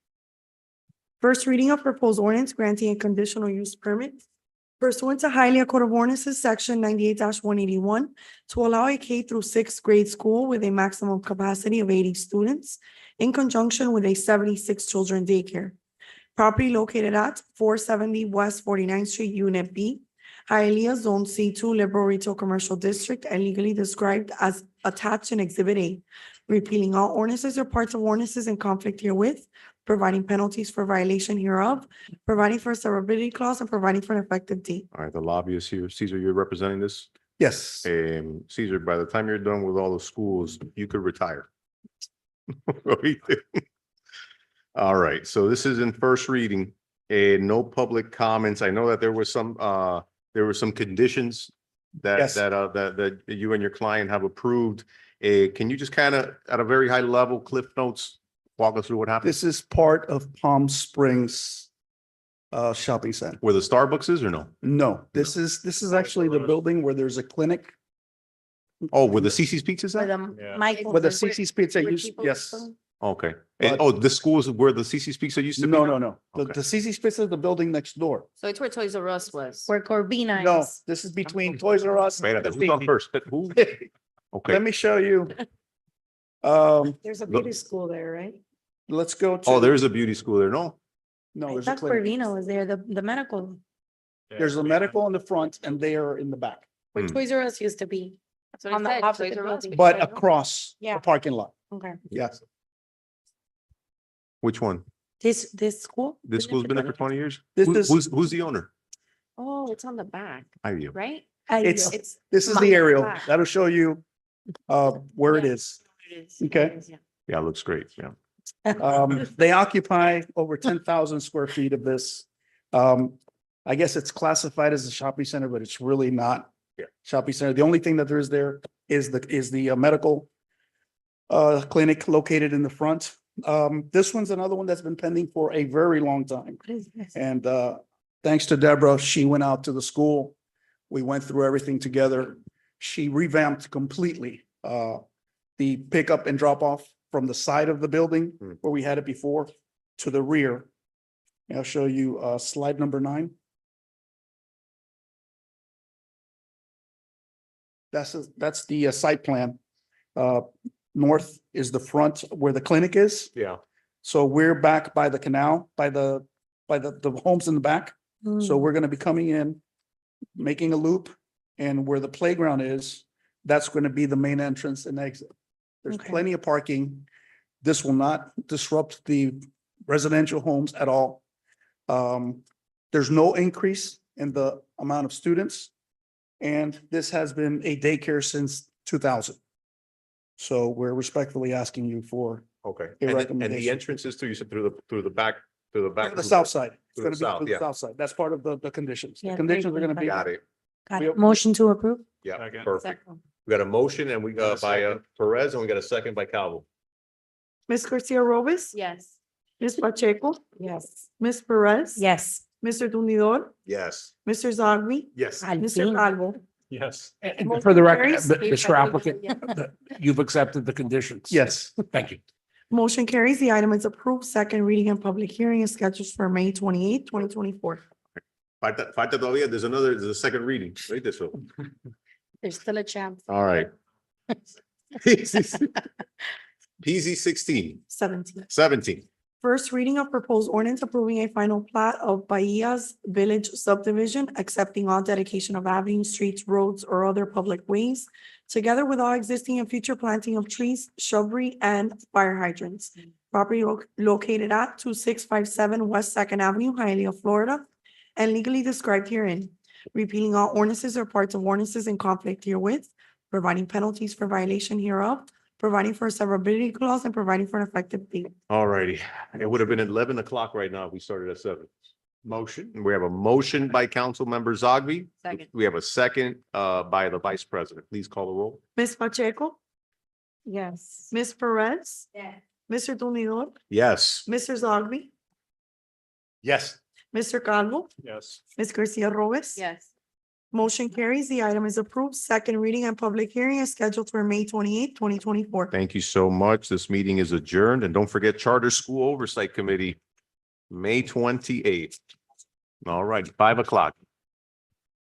Speaker 2: First reading of proposed ordinance granting a conditional use permit pursuant to Hialeah Code of Ordinances, section 98-181, to allow a K through sixth grade school with a maximum capacity of 80 students in conjunction with a 76 children daycare. Property located at 470 West 49th Street, Unit B, Hialeah Zone C2 Liberal Retail Commercial District, and legally described as attached in Exhibit A, repealing all ordinances or parts of ordinances in conflict herewith, providing penalties for violation hereof, providing for a severability clause, and providing for an effective date.
Speaker 1: All right, the lobbyist here. Caesar, you're representing this?
Speaker 15: Yes.
Speaker 1: Caesar, by the time you're done with all the schools, you could retire. All right, so this is in first reading, and no public comments. I know that there were some conditions that,
Speaker 15: Yes.
Speaker 1: that you and your client have approved. Can you just kind of, at a very high level, Cliff Notes, walk us through what happened?
Speaker 15: This is part of Palm Springs shopping center.
Speaker 1: Where the Starbucks is or no?
Speaker 15: No, this is actually the building where there's a clinic.
Speaker 1: Oh, where the CC's Pizza is
Speaker 7: where
Speaker 1: at?
Speaker 7: the
Speaker 16: Yeah.
Speaker 7: Michael.
Speaker 15: Where the CC's Pizza
Speaker 7: where
Speaker 15: used,
Speaker 7: Chipo's
Speaker 15: yes.
Speaker 7: from?
Speaker 1: Okay. And,
Speaker 15: But-
Speaker 1: oh, the school is where the CC's Pizza used to be?
Speaker 15: No, no, no. The
Speaker 1: Okay.
Speaker 15: CC's Pizza is the building next door.
Speaker 21: So it's where Toys R Us was.
Speaker 7: Where Corbina
Speaker 15: No,
Speaker 7: is.
Speaker 15: this is between Toys R Us.
Speaker 1: Wait a
Speaker 15: and
Speaker 1: minute, who's on
Speaker 15: CC's.
Speaker 1: first? Who? Okay.
Speaker 15: Let me show you.
Speaker 8: There's a
Speaker 1: Look.
Speaker 8: beauty school there, right?
Speaker 15: Let's go to.
Speaker 1: Oh, there's a beauty school there, no?
Speaker 15: No,
Speaker 7: I
Speaker 15: there's a
Speaker 7: thought
Speaker 15: clinic.
Speaker 7: Corvina was there, the medical,
Speaker 15: There's a medical in the front and they are in the back,
Speaker 7: where
Speaker 1: Hmm.
Speaker 7: Toys R Us used to be.
Speaker 21: That's what I
Speaker 7: On the
Speaker 21: said,
Speaker 7: opposite
Speaker 21: Toys R Us.
Speaker 7: building.
Speaker 15: but across
Speaker 7: Yeah.
Speaker 15: the parking lot.
Speaker 7: Okay.
Speaker 15: Yes.
Speaker 1: Which one?
Speaker 7: This school?
Speaker 1: This school's been there for 20 years?
Speaker 15: This
Speaker 1: Who-
Speaker 15: is-
Speaker 1: Who's the owner?
Speaker 21: Oh, it's on the back,
Speaker 1: I you.
Speaker 21: right?
Speaker 15: It's,
Speaker 21: It's.
Speaker 15: this is
Speaker 21: my
Speaker 15: the aerial.
Speaker 21: back.
Speaker 15: That'll show you where it
Speaker 21: Yeah.
Speaker 15: is.
Speaker 21: It is.
Speaker 15: Okay.
Speaker 21: It is, yeah.
Speaker 1: Yeah, it looks great. Yeah.
Speaker 15: They occupy over 10,000 square feet of this. I guess it's classified as a shopping center, but it's really not.
Speaker 1: Yeah.
Speaker 15: Shopping center. The only thing that there is there is the medical clinic located in the front. This one's another one that's been pending for a very long time.
Speaker 7: What is this?
Speaker 15: And thanks to Deborah, she went out to the school. We went through everything together. She revamped completely the pickup and drop off from the side of the building
Speaker 1: Hmm.
Speaker 15: where we had it before to the rear. And I'll show you slide number 9. That's the site plan. North is the front where the clinic is.
Speaker 1: Yeah.
Speaker 15: So we're back by the canal, by the homes in the back. So
Speaker 7: Mm.
Speaker 15: we're gonna be coming in, making a loop, and where the playground is, that's gonna be the main entrance and exit. There's
Speaker 7: Okay.
Speaker 15: plenty of parking. This will not disrupt the residential homes at all. There's no increase in the amount of students. And this has been a daycare since 2000. So we're respectfully asking you for
Speaker 1: Okay.
Speaker 15: A
Speaker 1: And the
Speaker 15: recommendation.
Speaker 1: entrance is through, you said through the back,
Speaker 15: the south side. It's
Speaker 1: To the
Speaker 15: gonna be
Speaker 1: south,
Speaker 15: to the
Speaker 1: yeah.
Speaker 15: south side. That's part of the conditions. The
Speaker 7: Yeah,
Speaker 15: conditions are gonna be.
Speaker 1: Got it.
Speaker 7: Got
Speaker 15: We-
Speaker 7: it. Motion to approve?
Speaker 1: Yeah,
Speaker 16: Second.
Speaker 1: perfect.
Speaker 21: Second.
Speaker 1: We got a motion and we got by Perez and we got a second by Calvo.
Speaker 2: Ms. Garcia Robis?
Speaker 21: Yes.
Speaker 2: Ms. Pacheco?
Speaker 8: Yes.
Speaker 2: Ms. Perez?
Speaker 7: Yes.
Speaker 2: Mr. Tumidor?
Speaker 1: Yes.
Speaker 2: Mr. Zogby?
Speaker 1: Yes.
Speaker 2: Mr. Calvo?
Speaker 16: Yes.
Speaker 17: And for the record,
Speaker 2: Carries.
Speaker 17: Mr. Applicant, you've accepted the condiends.
Speaker 15: Yes.
Speaker 17: Thank you.
Speaker 2: Motion carries. The item is approved. Second reading and public hearing is scheduled for May 28th, 2024.
Speaker 1: Falta todavía, there's a second reading, right? This one.
Speaker 21: There's still a chance.
Speaker 1: All right. PZ 16,
Speaker 2: 17.
Speaker 1: 17.
Speaker 2: First reading of proposed ordinance approving a final plat of Bahia's Village subdivision, accepting all dedication of avenues, streets, roads, or other public ways, together with all existing and future planting of trees, shrubbery, and fire hydrants. Property located at 2657 West Second Avenue, Hialeah, Florida, and legally described herein. Repealing all ordinances or parts of ordinances in conflict herewith, providing penalties for violation hereof, providing for a severability clause, and providing for an effective date.
Speaker 1: All righty. It would have been 11 o'clock right now if we started at 7. Motion. We have a motion by Councilmember Zogby.
Speaker 21: Second.
Speaker 1: We have a second by the Vice President. Please call the roll.
Speaker 2: Ms. Pacheco,
Speaker 10: Yes.
Speaker 2: Ms. Perez,
Speaker 3: Yes.
Speaker 2: Mr. Tumidor,
Speaker 1: Yes.
Speaker 2: Mr. Zogby,
Speaker 18: Yes.
Speaker 2: Mr. Calvo,
Speaker 16: Yes.
Speaker 2: Ms. Garcia Robes.
Speaker 21: Yes.
Speaker 2: Motion carries. The item is approved. Second reading and public hearing is scheduled for May 28, 2024.
Speaker 1: Thank you so much. This meeting is adjourned. And don't forget Charter School Oversight Committee, May 28th. All right, 5 o'clock.